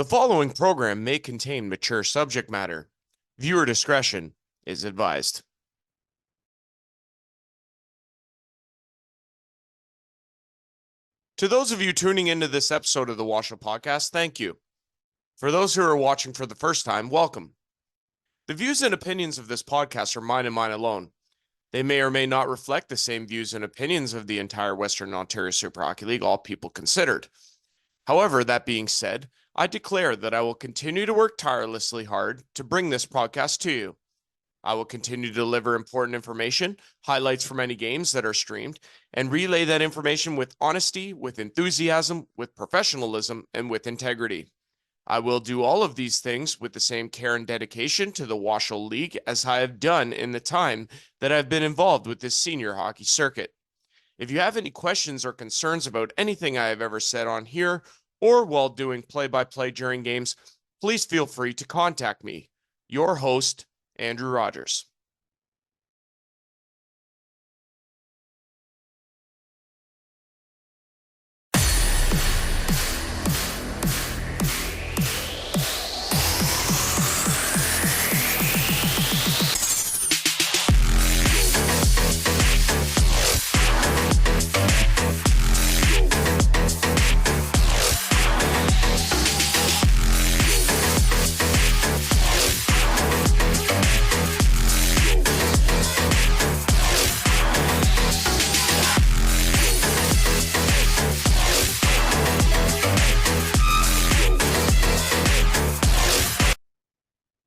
The following program may contain mature subject matter. Viewer discretion is advised. To those of you tuning into this episode of the WOSHL podcast, thank you. For those who are watching for the first time, welcome. The views and opinions of this podcast are mine and mine alone. They may or may not reflect the same views and opinions of the entire Western Ontario Super Hockey League, all people considered. However, that being said, I declare that I will continue to work tirelessly hard to bring this podcast to you. I will continue to deliver important information, highlights from any games that are streamed, and relay that information with honesty, with enthusiasm, with professionalism, and with integrity. I will do all of these things with the same care and dedication to the WOSHL League as I have done in the time that I've been involved with this senior hockey circuit. If you have any questions or concerns about anything I have ever said on here or while doing play-by-play during games, please feel free to contact me. Your host, Andrew Rogers.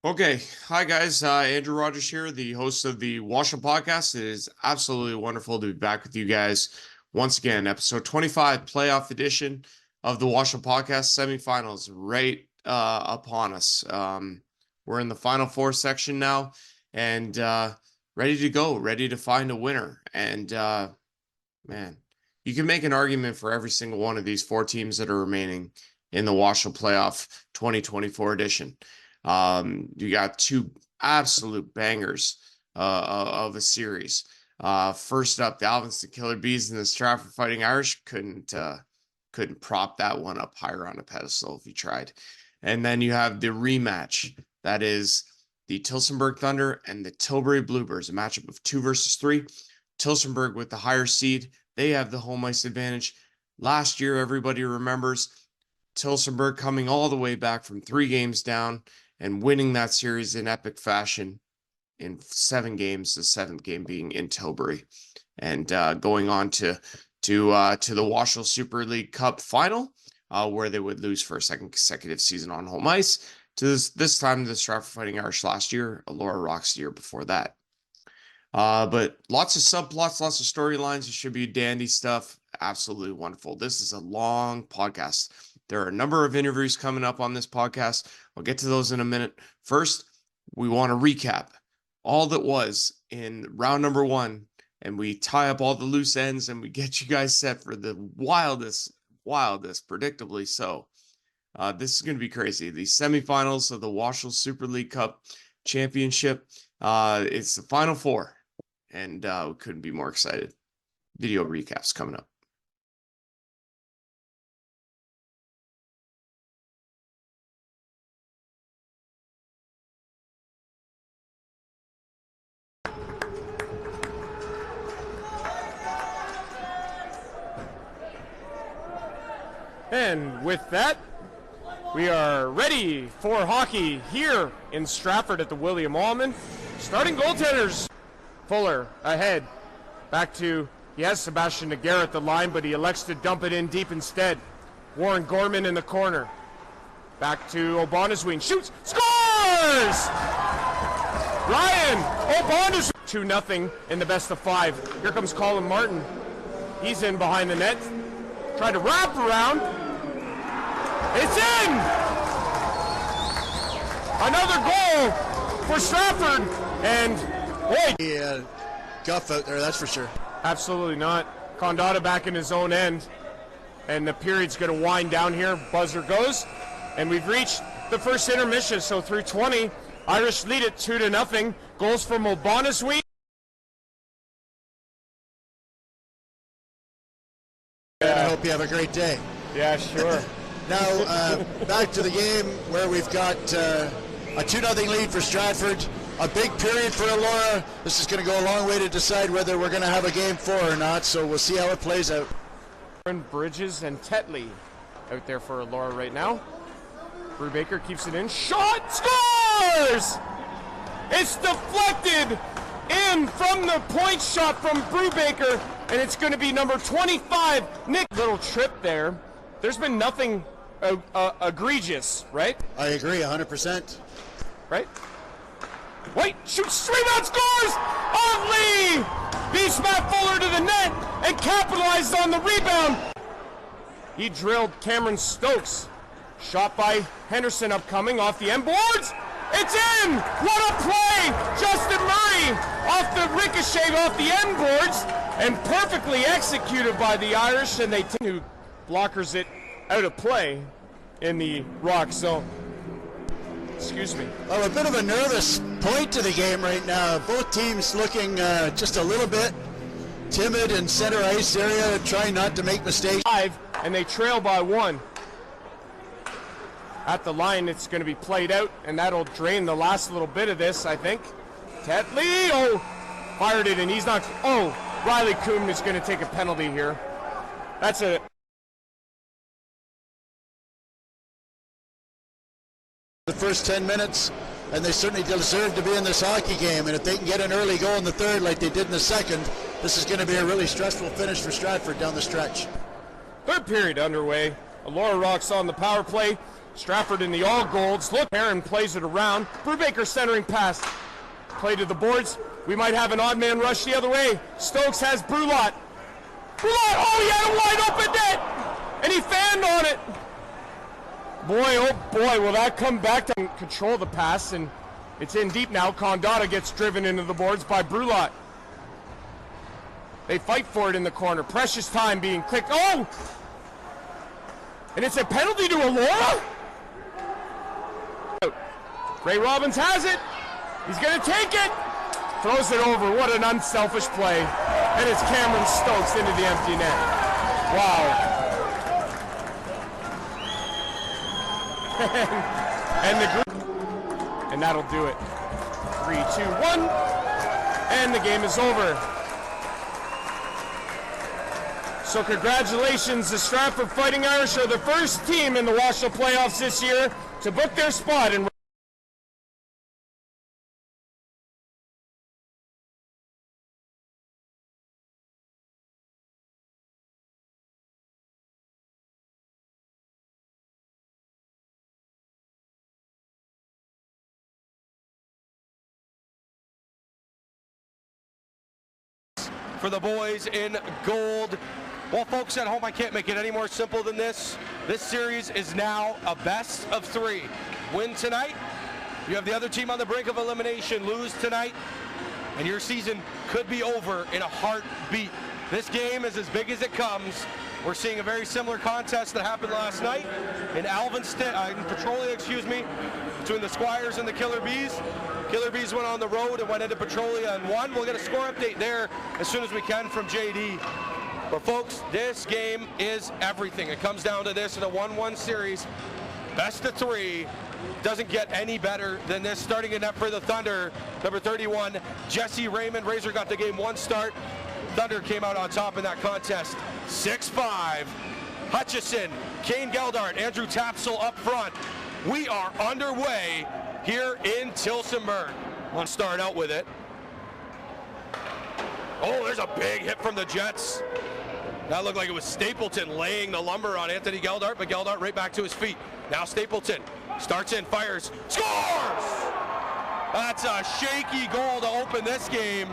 Okay, hi guys, Andrew Rogers here, the host of the WOSHL podcast. It is absolutely wonderful to be back with you guys once again. Episode 25, playoff edition of the WOSHL podcast, semifinals right upon us. We're in the Final Four section now and ready to go, ready to find a winner. And man, you can make an argument for every single one of these four teams that are remaining in the WOSHL playoff 2024 edition. You got two absolute bangers of a series. First up, the Alvinston Killer Bees and the Stratford Fighting Irish couldn't prop that one up higher on a pedestal if you tried. And then you have the rematch, that is the Tillsonburg Thunder and the Tilbury Bluebirds, a matchup of 2 versus 3. Tillsonburg with the higher seed, they have the home ice advantage. Last year, everybody remembers Tillsonburg coming all the way back from 3 games down and winning that series in epic fashion in 7 games, the 7th game being in Tilbury, and going on to the WOSHL Super League Cup final, where they would lose for a second consecutive season on home ice to this time the Stratford Fighting Irish last year, Allura Rocks the year before that. But lots of subplots, lots of storylines. It should be dandy stuff. Absolutely wonderful. This is a long podcast. There are a number of interviews coming up on this podcast. I'll get to those in a minute. First, we want to recap all that was in round number 1, and we tie up all the loose ends, and we get you guys set for the wildest, predictably so. This is going to be crazy. The semifinals of the WOSHL Super League Cup Championship. It's the Final Four, and we couldn't be more excited. Video recaps coming up. And with that, we are ready for hockey here in Stratford at the William Allman. Starting goaltenders, Fuller ahead. Back to, he has Sebastian Naguer at the line, but he elects to dump it in deep instead. Warren Gorman in the corner. Back to O'Bonnasween, shoots, scores! Ryan O'Bonnasween, 2-0 in the best of 5. Here comes Colin Martin. He's in behind the net. Tried to wrap around. It's in! Another goal for Stratford, and boy, guff out there, that's for sure. Absolutely not. Condotta back in his own end, and the period's going to wind down here. Buzzer goes, and we've reached the first intermission. So through 20, Irish lead it 2-0. Goals from O'Bonnasween. I hope you have a great day. Yeah, sure. Now, back to the game where we've got a 2-0 lead for Stratford. A big period for Elora. This is going to go a long way to decide whether we're going to have a game 4 or not, so we'll see how it plays out. Bridges and Tetley out there for Elora right now. Brubaker keeps it in. Shot! Scores! It's deflected in from the point shot from Brubaker, and it's going to be number 25, Nick. Little trip there. There's been nothing egregious, right? I agree, 100%. Right? Wait, shoots, rebound, scores! Oddly! Beats Matt Fuller to the net and capitalized on the rebound. He drilled Cameron Stokes. Shot by Henderson upcoming off the end boards. It's in! What a play! Justin Murray off the ricochet off the end boards and perfectly executed by the Irish, and they who blockers it out of play in the rock zone. Excuse me. Well, a bit of a nervous point to the game right now. Both teams looking just a little bit timid in center ice area, trying not to make mistakes. And they trail by 1. At the line, it's going to be played out, and that'll drain the last little bit of this, I think. Tetley, fired it, and he's not. Riley Koeman is going to take a penalty here. That's a. The first 10 minutes, and they certainly deserve to be in this hockey game, and if they can get an early goal in the third like they did in the second, this is going to be a really stressful finish for Stratford down the stretch. Third period underway. Elora Rocks on the power play. Stratford in the all golds. Look, Aaron plays it around. Brubaker centering pass. Play to the boards. We might have an odd man rush the other way. Stokes has Brulot. Brulot, he had a wide open net, and he fanned on it. Boy, oh boy, will that come back to control the pass, and it's in deep now. Condotta gets driven into the boards by Brulot. They fight for it in the corner. Precious time being clicked. And it's a penalty to Elora? Ray Robbins has it. He's going to take it. Throws it over. What an unselfish play. And it's Cameron Stokes into the empty net. Wow. And that'll do it. 3, 2, 1. And the game is over. So congratulations, the Stratford Fighting Irish are the first team in the WOSHL playoffs this year to book their spot in for the boys in gold. Well, folks at home, I can't make it any more simple than this. This series is now a best of 3. Win tonight, you have the other team on the brink of elimination. Lose tonight, and your season could be over in a heartbeat. This game is as big as it comes. We're seeing a very similar contest that happened last night in Petrolia, between the Squires and the Killer Bees. Killer Bees went on the road and went into Petrolia and won. We'll get a score update there as soon as we can from JD. But folks, this game is everything. It comes down to this in a 1-1 series. Best of 3. Doesn't get any better than this. Starting in net for the Thunder, number 31, Jesse Raymond. Razor got the game 1 start. Thunder came out on top in that contest. 6-5. Hutchison, Kane Geldart, Andrew Tapsel up front. We are underway here in Tillsonburg. Let's start out with it. There's a big hit from the Jets. That looked like it was Stapleton laying the lumber on Anthony Geldart, but Geldart right back to his feet. Now Stapleton starts in, fires, scores! That's a shaky goal to open this game.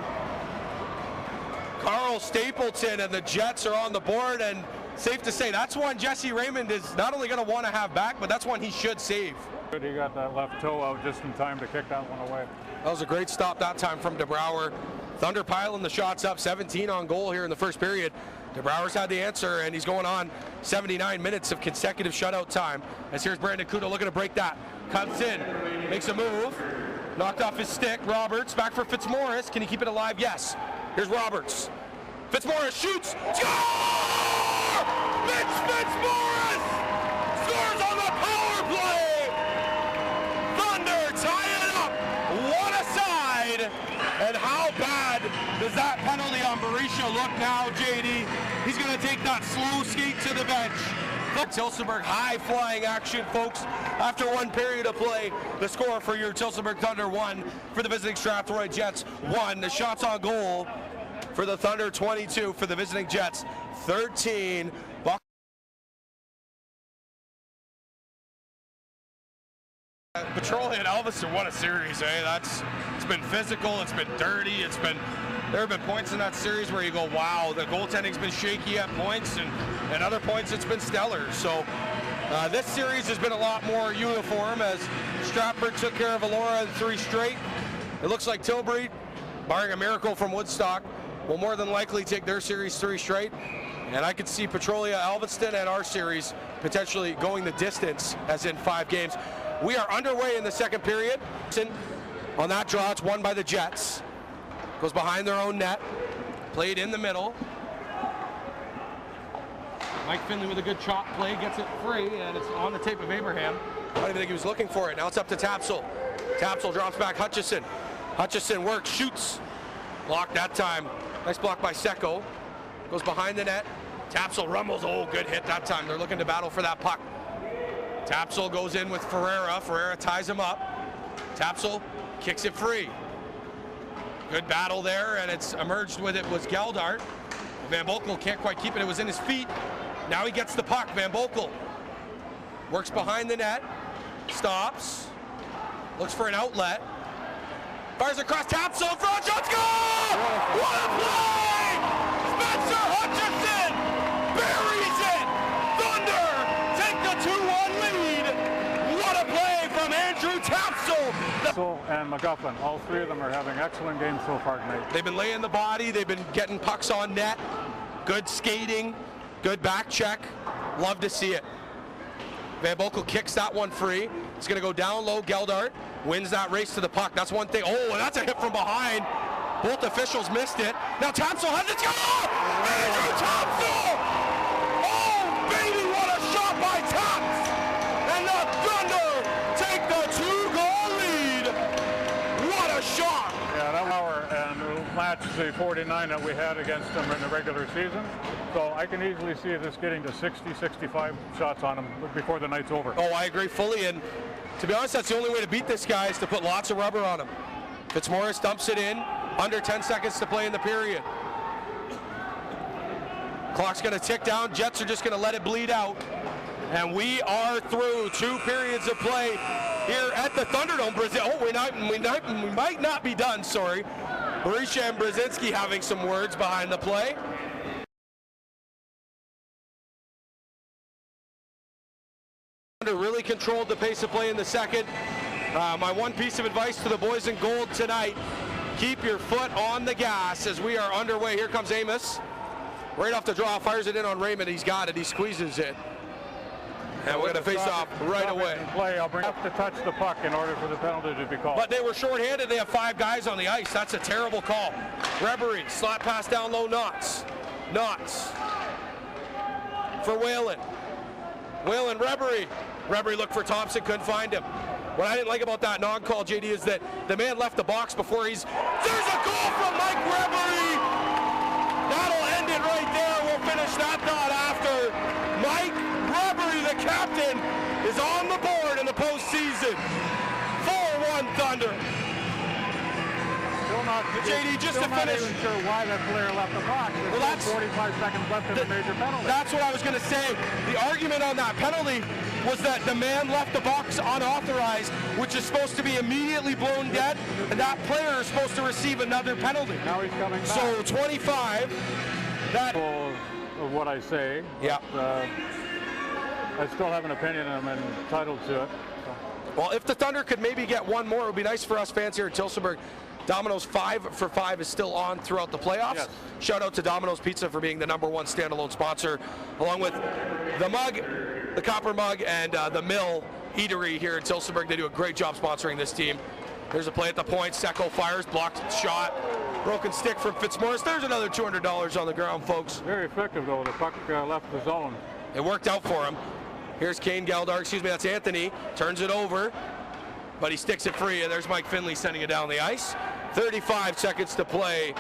Carl Stapleton and the Jets are on the board, and safe to say that's one Jesse Raymond is not only going to want to have back, but that's one he should save. He got that left toe out just in time to kick that one away. That was a great stop that time from DeBrouwer. Thunder piling the shots up, 17 on goal here in the first period. DeBrouwer's had the answer, and he's going on 79 minutes of consecutive shutout time. As here's Brandon Kudo looking to break that. Comes in, makes a move, knocked off his stick. Roberts back for Fitzmaurice. Can he keep it alive? Yes. Here's Roberts. Fitzmaurice shoots. Score! Mitch Fitzmaurice! Score And how bad does that penalty on Berisha look now, JD? He's going to take that slow skate to the bench. Tillsonburg high-flying action, folks. After one period of play, the score for your Tillsonburg Thunder 1, for the visiting Strathroy Jets 1. The shots on goal for the Thunder 22, for the visiting Jets 13. Petrolia and Elvis, what a series, eh? It's been physical, it's been dirty, there have been points in that series where you go, wow, the goaltending's been shaky at points, and other points it's been stellar. So this series has been a lot more uniform as Stratford took care of Elora in 3 straight. It looks like Tilbury, barring a miracle from Woodstock, will more than likely take their series 3 straight. And I could see Petrolia, Alveston, and our series potentially going the distance, as in 5 games. We are underway in the second period. On that draw, it's won by the Jets. Goes behind their own net. Played in the middle. Mike Finley with a good chop play, gets it free, and it's on the tape of Abraham. I don't even think he was looking for it. Now it's up to Tapsell. Tapsell drops back Hutchison. Hutchison works, shoots. Blocked that time. Nice block by Secco. Goes behind the net. Tapsell rumbles. Oh, good hit that time. They're looking to battle for that puck. Tapsell goes in with Ferreira. Ferreira ties him up. Tapsell kicks it free. Good battle there, and it's emerged with it was Geldart. Van Boekel can't quite keep it. It was in his feet. Now he gets the puck. Van Boekel works behind the net. Stops. Looks for an outlet. Fires across Tapsell. Front shot, goal! What a play! Spencer Hutchison buries it. Thunder take the 2-1 lead. What a play from Andrew Tapsell. And McGuffin, all 3 of them are having excellent games so far tonight. They've been laying the body. They've been getting pucks on net. Good skating. Good back check. Love to see it. Van Boekel kicks that one free. It's going to go down low. Geldart wins that race to the puck. That's one thing. Oh, and that's a hit from behind. Both officials missed it. Now Tapsell has it. Oh! Andrew Tapsell! Oh, baby, what a shot by Taps! And the Thunder take the 2-goal lead. What a shot! Yeah, that hour and it'll match the 49 that we had against them in the regular season. So I can easily see this getting to 60, 65 shots on them before the night's over. Oh, I agree fully. And to be honest, that's the only way to beat this guy is to put lots of rubber on him. Fitzmaurice dumps it in. Under 10 seconds to play in the period. Clock's going to tick down. Jets are just going to let it bleed out. And we are through 2 periods of play here at the Thunderdome. Oh, we might not be done, sorry. Berisha and Brzezinski having some words behind the play. Really controlled the pace of play in the second. My one piece of advice to the boys in gold tonight, keep your foot on the gas as we are underway. Here comes Amos. Right off the draw, fires it in on Raymond. He's got it. He squeezes it. And we're going to face off right away. I'll have to touch the puck in order for the penalty to be called. But they were shorthanded. They have 5 guys on the ice. That's a terrible call. Rebery, slap pass down low, Knotts. Knotts for Whalen. Whalen, Rebery. Rebery looked for Thompson, couldn't find him. What I didn't like about that non-call, JD, is that the man left the box before there's a goal from Mike Rebery! That'll end it right there. We'll finish that thought after. Mike Rebery, the captain, is on the board in the postseason. 4-1 Thunder. JD, just to finish. I'm not even sure why that player left the box. There's 45 seconds left in the major penalty. That's what I was going to say. The argument on that penalty was that the man left the box unauthorized, which is supposed to be immediately blown dead, and that player is supposed to receive another penalty. Now he's coming back. So 25. That. Of what I say. Yeah. I still have an opinion and I'm entitled to it. So. Well, if the Thunder could maybe get one more, it would be nice for us fans here at Tillsonburg. Domino's 5 for 5 is still on throughout the playoffs. Yes. Shout out to Domino's Pizza for being the #1 standalone sponsor, along with the mug, the copper mug, and the Mill Eatery here in Tillsonburg. They do a great job sponsoring this team. There's a play at the point. Secco fires, blocked shot. Broken stick from Fitzmaurice. There's another $200 on the ground, folks. Very effective, though. The puck left the zone. It worked out for him. Here's Kane Geldart. That's Anthony. Turns it over, but he sticks it free, and there's Mike Finley sending it down the ice. 35 seconds to play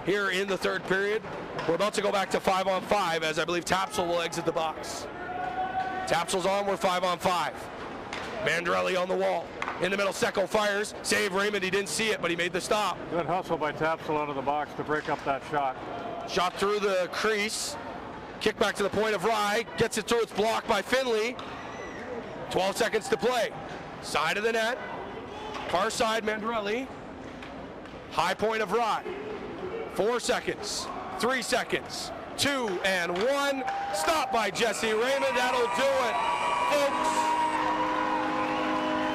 here in the third period. We're about to go back to 5-on-5 as I believe Tapsel will exit the box. Tapsel's on, we're 5-on-5. Mandrelli on the wall. In the middle, Secco fires. Save Raymond, he didn't see it, but he made the stop. Good hustle by Tapsel out of the box to break up that shot. Shot through the crease. Kick back to the point of Rye. Gets it through, it's blocked by Finley. 12 seconds to play. Side of the net. Far side, Mandrelli. High point of Rye. 4 seconds. 3 seconds. 2 and 1. Stop by Jesse Raymond. That'll do it, folks.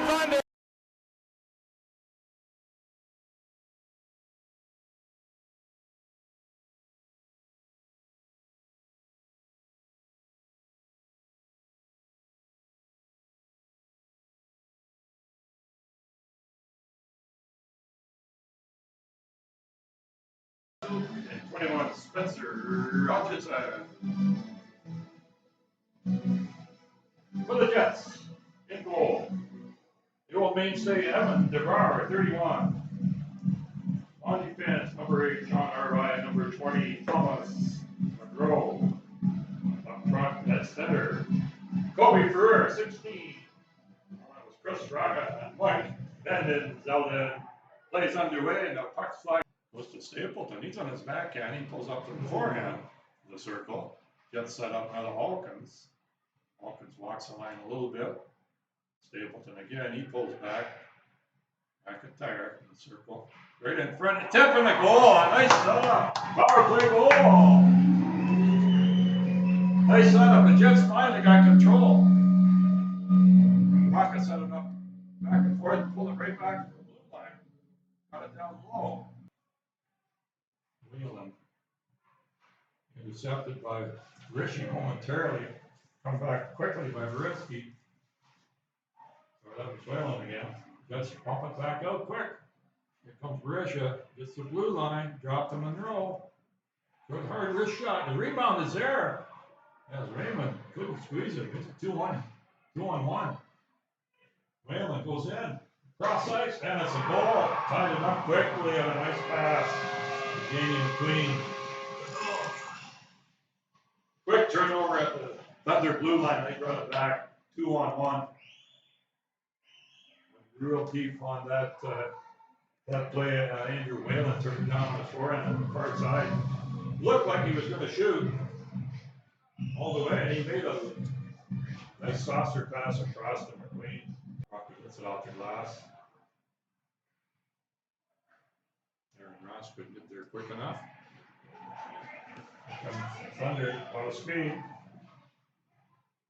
Thunder. And 21, Spencer Robinson. For the Jets, in goal, the old mainstay Evan DeVar, 31. On defense, number 8, John Arvine, number 20, Thomas Monroe. Up front, at center, Kobe Ferrer, 16. That was Chris Raga and Mike. Then Zeldin plays underway and the puck fly goes to Stapleton. He's on his backhand. He pulls up to the forehand of the circle. Gets set up by the Hawkins. Hawkins walks the line a little bit. Stapleton again. He pulls back. Back at tire in the circle. Right in front. Tip in the goal. Nice setup. Power play goal. Nice setup. The Jets finally got control. Rocket set it up back and forth. Pulled it right back to the blue line. Got it down low. Whelan intercepted by Rishi momentarily. Come back quickly by Marinsky. So that was Whelan again. Jets pump it back out quick. Here comes Risha. Gets the blue line. Dropped to Monroe. Good hard wrist shot. The rebound is there. As Raymond couldn't squeeze it. It's a 2-1. 2-on-1. Whelan goes in. Cross ice. And it's a goal. Tied it up quickly on a nice pass. Danny McQueen. Quick turnover at the Thunder blue line. They brought it back. 2-on-1. Real deep on that play. Andrew Whalen turned it down on the forehand on the far side. Looked like he was going to shoot all the way, and he made a nice saucer pass across to McQueen. Rocky gets it off the glass. Aaron Ross couldn't get there quick enough. Thunder out of speed.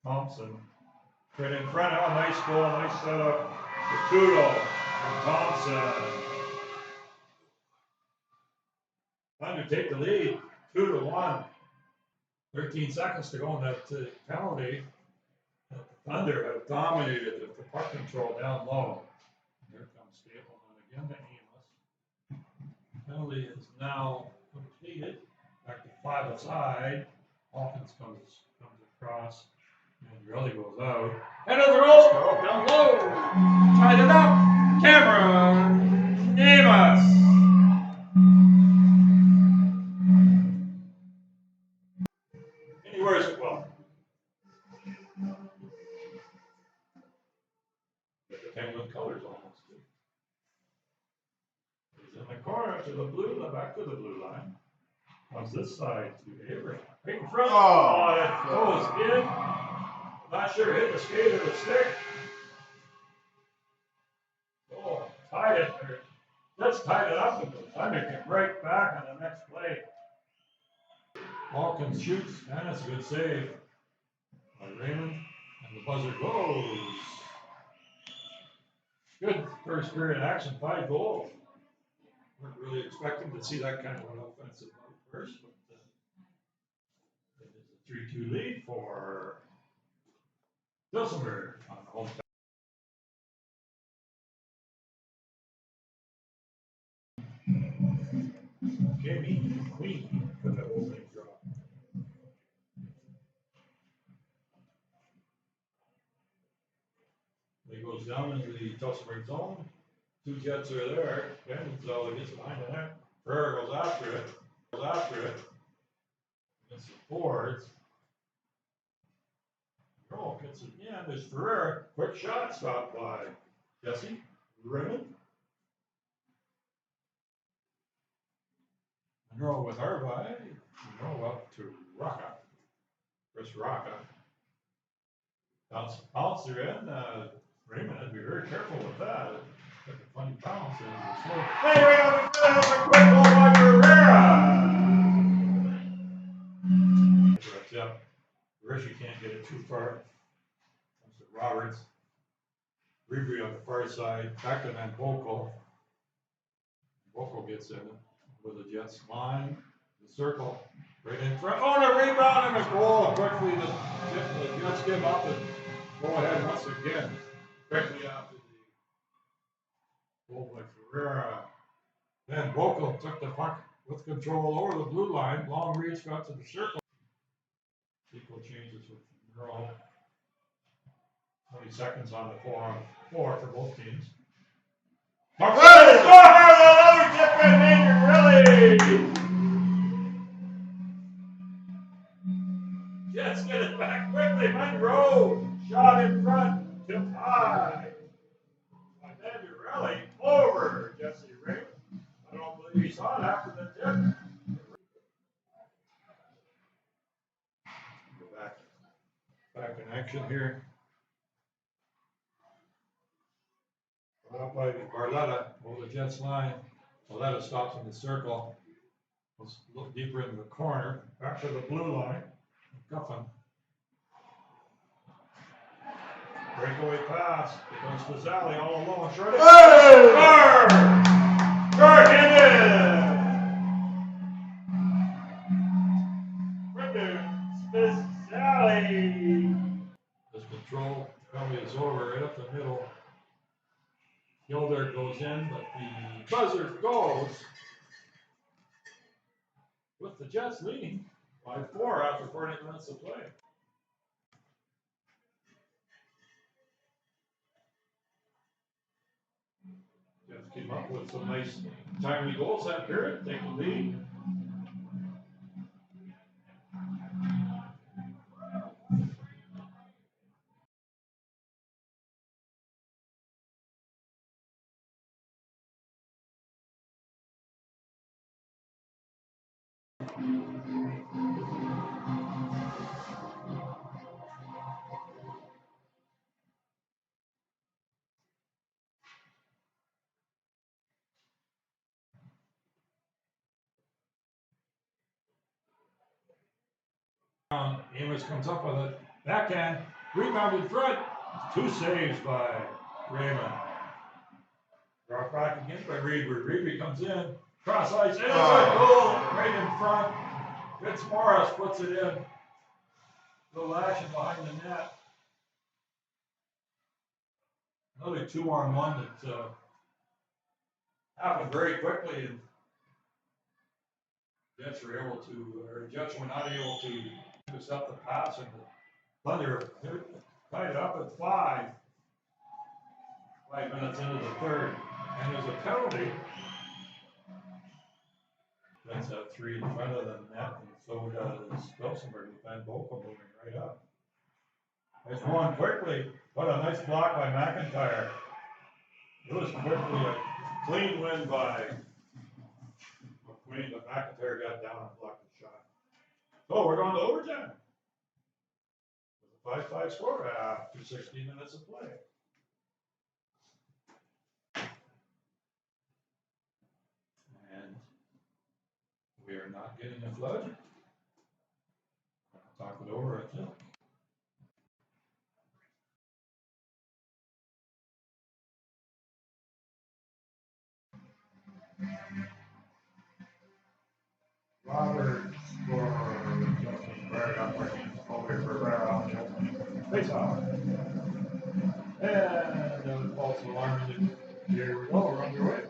Thompson right in front. Oh, nice goal, nice setup. Kudo and Thompson. Thunder take the lead. 2-1. 13 seconds to go in that penalty. The Thunder have dominated the puck control down low. Here comes Stapleton again to Amos. Penalty is now completed. Back to 5 aside. Hawkins comes across. And really goes out. And a roll down low. Tied it up. Cameron Amos. And he wears it well. The Penguin colors almost too. He's in the corner to the blue, back to the blue line. Comes this side to Avery. Right in front. Oh, it goes in. Not sure hit the skate or the stick. Oh, tied it. Let's tie it up and the Thunder get right back on the next play. Hawkins shoots, and that's a good save by Raymond. And the buzzer goes. Good first period action, 5 goals. Weren't really expecting to see that kind of an offensive first, but it is a 3-2 lead for Dusselberg on the home. Jamie Queen for that opening drop. He goes down into the Dusselberg zone. Two Jets are there. Penzo gets behind the net. Ferrer goes after it. Gets the boards. Monroe gets it in. There's Ferrer. Quick shot stopped by Jesse Raymond. Monroe with Harvey. Monroe up to Rocca. Chris Rocca. Bouncer in. Raymond had to be very careful with that. Took a funny bounce and it was slow. Hey, right on the field. A quick goal by Ferreira. Yep. Rishi can't get it too far. Comes to Roberts. Rebri on the far side. Back to Van Bokel. Bokel gets in it with the Jets line. The circle. Right in front. Oh, and a rebound and a goal. Quickly, the Jets give up and go ahead once again. Quickly after the goal by Ferreira. Then Bokel took the puck with control over the blue line. Long reach got to the circle. Equal changes with Monroe. 20 seconds on the 4-on-4 for both teams. Another chip in, Andrew, really! Jets get it back quickly. Monroe shot in front, tipped high. Andrew really over Jesse Raymond. I don't believe he saw it after the tip. Back in action here. Put up by Barletta over the Jets line. Barletta stops in the circle. Goes a little deeper into the corner. Back to the blue line. Guffin. Breakaway pass. Here comes Pizzali all alone. Short. Hey! Short-handed! Pizzali! This control probably is over right up the middle. Gilder goes in, but the buzzer goes with the Jets leading by 4 after 40 minutes of play. Jets came up with some nice timely goals that period, take the lead. Amos comes up with it. Backhand. Rebound in front. 2 saves by Raymond. Brought back again by Reed. Reed comes in. Cross ice. And a goal right in front. Fitzmaurice puts it in. Little action behind the net. Another 2-on-1 that happened very quickly. And Jets were Jets were not able to intercept the pass, and the Thunder tied it up at 5 minutes into the third. And there's a penalty. Jets have 3 in front of the net, and so does Wilsonburg with Van Bokel moving right up. It's going quickly. What a nice block by McIntyre. It was quickly a clean win by McQueen, but McIntyre got down and blocked the shot. So we're going to overtime. With a 5-5 score after 16 minutes of play. And we are not getting a flood. I'll talk it over, I think. Robert for Justin Barrett working over for Rare on the opening face off. And false alarm. Here we go, we're underway.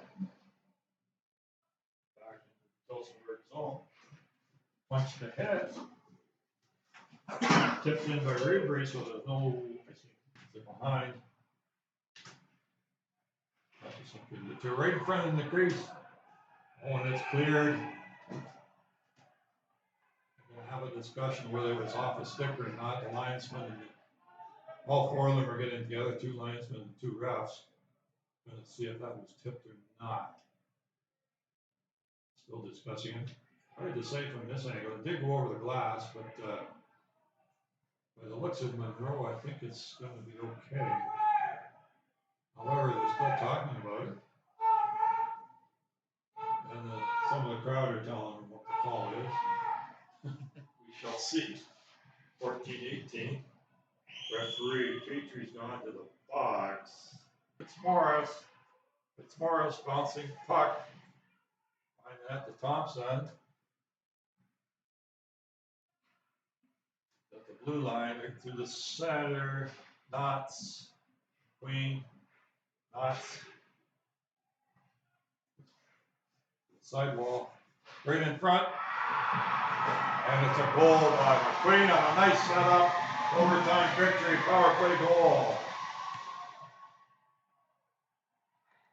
Back in Wilsonburg zone. Punch the head. Tipped in by Reed, so there's no behind. That's The two right in front of the crease. Oh, and it's cleared. We're going to have a discussion whether it was off a stick or not. The linesman, all four of them are getting together, two linesmen and two refs. Going to see if that was tipped or not. Still discussing it. Hard to say from this angle. It did go over the glass, but by the looks of Monroe, I think it's going to be okay. However, they're still talking about it. And some of the crowd are telling them what the call is. We shall see. 14-18. Referee Petrie's gone to the box. It's Morris bouncing puck. Find that to Thompson. At the blue line, through the center. Knots. Queen. Knots. Sidewall. Right in front. And it's a goal by McQueen on a nice setup. Overtime victory, power play goal.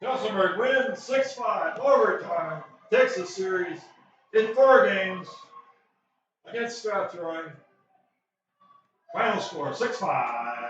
Kesselberg wins 6-5 overtime. Takes the series in 4 games against Strathroy. Final score 6-5.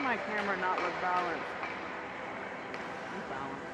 my camera not look balanced? It's balanced.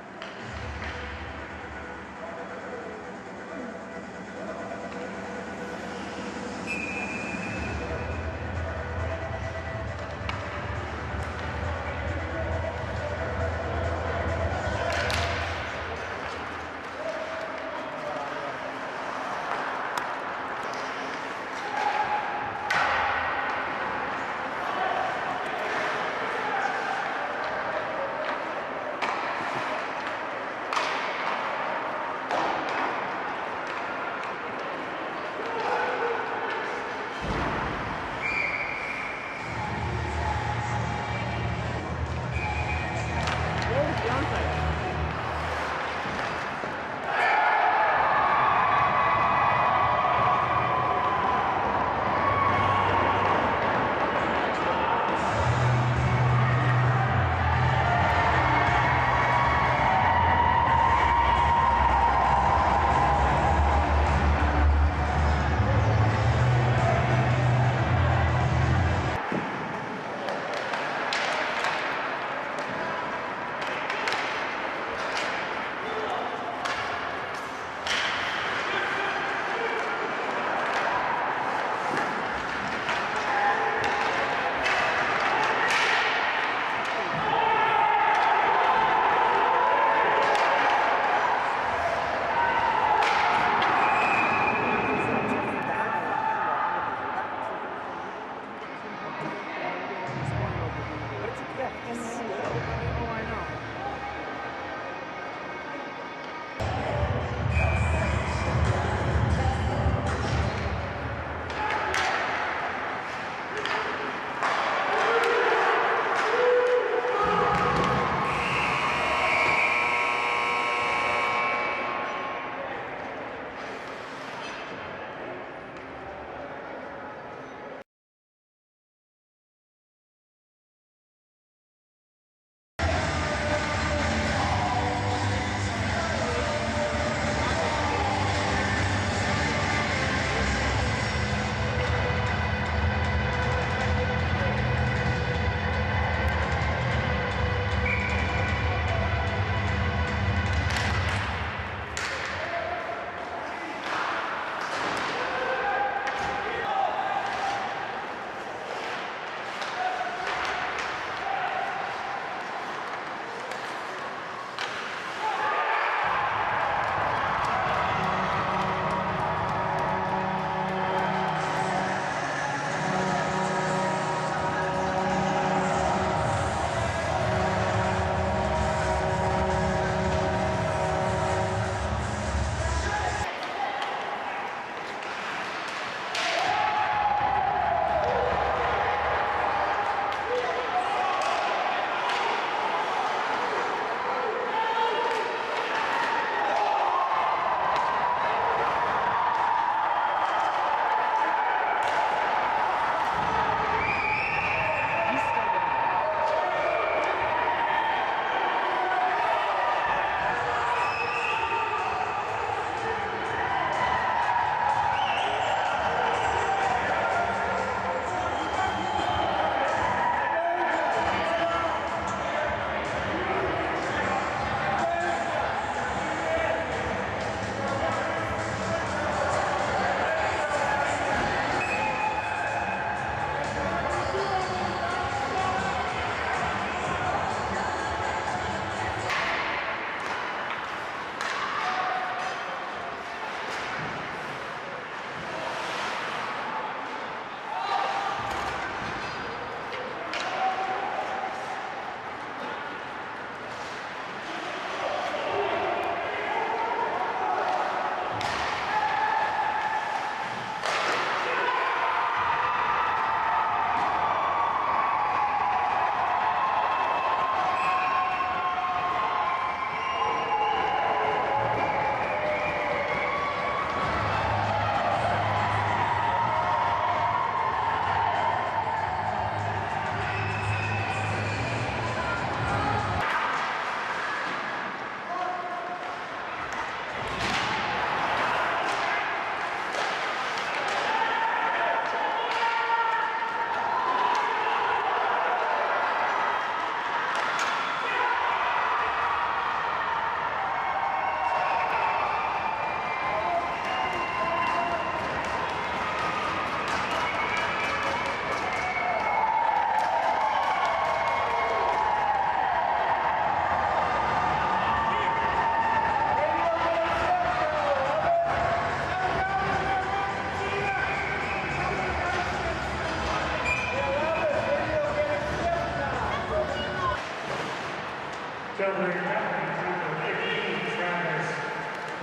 Celebrating penalties number 18, Travis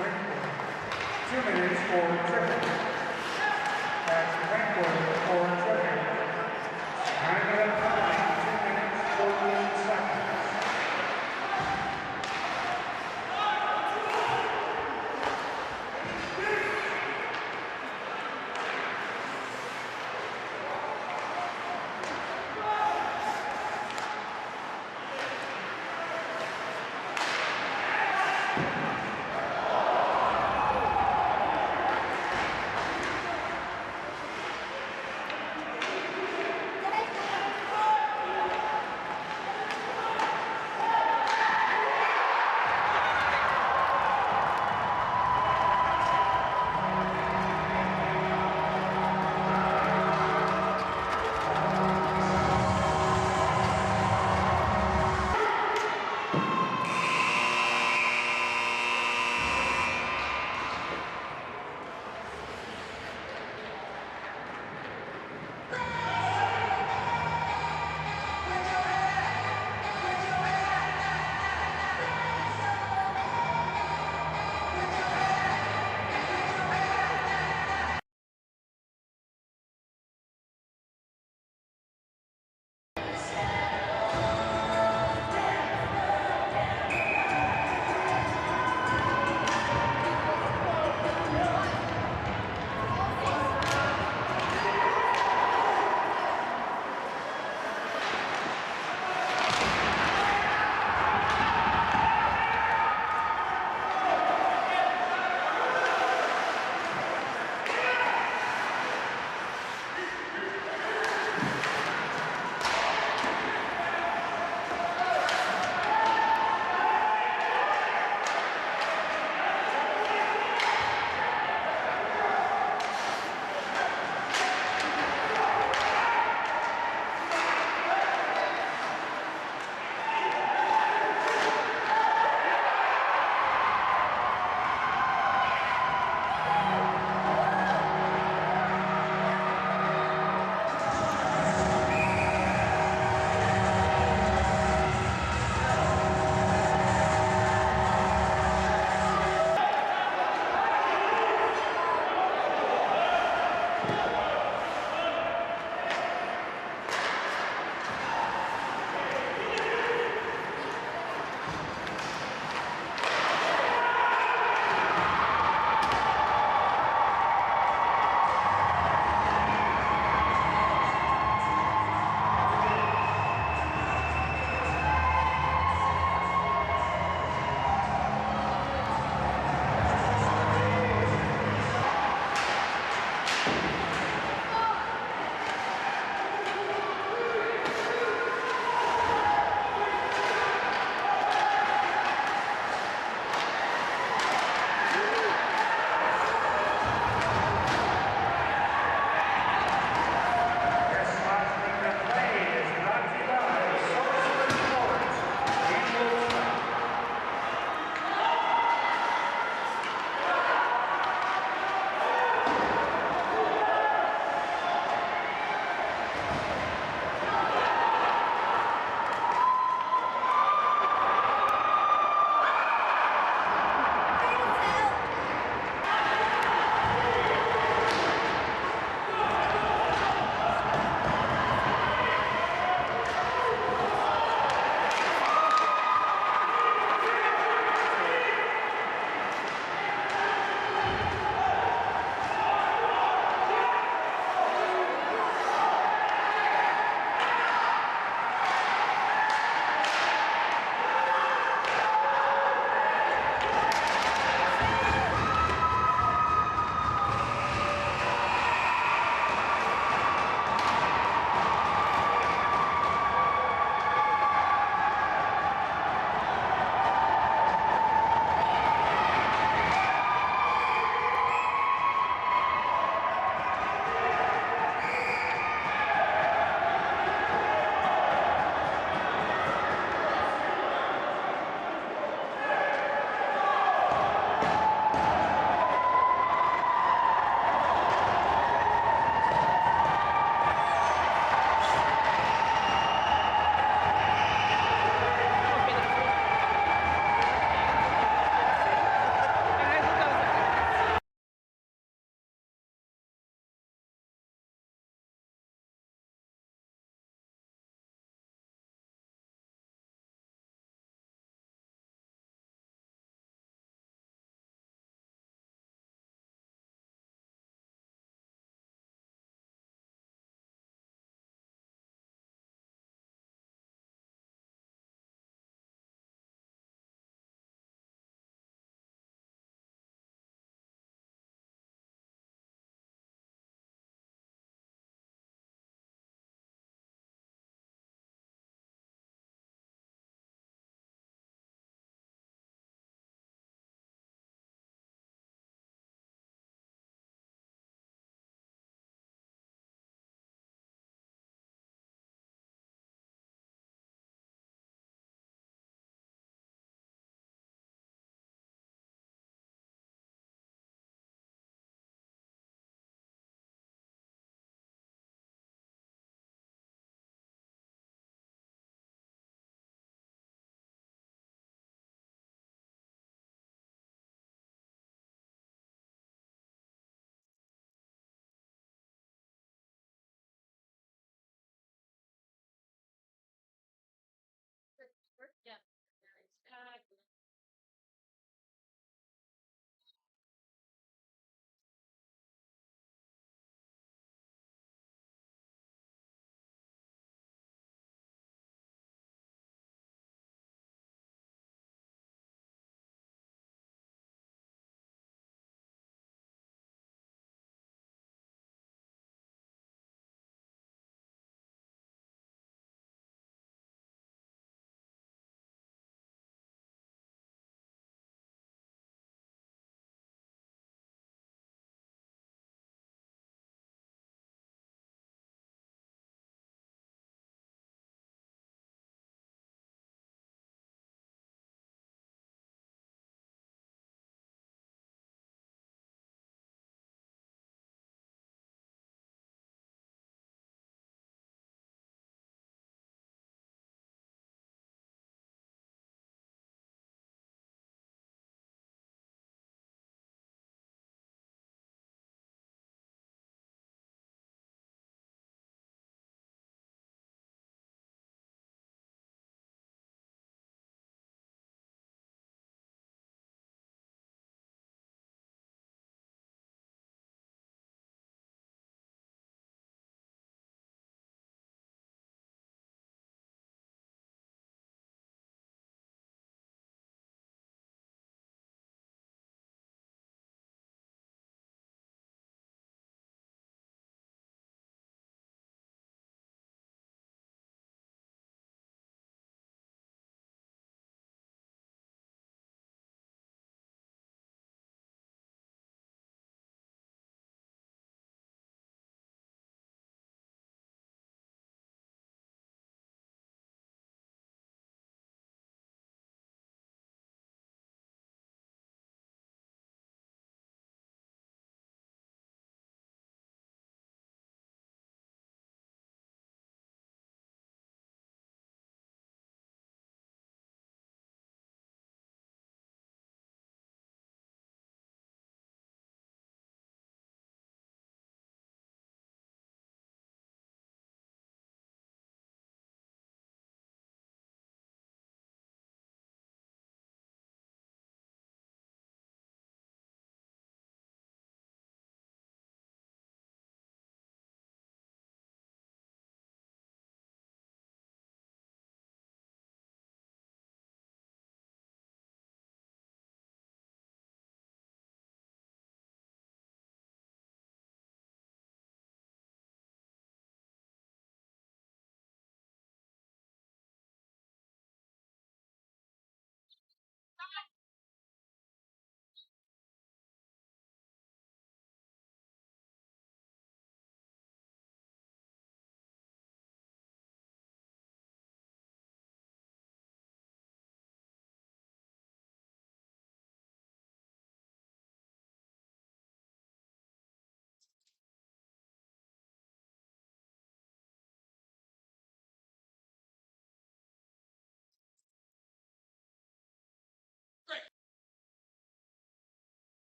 Winkler. 2 minutes for tripping. That's Winkler for tripping. Time penalty, 2 minutes, 14 seconds.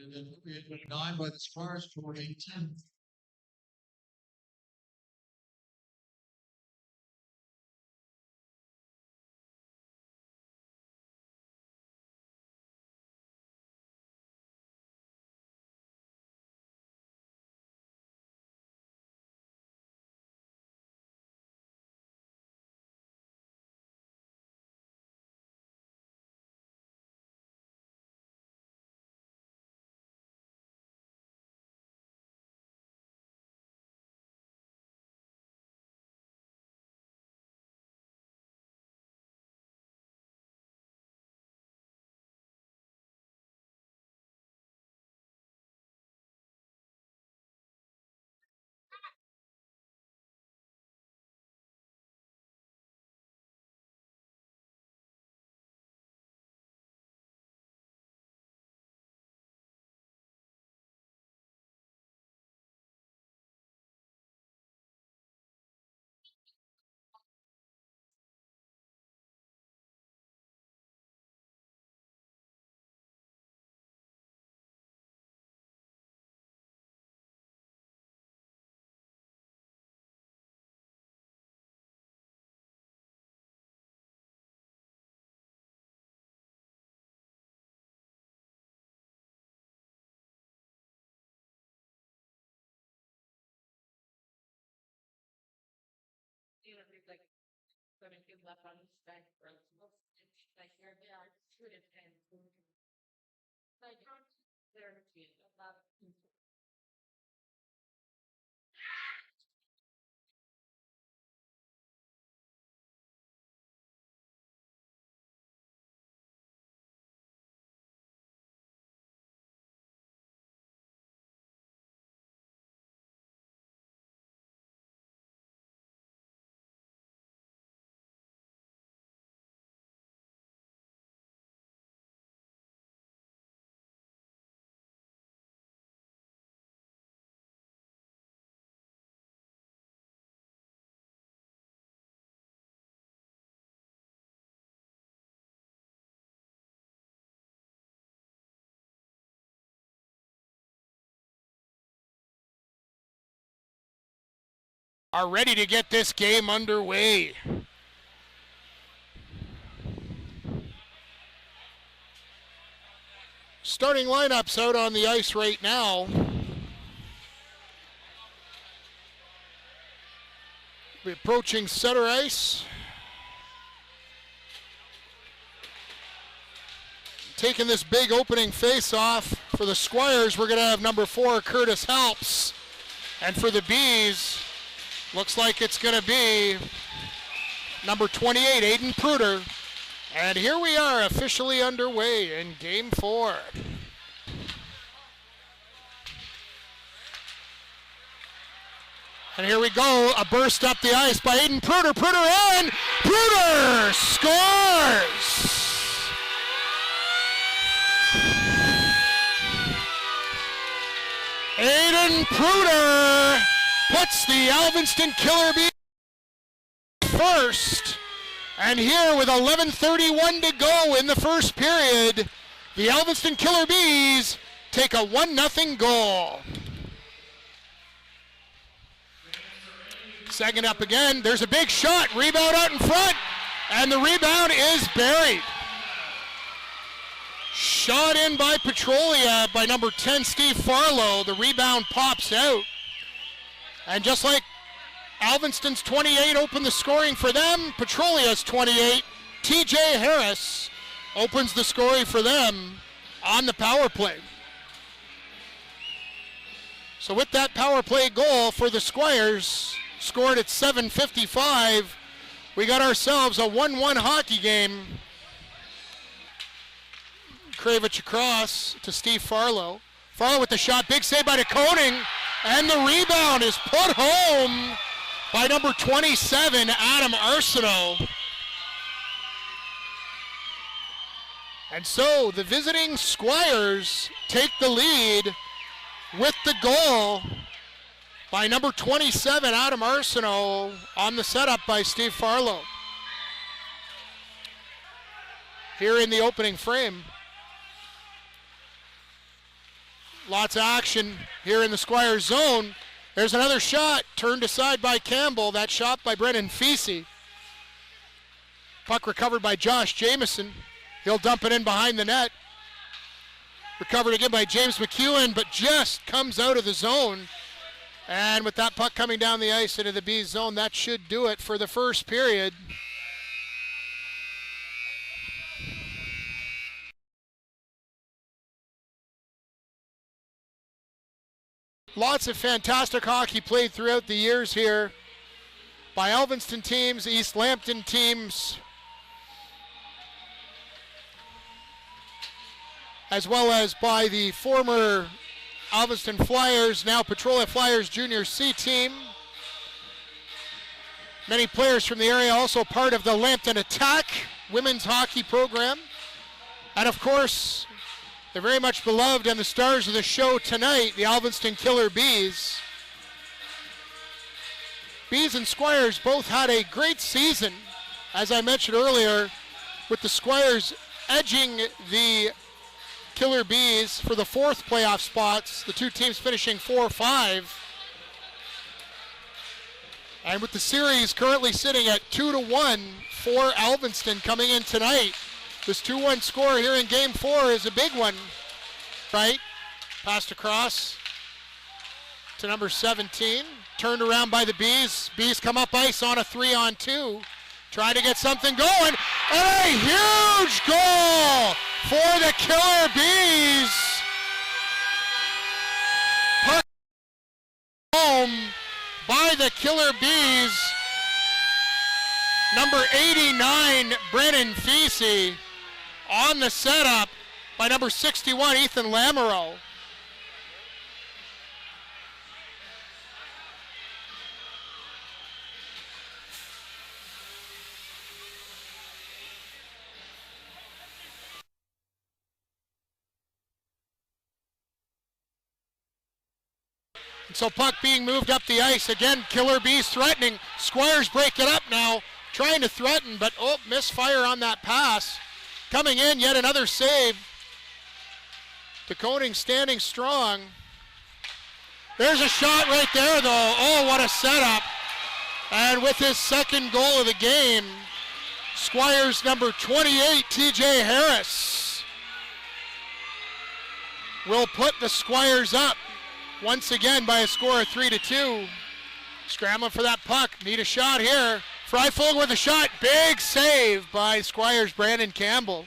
And then 9 by the Spars for 8-10. Are ready to get this game underway. Starting lineups out on the ice right now. We're approaching center ice. Taking this big opening face-off for the Squires, we're going to have number 4, Curtis Helps. And for the Bees, looks like it's going to be number 28, Aiden Pruder. And here we are officially underway in Game 4. And here we go, a burst up the ice by Aiden Pruder. Pruder in! Pruder scores! Aiden Pruder puts the Alvinston Killer Bees first. And here with 11:31 to go in the first period, the Alvinston Killer Bees take a 1-0 goal. Second up again, there's a big shot, rebound out in front, and the rebound is buried. Shot in by Petrolia by number 10, Steve Farlow. The rebound pops out. And just like Alvinston's 28 opened the scoring for them, Petrolia's 28, TJ Harris, opens the scoring for them on the power play. So with that power play goal for the Squires, scored at 7:55, we got ourselves a 1-1 hockey game. Kravich across to Steve Farlow. Farlow with the shot, big save by DeConing, and the rebound is put home by number 27, Adam Arsenault. And so the visiting Squires take the lead with the goal by number 27, Adam Arsenault, on the setup by Steve Farlow. Here in the opening frame. Lots of action here in the Squires zone. There's another shot turned aside by Campbell. That shot by Brennan Feasey. Puck recovered by Josh Jamieson. He'll dump it in behind the net. Recovered again by James McEwen, but just comes out of the zone. And with that puck coming down the ice into the Bees zone, that should do it for the first period. Lots of fantastic hockey played throughout the years here by Alvinston teams, East Lambton teams, as well as by the former Alvinston Flyers, now Petrolia Flyers Junior C team. Many players from the area also part of the Lambton Attack women's hockey program. And of course, they're very much beloved and the stars of the show tonight, the Alvinston Killer Bees. Bees and Squires both had a great season, as I mentioned earlier, with the Squires edging the Killer Bees for the fourth playoff spots, the two teams finishing 4-5. And with the series currently sitting at 2-1 for Alvinston coming in tonight. This 2-1 score here in Game 4 is a big one, right? Passed across to number 17. Turned around by the Bees. Bees come up ice on a 3-on-2. Trying to get something going. And a huge goal for the Killer Bees. Puck home by the Killer Bees. Number 89, Brennan Feasey. On the setup by number 61, Ethan Lamoureux. And so puck being moved up the ice. Again, Killer Bees threatening. Squires break it up now, trying to threaten, but misfire on that pass. Coming in, yet another save. DeConing standing strong. There's a shot right there, though. Oh, what a setup. And with his second goal of the game, Squires number 28, TJ Harris, will put the Squires up once again by a score of 3-2. Scrambling for that puck. Need a shot here. Freifogel with a shot. Big save by Squires' Brandon Campbell.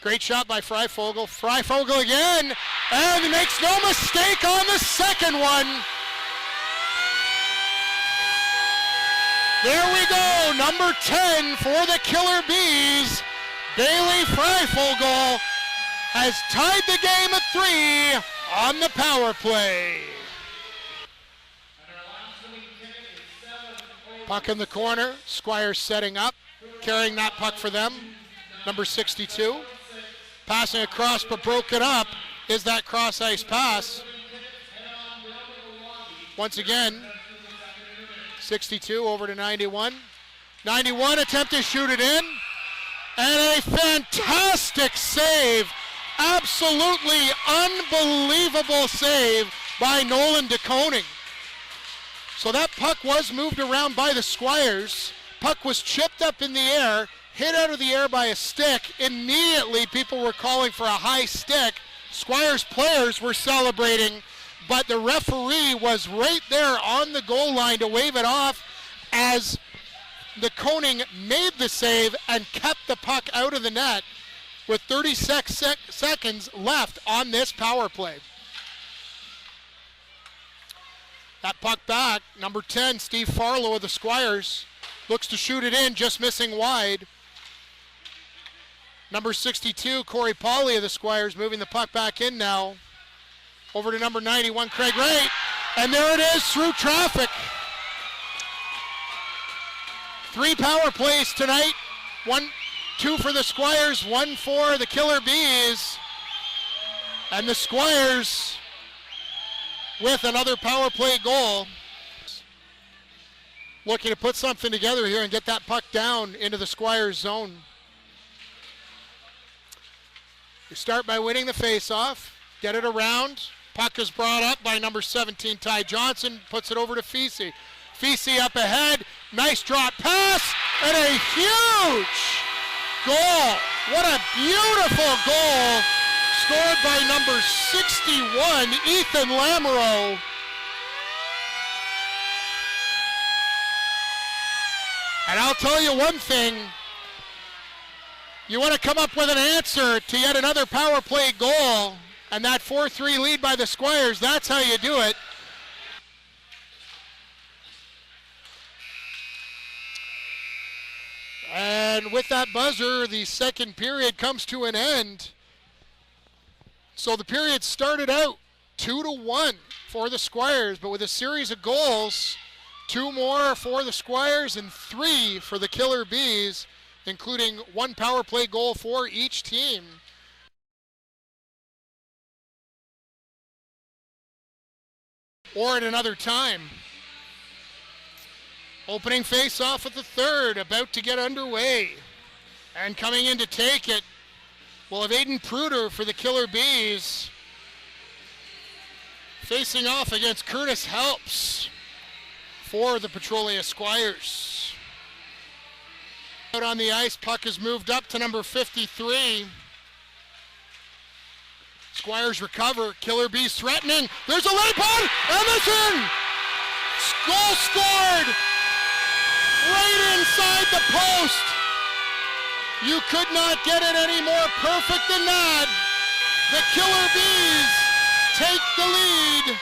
Great shot by Freifogel. Freifogel again. And he makes no mistake on the second one. There we go. Number 10 for the Killer Bees. Bailey Freifogel has tied the game at 3 on the power play. Puck in the corner. Squires setting up, carrying that puck for them. Number 62. Passing across but broken up is that cross ice pass. Once again, 62 over to 91. 91 attempt to shoot it in. And a fantastic save. Absolutely unbelievable save by Nolan DeConing. So that puck was moved around by the Squires. Puck was chipped up in the air, hit out of the air by a stick. Immediately people were calling for a high stick. Squires players were celebrating, but the referee was right there on the goal line to wave it off as DeConing made the save and kept the puck out of the net with 36 seconds left on this power play. That puck back, number 10, Steve Farlow of the Squires, looks to shoot it in, just missing wide. Number 62, Corey Pauly of the Squires, moving the puck back in now. Over to number 91, Craig Wright, and there it is through traffic. 3 power plays tonight, 2 for the Squires, 1 for the Killer Bees. And the Squires with another power play goal. Looking to put something together here and get that puck down into the Squires zone. We start by winning the face-off. get it around. Puck is brought up by number 17, Ty Johnson, puts it over to Fisi. Fisi up ahead, nice drop pass, and a huge goal. What a beautiful goal scored by number 61, Ethan Lamoureux. And I'll tell you one thing, you want to come up with an answer to yet another power play goal, and that 4-3 lead by the Squires, that's how you do it. And with that buzzer, the second period comes to an end. So the period started out 2-1 for the Squires, but with a series of goals, 2 more for the Squires and 3 for the Killer Bees, including 1 power play goal for each team. Or at another time. Opening face-off at the third, about to get underway. And coming in to take it, we'll have Aiden Pruder for the Killer Bees. Facing off against Curtis Helps for the Petrolia Squires. Out on the ice, puck is moved up to number 53. Squires recover, Killer Bees threatening. There's a late ball, Emerson! Goal scored! Right inside the post. You could not get it any more perfect than that. The Killer Bees take the lead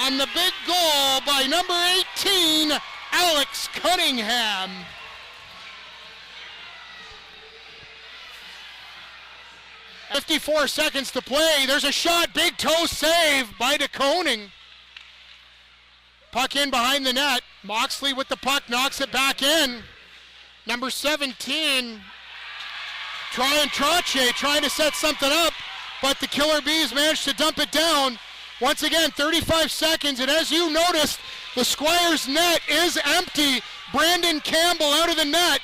on the big goal by number 18, Alex Cunningham. .54 seconds to play. There's a shot, big toe save by DeConing. Puck in behind the net. Moxley with the puck, knocks it back in. Number 17, Tryon Trache trying to set something up, but the Killer Bees managed to dump it down. Once again, 35 seconds, and as you noticed, the Squires' net is empty. Brandon Campbell out of the net.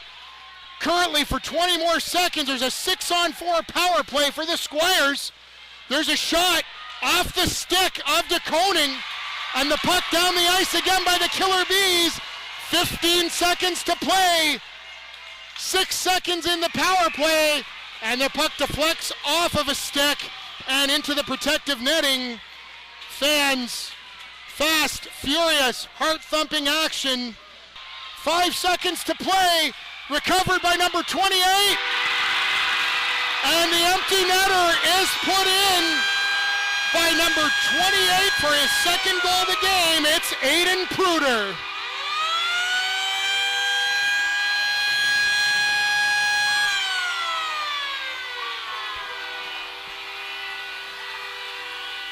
Currently for 20 more seconds, there's a 6-on-4 power play for the Squires. There's a shot off the stick of DeConing, and the puck down the ice again by the Killer Bees. 15 seconds to play. 6 seconds in the power play, and the puck deflects off of a stick and into the protective netting. Fans, fast, furious, heart-thumping action. 5 seconds to play. Recovered by number 28. And the empty netter is put in by number 28 for his second goal of the game. It's Aiden Pruder.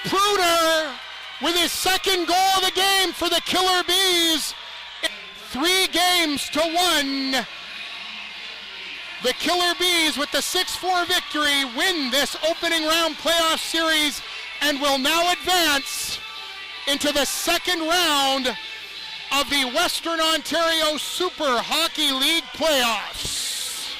Pruder with his second goal of the game for the Killer Bees. 3 games to 1. The Killer Bees, with the 6-4 victory, win this opening round playoff series and will now advance into the second round of the Western Ontario Super Hockey League playoffs.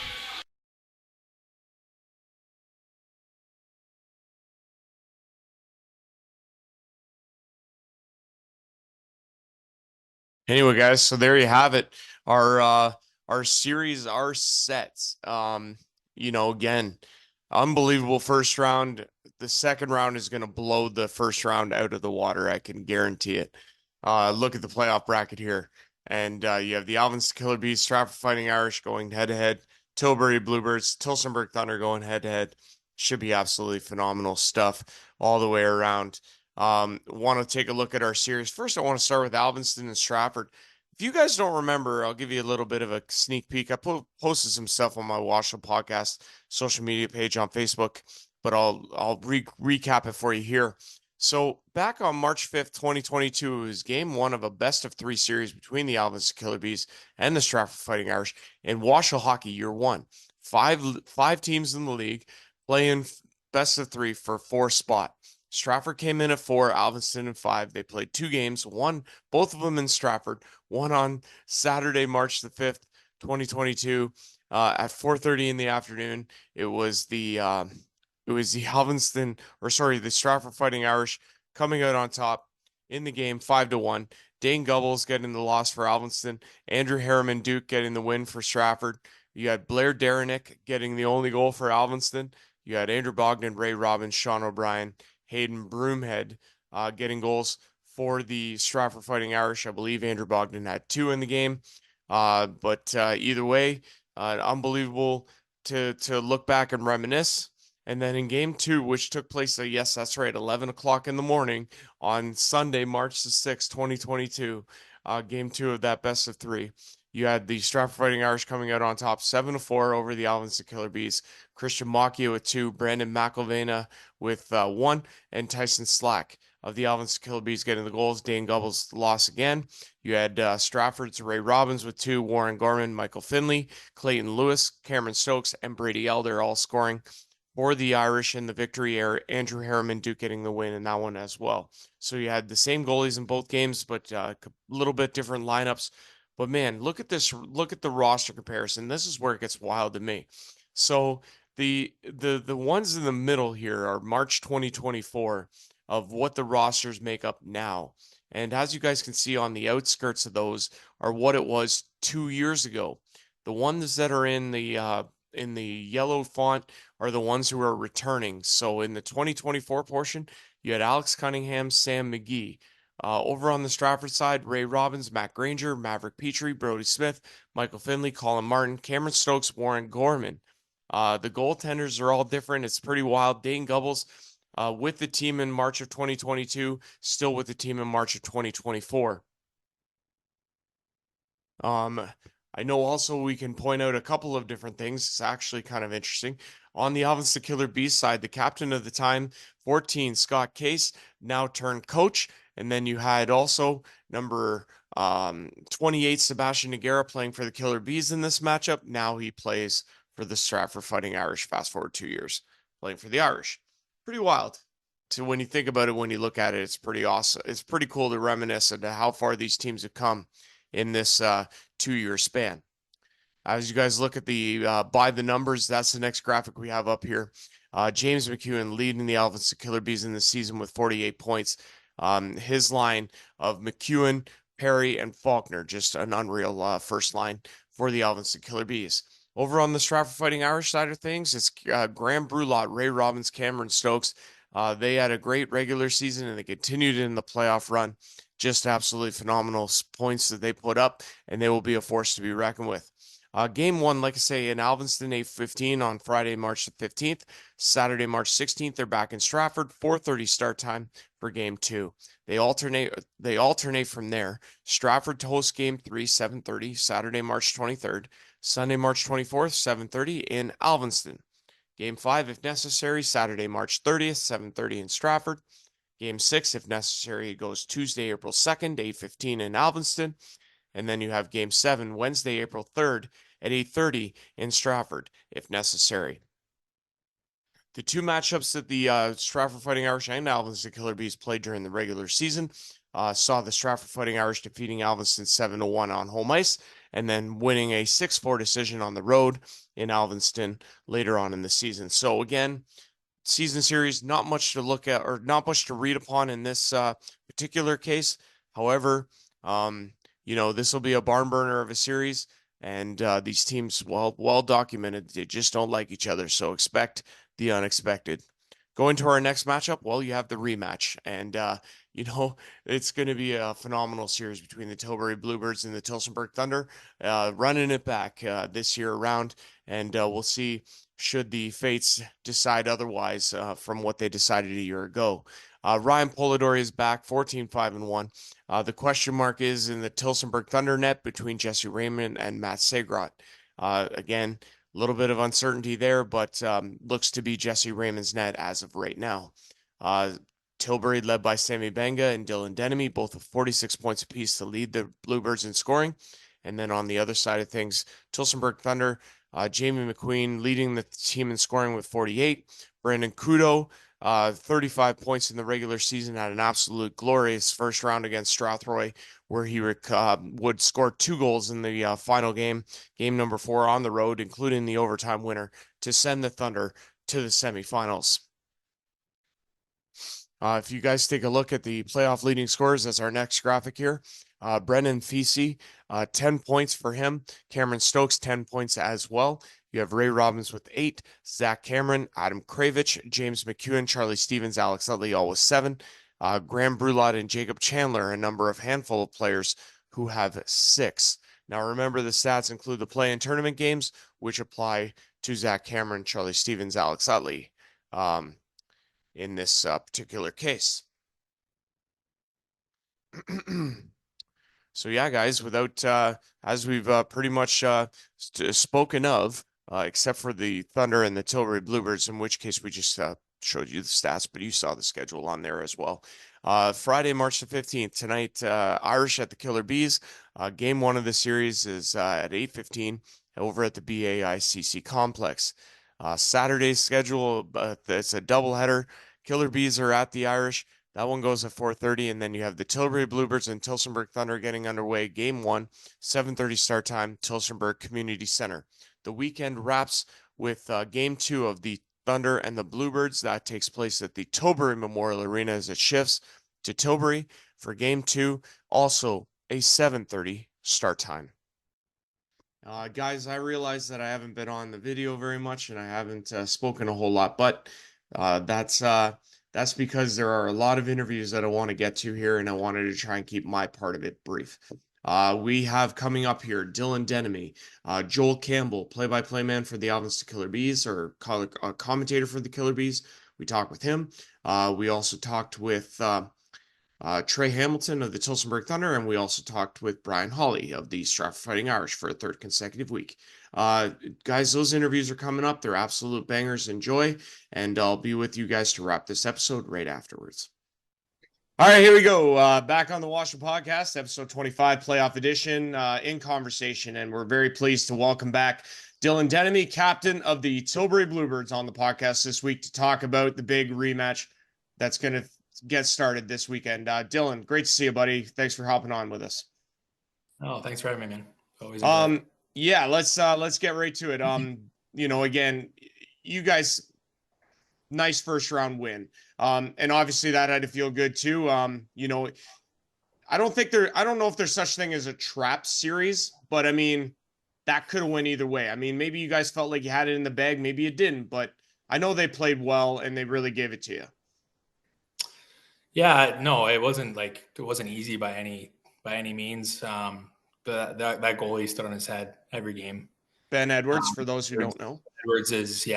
Anyway, guys, so there you have it. Our series are set. Again, unbelievable first round. The second round is going to blow the first round out of the water. I can guarantee it. Look at the playoff bracket here. And you have the Alvins Killer Bees, Stratford Fighting Irish going head-to-head. Tilbury Bluebirds, Tillsonburg Thunder going head-to-head. Should be absolutely phenomenal stuff all the way around. Want to take a look at our series. First, I want to start with Alvinston and Stratford. If you guys don't remember, I'll give you a little bit of a sneak peek. I posted some stuff on my WOSHL podcast social media page on Facebook, but I'll recap it for you here. So back on March 5th, 2022, it was game 1 of a best-of-3 series between the Alvins Killer Bees and the Stratford Fighting Irish in WOSHL Hockey Year 1. Five teams in the league playing best-of-3 for 4 spot. Stratford came in at 4, Alvinston at 5. They played 2 games, both of them in Stratford. One on Saturday, March the 5th, 2022, at 4:30 in the afternoon. It was the it was the the Stratford Fighting Irish coming out on top in the game 5-1. Dane Gubbles getting the loss for Alvinston. Andrew Harriman Duke getting the win for Stratford. You had Blair Derenick getting the only goal for Alvinston. You had Andrew Bogdan, Ray Robbins, Sean O'Brien, Hayden Broomhead getting goals for the Stratford Fighting Irish. I believe Andrew Bogdan had 2 in the game. But either way, unbelievable to look back and reminisce. And then in game 2, which took place, yes, that's right, 11 o'clock in the morning on Sunday, March the 6th, 2022, game 2 of that best of 3. You had the Stratford Fighting Irish coming out on top 7-4 over the Alvinston Killer Bees. Christian Macchia with 2, Brandon McIlvena with 1, and Tyson Slack of the Alvinston Killer Bees getting the goals. Dane Gubbles loss again. You had Stratford's Ray Robbins with 2, Warren Gorman, Michael Finley, Clayton Lewis, Cameron Stokes, and Brady Elder all scoring for the Irish in the victory. Andrew Harriman Duke getting the win in that one as well. So you had the same goalies in both games, but a little bit different lineups. But man, look at this. Look at the roster comparison. This is where it gets wild to me. So the ones in the middle here are March 2024 of what the rosters make up now. And as you guys can see on the outskirts of those are what it was 2 years ago. The ones that are in the yellow font are the ones who are returning. So in the 2024 portion, you had Alex Cunningham, Sam McGee. Over on the Stratford side, Ray Robbins, Matt Granger, Maverick Petrie, Brody Smith, Michael Finley, Colin Martin, Cameron Stokes, Warren Gorman. The goaltenders are all different. It's pretty wild. Dane Gubbles with the team in March of 2022, still with the team in March of 2024. I know also we can point out a couple of different things. It's actually kind of interesting. On the Alvinston Killer Bees side, the captain of the time, 14, Scott Case, now turned coach. And then you had also number 28, Sebastian Nagara, playing for the Killer Bees in this matchup. Now he plays for the Stratford Fighting Irish. Fast forward 2 years, playing for the Irish. Pretty wild. So when you think about it, when you look at it, it's pretty awesome. It's pretty cool to reminisce into how far these teams have come in this 2-year span. As you guys look at the by the numbers, that's the next graphic we have up here. James McEwen leading the Alvinston Killer Bees in the season with 48 points. His line of McEwen, Perry, and Faulkner, just an unreal first line for the Alvinston Killer Bees. Over on the Stratford Fighting Irish side of things, it's Graham Brulot, Ray Robbins, Cameron Stokes. They had a great regular season and they continued in the playoff run. Just absolutely phenomenal points that they put up, and they will be a force to be reckoned with. Game 1, like I say, in Alvinston, 8:15 on Friday, March the 15th. Saturday, March 16th, they're back in Stratford, 4:30 start time for Game 2. They alternate from there. Stratford to host Game 3, 7:30, Saturday, March 23rd. Sunday, March 24th, 7:30 in Alvinston. Game 5, if necessary, Saturday, March 30th, 7:30 in Stratford. Game 6, if necessary, it goes Tuesday, April 2nd, 8:15 in Alvinston. And then you have Game 7, Wednesday, April 3rd at 8:30 in Stratford, if necessary. The two matchups that the Stratford Fighting Irish and Alvinston Killer Bees played during the regular season saw the Stratford Fighting Irish defeating Alvinston 7-1 on home ice, and then winning a 6-4 decision on the road in Alvinston later on in the season. So again, season series, not much to look at or not much to read upon in this particular case. However, this will be a barn burner of a series, and these teams, well documented, they just don't like each other. So expect the unexpected. Going to our next matchup, well, you have the rematch, and it's going to be a phenomenal series between the Tilbury Bluebirds and the Tillsonburg Thunder, running it back this year around, and we'll see should the fates decide otherwise from what they decided a year ago. Ryan Polidori is back, 14-5-1. The question mark is in the Tillsonburg Thunder net between Jesse Raymond and Matt Segrot. Again, a little bit of uncertainty there, but looks to be Jesse Raymond's net as of right now. Tilbury led by Sammy Benga and Dylan Denemy, both with 46 points apiece to lead the Bluebirds in scoring. And then on the other side of things, Tillsonburg Thunder, Jamie McQueen leading the team in scoring with 48. Brandon Kudo, 35 points in the regular season, had an absolute glorious first round against Strathroy, where he would score 2 goals in the final game number 4 on the road, including the overtime winner, to send the Thunder to the semifinals. If you guys take a look at the playoff leading scores, that's our next graphic here. Brennan Thesey, 10 points for him. Cameron Stokes, 10 points as well. You have Ray Robbins with 8, Zach Cameron, Adam Kravich, James McEwen, Charlie Stevens, Alex Utley, all with 7. Graham Brulot and Jacob Chandler, a handful of players who have 6. Now remember, the stats include the play-in tournament games, which apply to Zach Cameron, Charlie Stevens, Alex Utley in this particular case. So yeah, guys, without as we've pretty much spoken of, except for the Thunder and the Tilbury Bluebirds, in which case we just showed you the stats, but you saw the schedule on there as well. Friday, March the 15th, tonight, Irish at the Killer Bees. Game 1 of the series is at 8:15 over at the BAICC complex. Saturday's schedule, it's a doubleheader. Killer Bees are at the Irish. That one goes at 4:30, and then you have the Tilbury Bluebirds and Tillsonburg Thunder getting underway. Game 1, 7:30 start time, Tillsonburg Community Center. The weekend wraps with Game 2 of the Thunder and the Bluebirds. That takes place at the Tilbury Memorial Arena as it shifts to Tilbury for Game 2, also a 7:30 start time. Guys, I realize that I haven't been on the video very much and I haven't spoken a whole lot, but that's because there are a lot of interviews that I want to get to here, and I wanted to try and keep my part of it brief. We have coming up here Dylan Denemy, Joel Campbell, play-by-play man for the Alvins to Killer Bees, or commentator for the Killer Bees. We talked with him. We also talked with Trey Hamilton of the Tillsonburg Thunder, and we also talked with Brian Hawley of the Stratford Fighting Irish for a third consecutive week. Guys, those interviews are coming up. They're absolute bangers. Enjoy, and I'll be with you guys to wrap this episode right afterwards. All right, here we go. Back on the WOSHL podcast, episode 25, playoff edition, in conversation, and we're very pleased to welcome back Dylan Denemy, captain of the Tilbury Bluebirds, on the podcast this week to talk about the big rematch that's going to get started this weekend. Dylan, great to see you, buddy. Thanks for hopping on with us. Oh, thanks for having me, man. Always. Yeah, let's get right to it. Again, you guys, nice first round win. And obviously that had to feel good too. I don't know if there's such thing as a trap series, but I mean, that could have went either way. I mean, maybe you guys felt like you had it in the bag, maybe you didn't, but I know they played well and they really gave it to you. Yeah, no, it wasn't easy by any means. That goalie stood on his head every game. Ben Edwards, for those who don't know. Edwards is,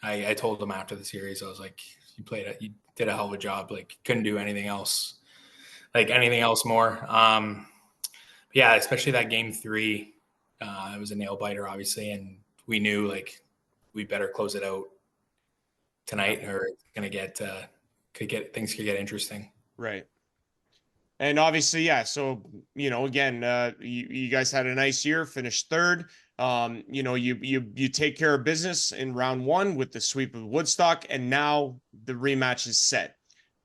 I told him after the series, I was like, you did a hell of a job. Like, couldn't do anything else more. Yeah, especially that game 3, it was a nail biter, obviously. And we knew like we better close it out tonight or it's going to things could get interesting. Right. And obviously, yeah. So, again, you guys had a nice year, finished third. You take care of business in round 1 with the sweep of Woodstock, and now the rematch is set.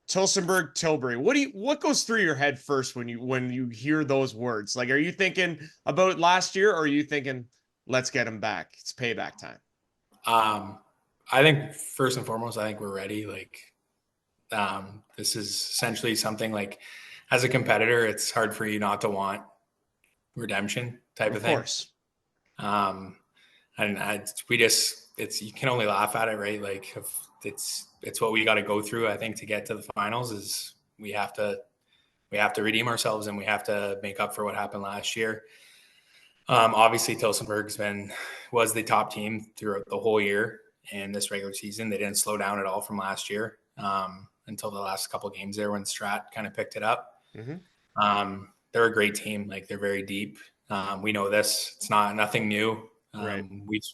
Tillsonburg, Tilbury. What goes through your head first when you hear those words? Like, are you thinking about last year, or are you thinking, let's get them back? It's payback time. I think first and foremost, I think we're ready. Like, this is essentially something like, as a competitor, it's hard for you not to want redemption type of thing. Of course. You can only laugh at it, right? Like, it's what we got to go through. I think to get to the finals is we have to redeem ourselves and we have to make up for what happened last year. Obviously Tillsonburg's was the top team throughout the whole year and this regular season. They didn't slow down at all from last year until the last couple of games there when Strat kind of picked it up. Mm-hmm. They're a great team. Like, they're very deep. We know this. It's nothing new. Right.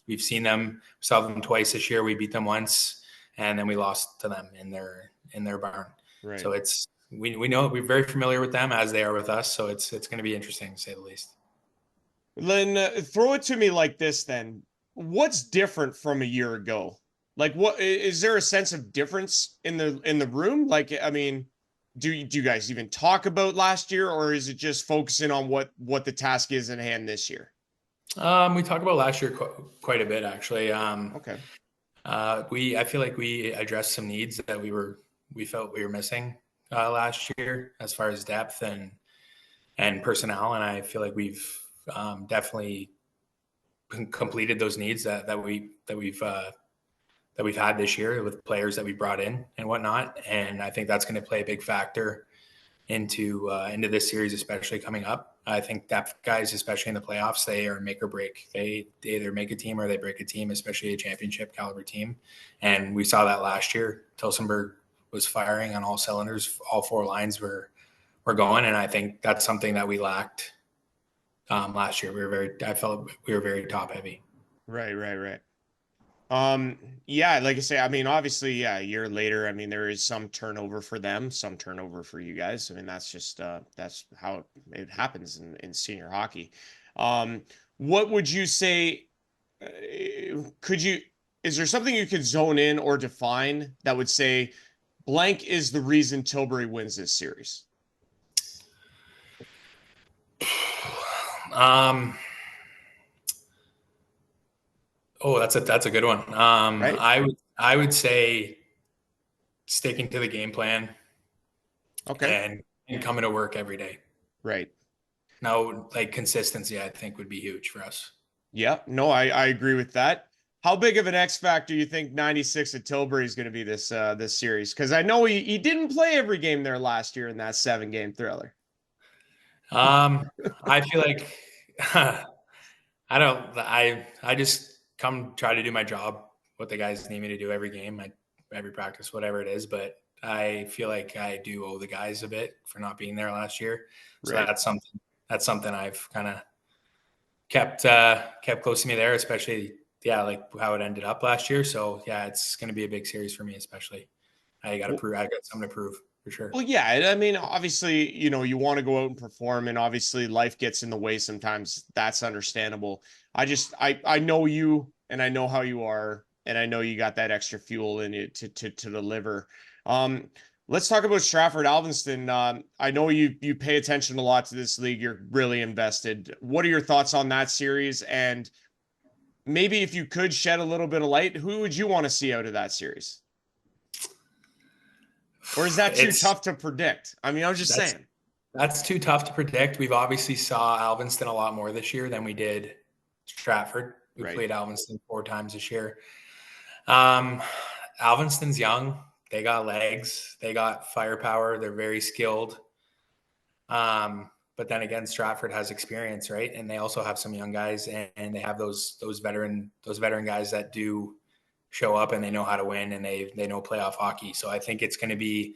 We've seen them. We saw them twice this year. We beat them once, and then we lost to them in their barn. Right. So we know we're very familiar with them as they are with us. So it's going to be interesting, to say the least. Then throw it to me like this. Then, what's different from a year ago? Like, what is there a sense of difference in the room? Like, I mean, do you guys even talk about last year, or is it just focusing on what the task is in hand this year? We talk about last year quite a bit, actually. Okay. I feel like we addressed some needs that we we felt we were missing last year as far as depth and personnel. And I feel like we've definitely completed those needs that we've had this year with players that we brought in and whatnot. And I think that's going to play a big factor into this series, especially coming up. I think depth guys, especially in the playoffs, they are make or break. They either make a team or they break a team, especially a championship caliber team. And we saw that last year. Tilsonburg was firing on all cylinders. All four lines were going. And I think that's something that we lacked last year. I felt we were very top heavy. Right. Yeah, like I say, I mean, obviously, yeah, a year later, I mean, there is some turnover for them, some turnover for you guys. I mean, that's just that's how it happens in senior hockey. What would you say? Is there something you could zone in or define that would say blank is the reason Tilbury wins this series? Oh, that's a good one. Right? I would say sticking to the game plan. Okay. And coming to work every day. Right. Now, like consistency, I think would be huge for us. Yeah. No, I agree with that. How big of an X factor you think 96 at Tilbury is going to be this series? Because I know he didn't play every game there last year in that 7-game thriller. I feel like I just come try to do my job, what the guys need me to do every game, every practice, whatever it is. But I feel like I do owe the guys a bit for not being there last year. So right. That's something I've kind of kept close to me there, especially like how it ended up last year. So yeah, it's going to be a big series for me, especially. I got something to prove for sure. Well, yeah, I mean, obviously, you want to go out and perform, and obviously life gets in the way sometimes. That's understandable. I know you, and I know how you are, and I know you got that extra fuel in it to deliver. Let's talk about Stratford Alvinston. I know you pay attention a lot to this league. You're really invested. What are your thoughts on that series? And maybe if you could shed a little bit of light, who would you want to see out of that series? Or is that too tough to predict? I mean, I was just saying. That's too tough to predict. We've obviously saw Alvinston a lot more this year than we did Stratford. We played Alvinston 4 times this year. Alvinston's young. They got legs. They got firepower. They're very skilled. But then again, Stratford has experience, right? And they also have some young guys, and they have those veteran guys that do show up and they know how to win and they know playoff hockey. So I think it's going to be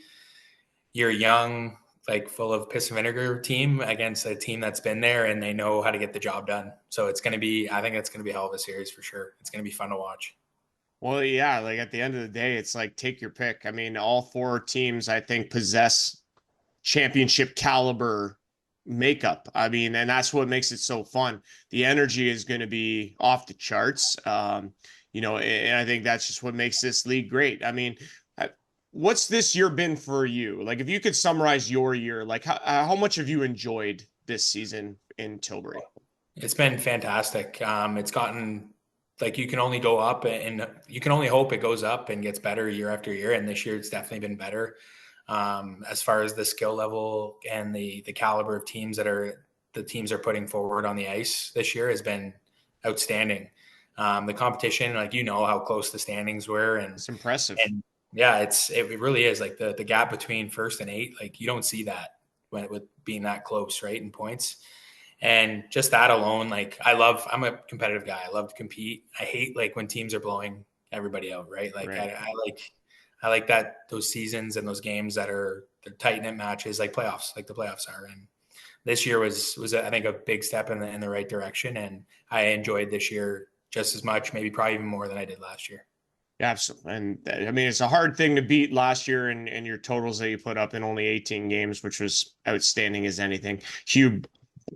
your young, like full of piss and vinegar team against a team that's been there and they know how to get the job done. So I think it's going to be a hell of a series for sure. It's going to be fun to watch. Well, yeah, like at the end of the day, it's like take your pick. I mean, all 4 teams, I think, possess championship caliber makeup. I mean, and that's what makes it so fun. The energy is going to be off the charts. And I think that's just what makes this league great. I mean, what's this year been for you? Like, if you could summarize your year, like how much have you enjoyed this season in Tilbury? It's been fantastic. It's gotten like you can only go up and you can only hope it goes up and gets better year after year. And this year it's definitely been better as far as the skill level and the caliber of teams the teams are putting forward on the ice this year has been outstanding. The competition, like, how close the standings were, and it's impressive. And yeah, it really is like the gap between first and 8. Like you don't see that with being that close, right, in points. And just that alone, like I'm a competitive guy. I love to compete. I hate like when teams are blowing everybody out, right? Like right. I like that those seasons and those games that are the tight knit matches, like playoffs, like the playoffs are. And this year was I think a big step in the right direction, and I enjoyed this year just as much, maybe probably even more than I did last year. Absolutely. And I mean, it's a hard thing to beat last year and your totals that you put up in only 18 games, which was outstanding as anything. Hugh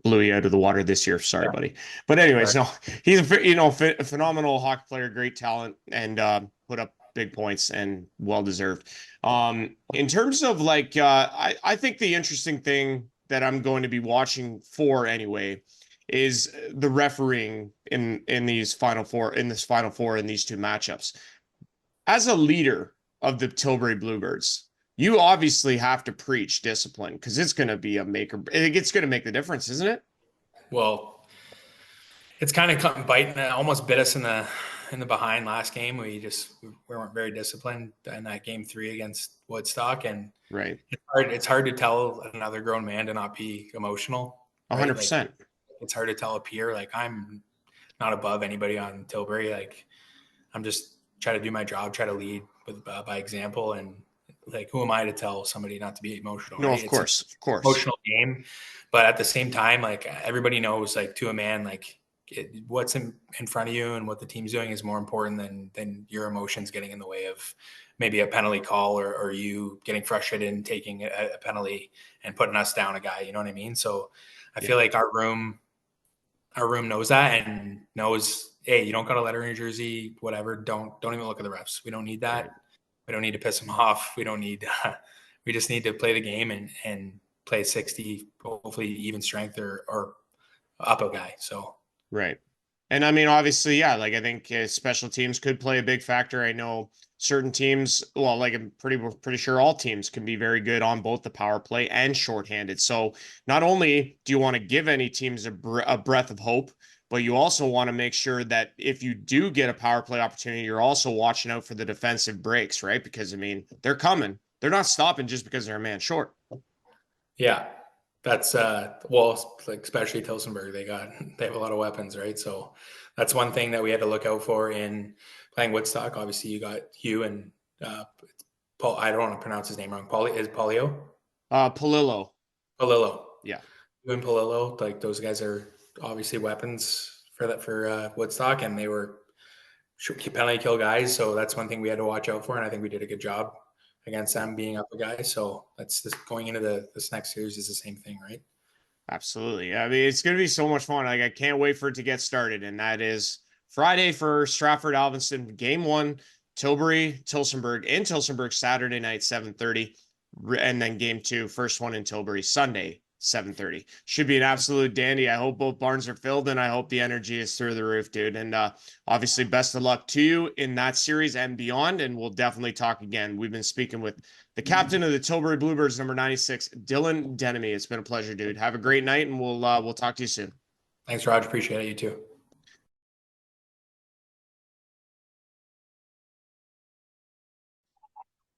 blew you out of the water this year. Sorry, buddy. But anyways, no, he's a phenomenal hockey player, great talent, and put up big points and well-deserved. In terms of like, I think the interesting thing that I'm going to be watching for anyway is the refereeing in this final four in these 2 matchups. As a leader of the Tilbury Bluebirds, you obviously have to preach discipline because it's going to be it's going to make the difference, isn't it? Well, it's kind of come biting. Almost bit us in the behind last game. We weren't very disciplined in that game 3 against Woodstock, and right. It's hard to tell another grown man to not be emotional. Right? 100%. Like, it's hard to tell a peer. Like, I'm not above anybody on Tilbury. Like, I'm just try to do my job, try to lead by example, and like, who am I to tell somebody not to be emotional? No, right? of course. Emotional game, but at the same time, like, everybody knows, like, to a man, like, what's in front of you and what the team's doing is more important than your emotions getting in the way of maybe a penalty call or you getting frustrated and taking a penalty and putting us down a guy. You know what I mean? So I feel like our room knows that and knows, hey, you don't got a letter in your jersey, whatever. Don't even look at the refs. We don't need that. Right. We don't need to piss them off. We don't need. We just need to play the game and play 60, hopefully even strength or up a guy. So. Right. And I mean, obviously, yeah, like I think special teams could play a big factor. I know certain teams, well, like I'm pretty sure all teams can be very good on both the power play and shorthanded. So not only do you want to give any teams a breath of hope, but you also want to make sure that if you do get a power play opportunity, you're also watching out for the defensive breaks, right? Because I mean, they're coming. They're not stopping just because they're a man short. Yeah. That's well, like especially Tilsonburg, they have a lot of weapons, right? So that's one thing that we had to look out for in playing Woodstock. Obviously, you got Hugh and Paul. I don't want to pronounce his name wrong. Polio? Palillo. Palillo. Yeah. Hugh and Palillo, like those guys are obviously weapons for Woodstock, and they were penalty kill guys. So that's one thing we had to watch out for, and I think we did a good job against them being up a guy. So that's just going into this next series is the same thing, right? Absolutely. I mean, it's going to be so much fun. Like, I can't wait for it to get started. And that is Friday for Stratford Alvinston, game 1, Tilbury, Tilsonburg, in Tilsonburg, Saturday night, 7:30. And then game 2, first one in Tilbury, Sunday, 7:30. Should be an absolute dandy. I hope both barns are filled, and I hope the energy is through the roof, dude. And obviously, best of luck to you in that series and beyond. And we'll definitely talk again. We've been speaking with the captain of the Tilbury Bluebirds, number 96, Dylan Denemy. It's been a pleasure, dude. Have a great night, and we'll talk to you soon. Thanks, Raj. Appreciate it. You too.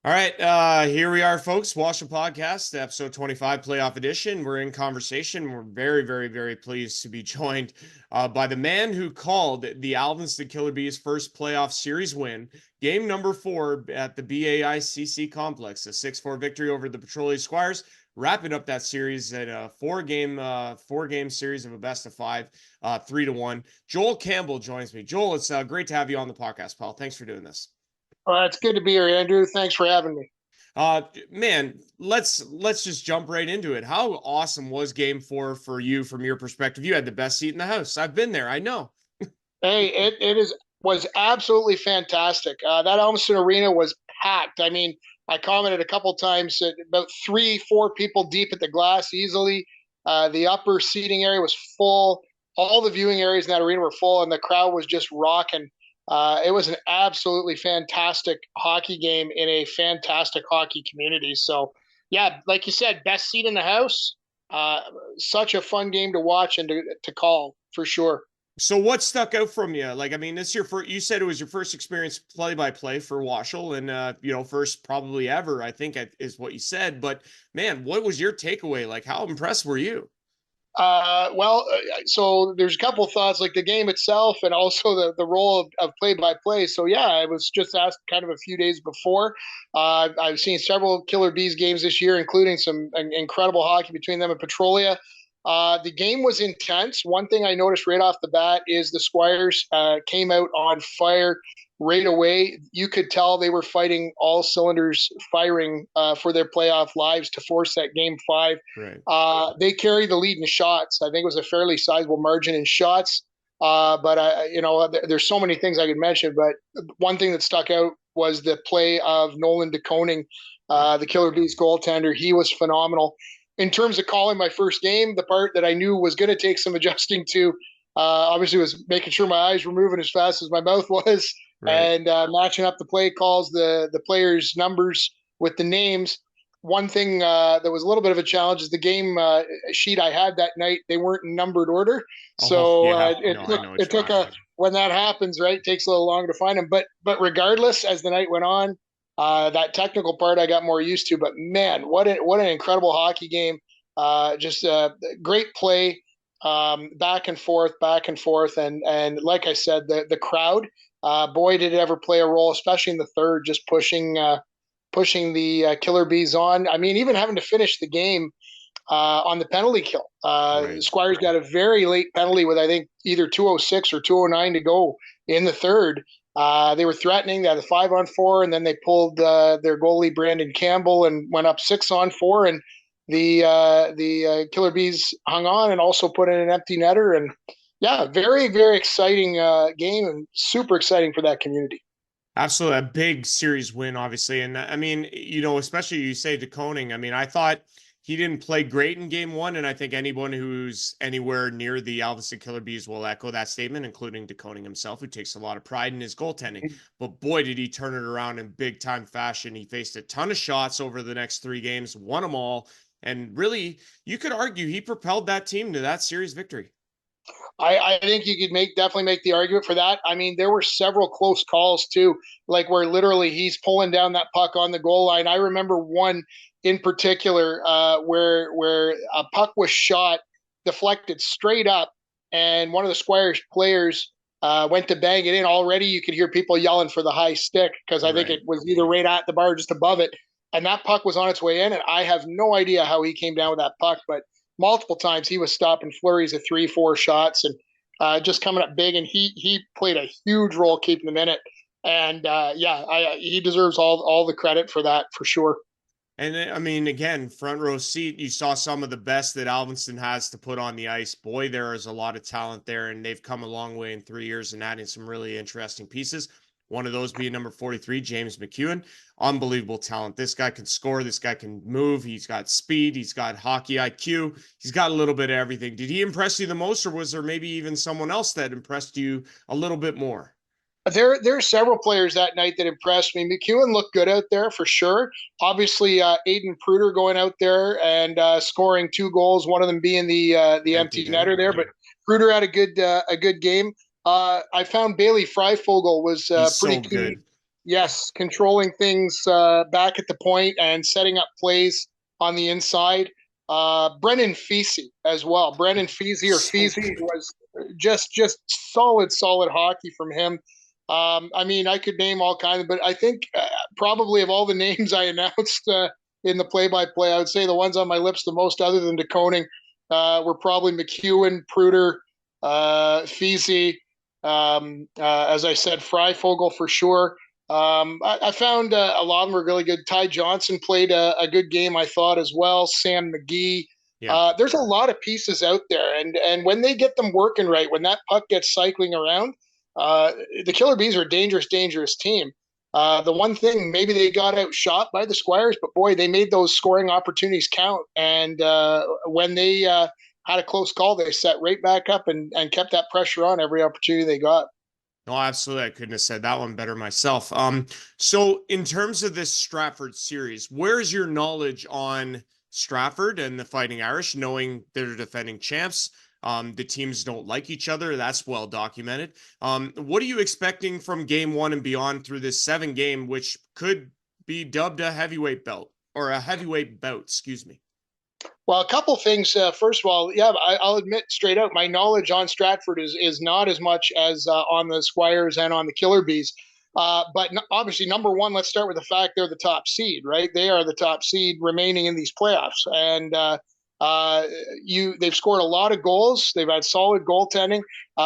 All right, here we are, folks. WOSHL Podcast, episode 25, playoff edition. We're in conversation. We're very, very, very pleased to be joined by the man who called the Alvinston Killer Bees' first playoff series win, game number 4 at the BAICC complex, a 6-4 victory over the Petrolia Squires, wrapping up that series at a four-game series of a best of 5, 3-1. Joel Campbell joins me. Joel, it's great to have you on the podcast, pal. Thanks for doing this. It's good to be here, Andrew. Thanks for having me. Man, let's just jump right into it. How awesome was game 4 for you from your perspective? You had the best seat in the house. I've been there. I know. Hey, it was absolutely fantastic. That Alvinston Arena was packed. I mean, I commented a couple times that about 3-4 people deep at the glass easily. The upper seating area was full. All the viewing areas in that arena were full, and the crowd was just rocking. It was an absolutely fantastic hockey game in a fantastic hockey community. So, yeah, like you said, best seat in the house. Such a fun game to watch and to call for sure. So what stuck out from you? Like, I mean, this your first, you said it was your first experience play-by-play for WOSHL and, first probably ever, I think is what you said. But, man, what was your takeaway? Like, how impressed were you? So there's a couple of thoughts, like the game itself and also the role of play-by-play. So, yeah, I was just asked kind of a few days before. I've seen several Killer Bees games this year, including some incredible hockey between them and Petrolia. The game was intense. One thing I noticed right off the bat is the Squires came out on fire right away. You could tell they were fighting all cylinders firing for their playoff lives to force that game 5. Right. They carried the lead in shots. I think it was a fairly sizable margin in shots. There's so many things I could mention, but one thing that stuck out was the play of Nolan DeConing, the Killer Bees goaltender. He was phenomenal. In terms of calling my first game, the part that I knew was going to take some adjusting to, obviously, was making sure my eyes were moving as fast as my mouth was, right, and matching up the play calls, the players' numbers with the names. one thing that was a little bit of a challenge is the game sheet I had that night. They weren't in numbered order, Oh, so yeah. it No, I took know what it you took mean. when that happens, right? It takes a little longer to find them. But regardless, as the night went on, that technical part I got more used to. But man, what an incredible hockey game! Just great play, back and forth, and like I said, the crowd. Boy, did it ever play a role, especially in the third, just pushing the Killer Bees on. I mean, even having to finish the game on the penalty kill. Right. Squires got a very late penalty with, I think, either 2:06 or 2:09 to go in the third. They were threatening. They had a 5-on-4, and then they pulled their goalie, Brandon Campbell, and went up 6-on-4. And the Killer Bees hung on and also put in an empty netter. And yeah, very, very exciting game and super exciting for that community. Absolutely. A big series win, obviously. And I mean, especially you say DeConing. I mean, I thought he didn't play great in game one. And I think anyone who's anywhere near the Alveston Killer Bees will echo that statement, including DeConing himself, who takes a lot of pride in his goaltending. But boy, did he turn it around in big time fashion. He faced a ton of shots over the next 3 games, won them all. And really, you could argue he propelled that team to that series victory. I think you could definitely make the argument for that. I mean, there were several close calls too, like where literally he's pulling down that puck on the goal line. I remember one in particular where a puck was shot, deflected straight up, and one of the Squires players went to bang it in. Already, you could hear people yelling for the high stick because I think Right. it was either right at the bar or just above it, and that puck was on its way in. And I have no idea how he came down with that puck, but multiple times he was stopping flurries of 3-4 shots and just coming up big. And he played a huge role keeping them in it. And he deserves all the credit for that for sure. And I mean, again, front row seat, you saw some of the best that Alvinston has to put on the ice. Boy, there is a lot of talent there, and they've come a long way in 3 years and adding some really interesting pieces. One of those being number 43, James McEwen. Unbelievable talent. This guy can score. This guy can move. He's got speed. He's got hockey IQ. He's got a little bit of everything. Did he impress you the most, or was there maybe even someone else that impressed you a little bit more? There are several players that night that impressed me. McEwen looked good out there for sure. Obviously, Aiden Pruder going out there and scoring 2 goals, one of them being the empty netter there. But Pruder had a good game. I found Bailey Freifogel was He's pretty so key. good. Yes, controlling things back at the point and setting up plays on the inside. Brennan Feasy as well. Brennan Feasy or So Feasy good. was just solid hockey from him. I mean, I could name all kinds, but I think probably of all the names I announced in the play-by-play, I would say the ones on my lips the most, other than DeConing, were probably McEwen, Pruder, Feasy, as I said, Freifogel for sure. I found a lot of them were really good. Ty Johnson played a good game, I thought, as well. Sam McGee. Yeah. There's a lot of pieces out there, and when they get them working right, when that puck gets cycling around, the Killer Bees are a dangerous team. The one thing, maybe they got outshot by the Squires, but boy, they made those scoring opportunities count. And when they had a close call, they set right back up and kept that pressure on every opportunity they got. No, absolutely. I couldn't have said that one better myself. So in terms of this Stratford series, where's your knowledge on Stratford and the Fighting Irish, knowing they're defending champs? The teams don't like each other. That's well documented. What are you expecting from game one and beyond through this 7-game, which could be dubbed a heavyweight belt or a heavyweight bout, excuse me? Well, a couple of things. First of all, yeah, I'll admit straight out, my knowledge on Stratford is not as much as on the Squires and on the Killer Bees. But obviously, number one, let's start with the fact they're the top seed, right? They are the top seed remaining in these playoffs, and they've scored a lot of goals. They've had solid goaltending.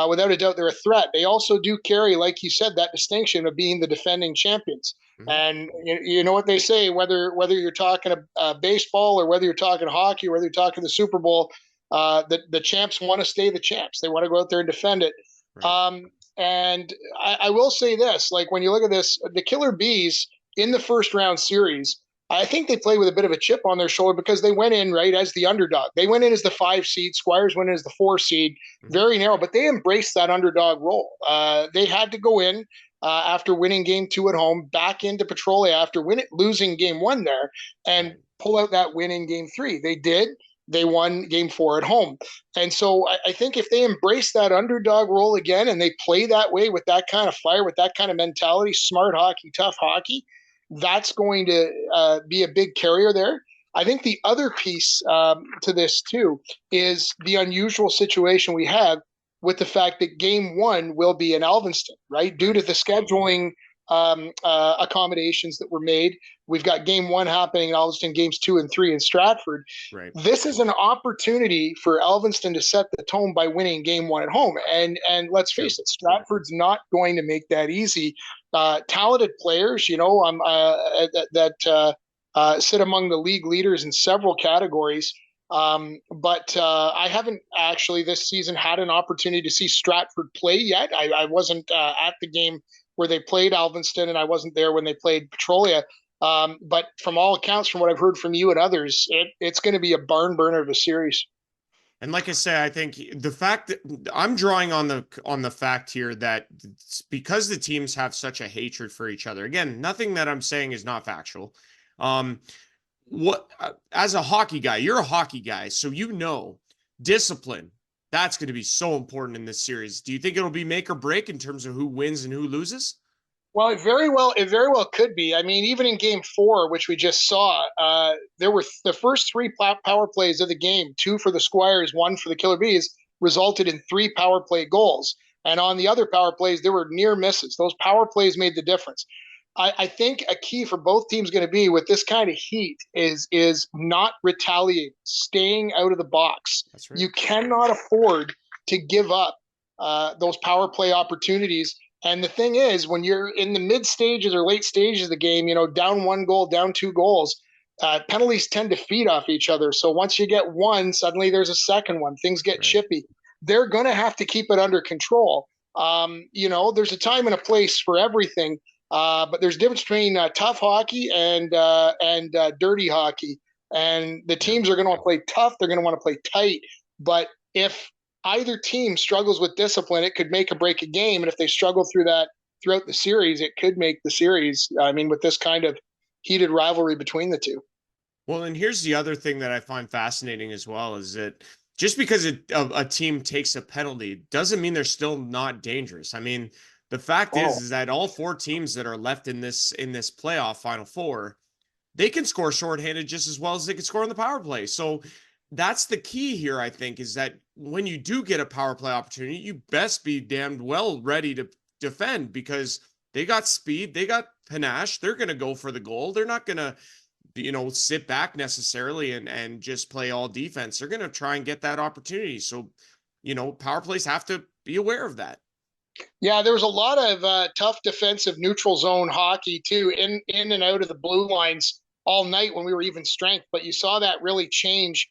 Without a doubt, they're a threat. They also do carry, like you said, that distinction of being the defending champions. Mm-hmm. And you know what they say, whether you're talking baseball or whether you're talking hockey, or whether you're talking the Super Bowl, the champs want to stay the champs. They want to go out there and defend it. Right. And I will say this, like when you look at this, the Killer Bees in the first round series, I think they play with a bit of a chip on their shoulder because they went in right as the underdog. They went in as the 5 seed. Squires went in as the 4 seed, very narrow, but they embraced that underdog role. They had to go in after winning game 2 at home, back into Petrolia after losing game 1 there, and pull out that win in game 3. They did. They won game 4 at home. And so I think if they embrace that underdog role again and they play that way with that kind of fire, with that kind of mentality, smart hockey, tough hockey, that's going to be a big carrier there. I think the other piece to this too is the unusual situation we have with the fact that game 1 will be in Alvinston, right? Due to the scheduling accommodations that were made. We've got game 1 happening in Alvinston, games 2 and 3 in Stratford. Right. This is an opportunity for Alvinston to set the tone by winning game 1 at home. And let's face it, Stratford's not going to make that easy. Talented players, you know, that sit among the league leaders in several categories. But I haven't actually this season had an opportunity to see Stratford play yet. I wasn't at the game where they played Alvinston, and I wasn't there when they played Petrolia. But from all accounts, from what I've heard from you and others, it's going to be a barn burner of a series. And like I say, I think the fact that I'm drawing on the fact here that because the teams have such a hatred for each other. Again, nothing that I'm saying is not factual. What as a hockey guy, you're a hockey guy, so you know discipline. That's going to be so important in this series. Do you think it'll be make or break in terms of who wins and who loses? Well, it very well could be. I mean, even in game 4, which we just saw, there were the first 3 power plays of the game, 2 for the Squires, 1 for the Killer Bees, resulted in 3 power play goals. And on the other power plays, there were near misses. Those power plays made the difference. I think a key for both teams going to be with this kind of heat is not retaliating, staying out of the box. That's right. You cannot afford to give up those power play opportunities. And the thing is, when you're in the mid stages or late stages of the game, you know, down 1 goal, down 2 goals, penalties tend to feed off each other. So once you get one, suddenly there's a second one. Things get chippy. They're going to have to keep it under control. You know, there's a time and a place for everything. But there's a difference between tough hockey and dirty hockey. And the teams are going to want to play tough. They're going to want to play tight. But if either team struggles with discipline, it could make or break a game. And if they struggle throughout the series, it could make the series. I mean, with this kind of heated rivalry between the two. Well, and here's the other thing that I find fascinating as well is that just because a team takes a penalty doesn't mean they're still not dangerous. I mean, the fact is that all 4 teams that are left in this playoff Final Four, they can score shorthanded just as well as they can score on the power play. So that's the key here, I think, is that when you do get a power play opportunity, you best be damned well ready to defend because they got speed, they got panache, they're going to go for the goal. They're not going to, you know, sit back necessarily and just play all defense. They're going to try and get that opportunity. So, you know, power plays have to be aware of that. Yeah, there was a lot of tough defensive neutral zone hockey too, in and out of the blue lines all night when we were even strength. But you saw that really change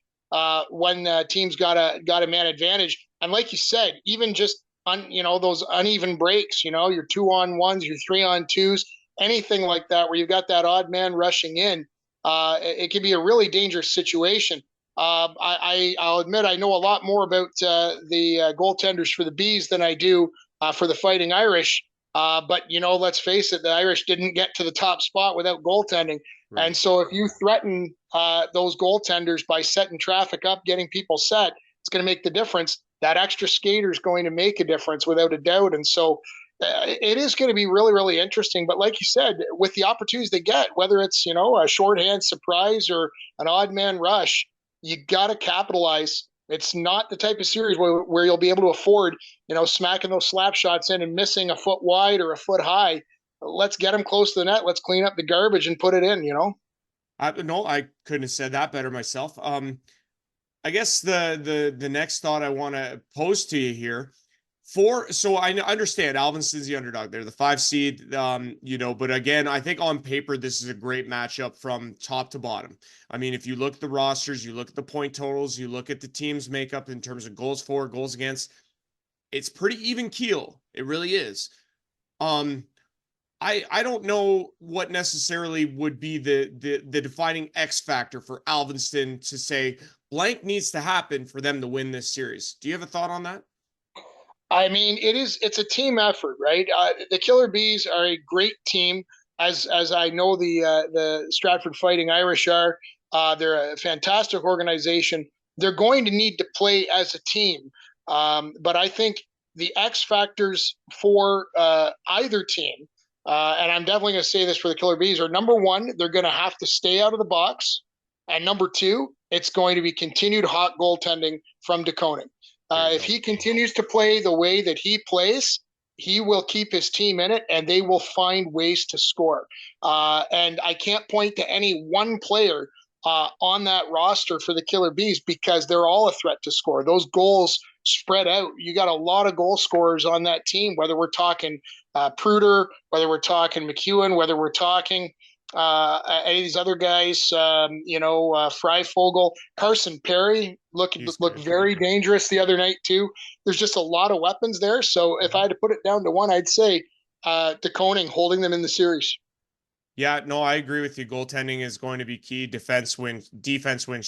when teams got a man advantage. And like you said, even just those uneven breaks, you know, your 2-on-1s, your 3-on-2s, anything like that, where you've got that odd man rushing in, it can be a really dangerous situation. I'll admit I know a lot more about the goaltenders for the Bees than I do for the Fighting Irish. But, you know, let's face it, the Irish didn't get to the top spot without goaltending. Right. And so if you threaten those goaltenders by setting traffic up, getting people set, it's going to make the difference. That extra skater is going to make a difference without a doubt. And so it is going to be really, really interesting. But like you said, with the opportunities they get, whether it's, you know, a shorthand surprise or an odd man rush, you got to capitalize. It's not the type of series where you'll be able to afford, you know, smacking those slap shots in and missing a foot wide or a foot high. Let's get them close to the net. Let's clean up the garbage and put it in, you know? No, I couldn't have said that better myself. I guess the next thought I want to pose to you here so I understand Alvinston's the underdog. They're the 5 seed, you know, but again, I think on paper, this is a great matchup from top to bottom. I mean, if you look at the rosters, you look at the point totals, you look at the team's makeup in terms of goals for, goals against, it's pretty even keel. It really is. I don't know what necessarily would be the defining X factor for Alvinston to say blank needs to happen for them to win this series. Do you have a thought on that? I mean, it's a team effort, right? The Killer Bees are a great team, as I know the Stratford Fighting Irish are. They're a fantastic organization. They're going to need to play as a team. But I think the X factors for either team, and I'm definitely going to say this for the Killer Bees, are number one, they're going to have to stay out of the box. And number two, it's going to be continued hot goaltending from DeConing. If he continues to play the way that he plays, he will keep his team in it and they will find ways to score. And I can't point to any one player on that roster for the Killer Bees because they're all a threat to score. Those goals spread out. You got a lot of goal scorers on that team, whether we're talking Pruder, whether we're talking McEwen, whether we're talking any of these other guys, Freifogel, Carson Perry looked very dangerous the other night too. There's just a lot of weapons there. So if I had to put it down to one, I'd say DeConing holding them in the series. Yeah, no, I agree with you. Goaltending is going to be key. Defense wins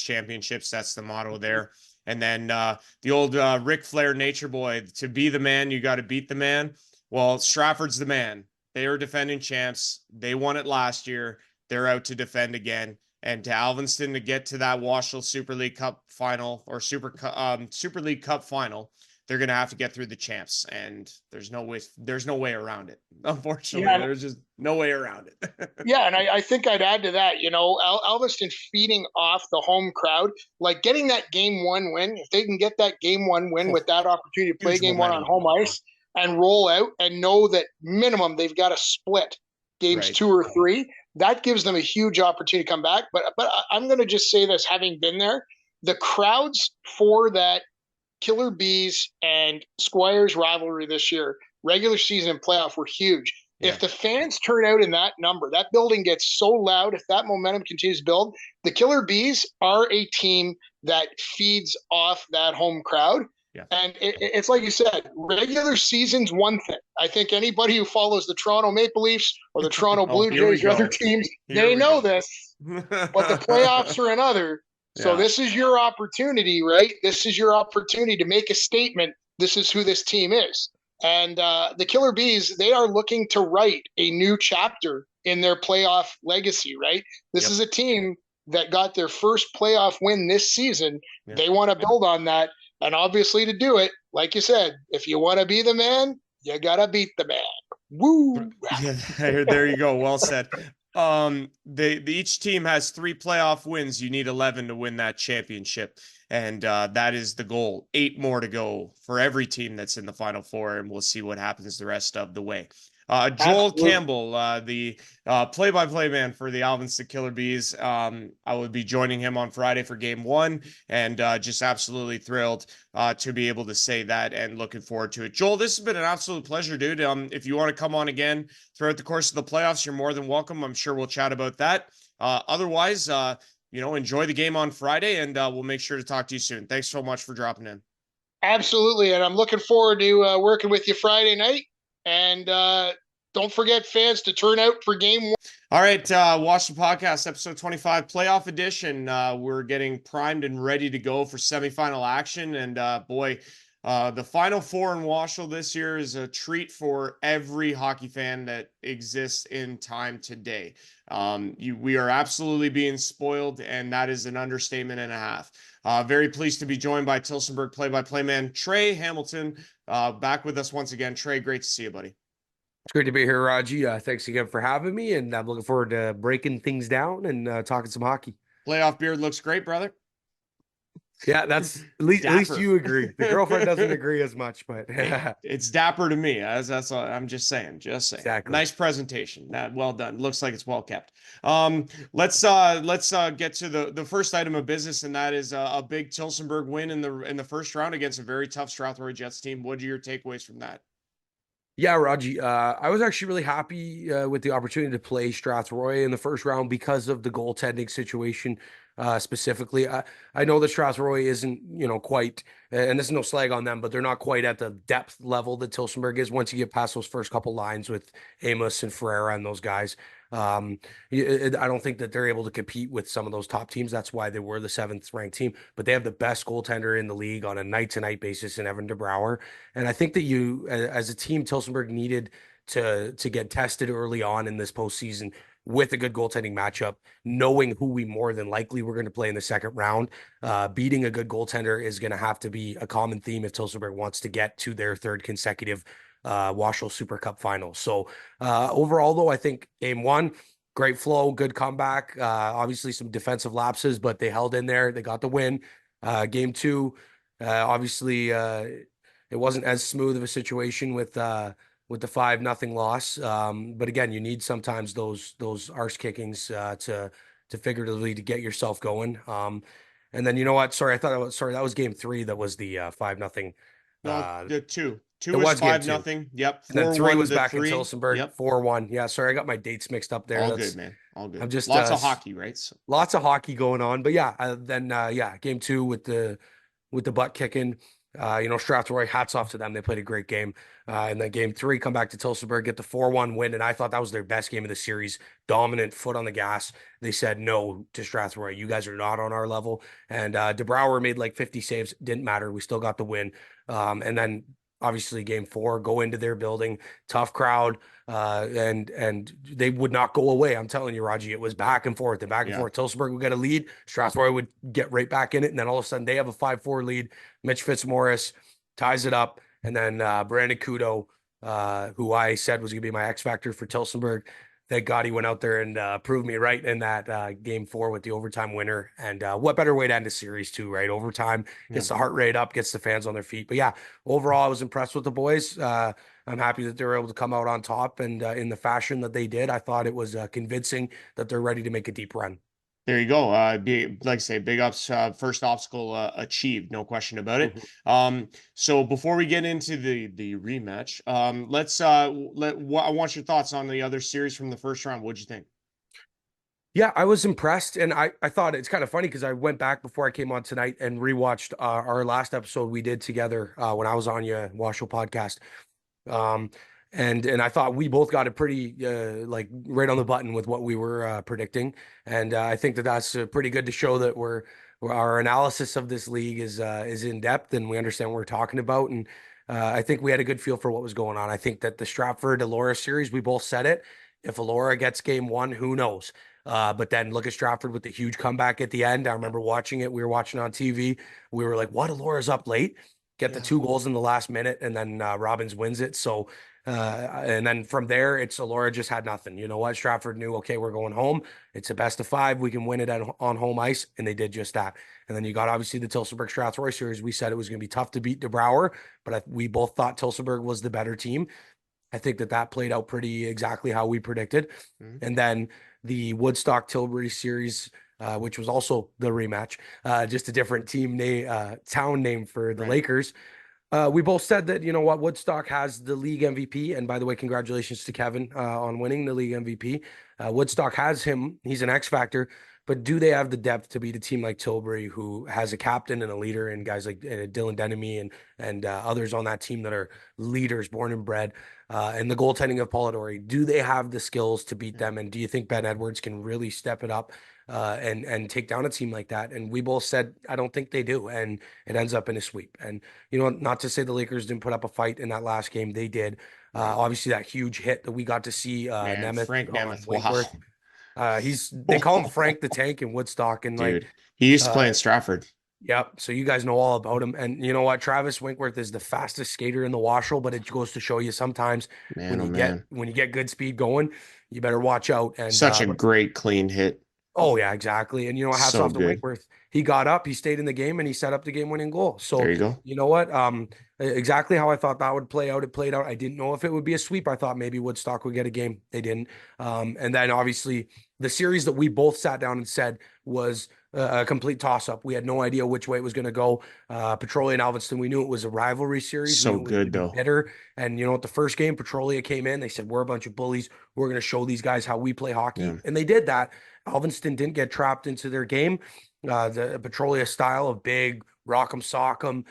championships. That's the motto there. And then the old Ric Flair nature boy, to be the man, you got to beat the man. Well, Stratford's the man. They are defending champs. They won it last year. They're out to defend again. And to Alvinston to get to that WOSHL Super League Cup final or Super League Cup final, they're going to have to get through the champs, and there's no way around it. Unfortunately, there's just no way around it. Yeah, and I think I'd add to that, Alveston feeding off the home crowd, like getting that game one win. If they can get that game one win with that opportunity to play game one on home ice and roll out and know that minimum they've got to split games 2 or 3, that gives them a huge opportunity to come back. But I'm going to just say this, having been there, the crowds for that Killer Bees and Squires rivalry this year, regular season and playoff, were huge. Yeah. If the fans turn out in that number, that building gets so loud, if that momentum continues to build, the Killer Bees are a team that feeds off that home crowd. Yeah. And it's like you said, regular season's one thing. I think anybody who follows the Toronto Maple Leafs or the Toronto Blue Jays or other teams, they know this. But the playoffs are another. So this is your opportunity, right? This is your opportunity to make a statement. This is who this team is. And the Killer Bees, they are looking to write a new chapter in their playoff legacy, right? This is a team that got their first playoff win this season. Yep. They want to build on that. And obviously to do it, like you said, if you want to be the man, you got to beat the man. Woo! Yeah, there you go. Well said. Each team has 3 playoff wins. You need 11 to win that championship. And that is the goal. 8 more to go for every team that's in the Final Four, and we'll see what happens the rest of the way. Joel Campbell, the play-by-play man for the Alvinston Killer Bees. I will be joining him on Friday for Game 1, and just absolutely thrilled to be able to say that and looking forward to it. Joel, this has been an absolute pleasure, dude. If you want to come on again throughout the course of the playoffs, you're more than welcome. I'm sure we'll chat about that. Otherwise, enjoy the game on Friday, and we'll make sure to talk to you soon. Thanks so much for dropping in. Absolutely, and I'm looking forward to working with you Friday night. And don't forget, fans, to turn out for Game 1. All right, Watch the Podcast, episode 25, playoff edition. We're getting primed and ready to go for semifinal action. And the Final Four in WOSHL this year is a treat for every hockey fan that exists in time today. We are absolutely being spoiled, and that is an understatement and a half. Very pleased to be joined by Tillsonburg play-by-play man Trey Hamilton, back with us once again. Trey, great to see you, buddy. It's great to be here, Raji. Thanks again for having me, and I'm looking forward to breaking things down and talking some hockey. Playoff beard looks great, brother. Yeah, that's at least you agree. The girlfriend doesn't agree as much, but it's dapper to me. That's all, I'm just saying. Exactly. Nice presentation. Well done. Looks like it's well kept. Let's get to the first item of business, and that is a big Tillsonburg win in the first round against a very tough Strathroy Jets team. What are your takeaways from that? Yeah, Raji, I was actually really happy with the opportunity to play Strathroy in the first round because of the goaltending situation. Specifically, I know that Strathroy isn't, quite, and this is no slag on them, but they're not quite at the depth level that Tillsonburg is once you get past those first couple lines with Amos and Ferreira and those guys. I don't think that they're able to compete with some of those top teams. That's why they were the 7th ranked team, but they have the best goaltender in the league on a night-to-night basis in Evan DeBrouwer. And I think that as a team, Tillsonburg needed to get tested early on in this postseason with a good goaltending matchup, knowing who we more than likely we're going to play in the second round. Beating a good goaltender is going to have to be a common theme if Tilsonburg wants to get to their third consecutive WOSHL Super Cup final. So overall, though, I think game one, great flow, good comeback. Obviously, some defensive lapses, but they held in there. They got the win. Game two, obviously, it wasn't as smooth of a situation with the 5-0 loss. But again, you need sometimes those arse kickings to figuratively to get yourself going. And then you know what? Sorry, that was game three. That was the 5-0. No, the two. Two It was was game 5-0. Yep. and then three 4-1 was the back in three. Tilsonburg. Yep. 4-1. Yeah, sorry, I got my dates mixed up there. All That's good, man. All good. I'm just Lots of hockey, right? So. lots of hockey going on. But yeah, then game two with the butt kicking. Strathroy, hats off to them. They played a great game. And then game three, come back to Tilsonburg, get the 4-1 win. And I thought that was their best game of the series. Dominant, foot on the gas. They said no to Strathroy. You guys are not on our level. And DeBrouwer made like 50 saves. Didn't matter. We still got the win. And then obviously game four, go into their building, tough crowd. And they would not go away. I'm telling you, Raji, it was back and forth and back and forth. Tilsonburg would get a lead. Strathroy would get right back in it. And then all of a sudden they have a 5-4 lead. Mitch Fitzmaurice ties it up. And then Brandon Kudo, who I said was going to be my X factor for Tilsonburg. Thank God he went out there and proved me right in that game four with the overtime winner. And what better way to end a series too, right? Overtime gets the heart rate up, gets the fans on their feet. But yeah, overall, I was impressed with the boys. I'm happy that they were able to come out on top and in the fashion that they did. I thought it was convincing that they're ready to make a deep run. There you go. Like I say, big ups. First obstacle achieved, no question about it. So before we get into the rematch, I want your thoughts on the other series from the first round. What'd you think? Yeah, I was impressed, and I thought it's kind of funny because I went back before I came on tonight and rewatched our last episode we did together when I was on your WOSHL podcast. And I thought we both got it pretty like right on the button with what we were predicting, and I think that that's pretty good to show that our analysis of this league is in depth and we understand what we're talking about. And I think we had a good feel for what was going on. I think that the Stratford Elora series, we both said it. If Elora gets game one, who knows? But then look at Stratford with the huge comeback at the end. I remember watching it. We were watching on TV. We were like, "What? Elora's up late." Get the 2 goals in the last minute, and then Robbins wins it. So, and then from there, it's Elora just had nothing. You know what? Stratford knew, okay, we're going home. It's a best of 5. We can win it on home ice, and they did just that. And then you got obviously the Tilsonburg Strathroy series. We said it was going to be tough to beat DeBrouwer, but we both thought Tilsonburg was the better team. I think that played out pretty exactly how we predicted. And then the Woodstock Tilbury series, which was also the rematch, just a different team name, town name for the Lakers. We both said that, you know what, Woodstock has the league MVP. And by the way, congratulations to Kevin on winning the league MVP. Woodstock has him. He's an X factor. But do they have the depth to beat a team like Tilbury, who has a captain and a leader, and guys like Dylan Denemy and others on that team that are leaders, born and bred, and the goaltending of Polidori? Do they have the skills to beat them? And do you think Ben Edwards can really step it up and take down a team like that? And we both said, I don't think they do. And it ends up in a sweep. And, you know, not to say the Lakers didn't put up a fight in that last game. They did. Obviously, that huge hit that we got to see Nemeth. Frank Nemeth. Wow. They call him Frank the Tank in Woodstock, and dude, like he used to play in Stratford. Yep. So you guys know all about him. And you know what? Travis Winkworth is the fastest skater in the WOSHL, but it goes to show you sometimes when you get good speed going, you better watch out. And such a great clean hit. Oh yeah, exactly. And you know, hats off to Winkworth. He got up, he stayed in the game, and he set up the game-winning goal. So there you go. You know what? Exactly how I thought that would play out. It played out. I didn't know if it would be a sweep. I thought maybe Woodstock would get a game. They didn't. And then obviously the series that we both sat down and said was a complete toss-up. We had no idea which way it was going to go. Petrolia and Alvinston, we knew it was a rivalry series. So good though. Bitter. And you know what? The first game, Petrolia came in. They said, we're a bunch of bullies. We're going to show these guys how we play hockey. Yeah. And they did that. Alvinston didn't get trapped into their game. The Petrolia style of big rock'em sock'em,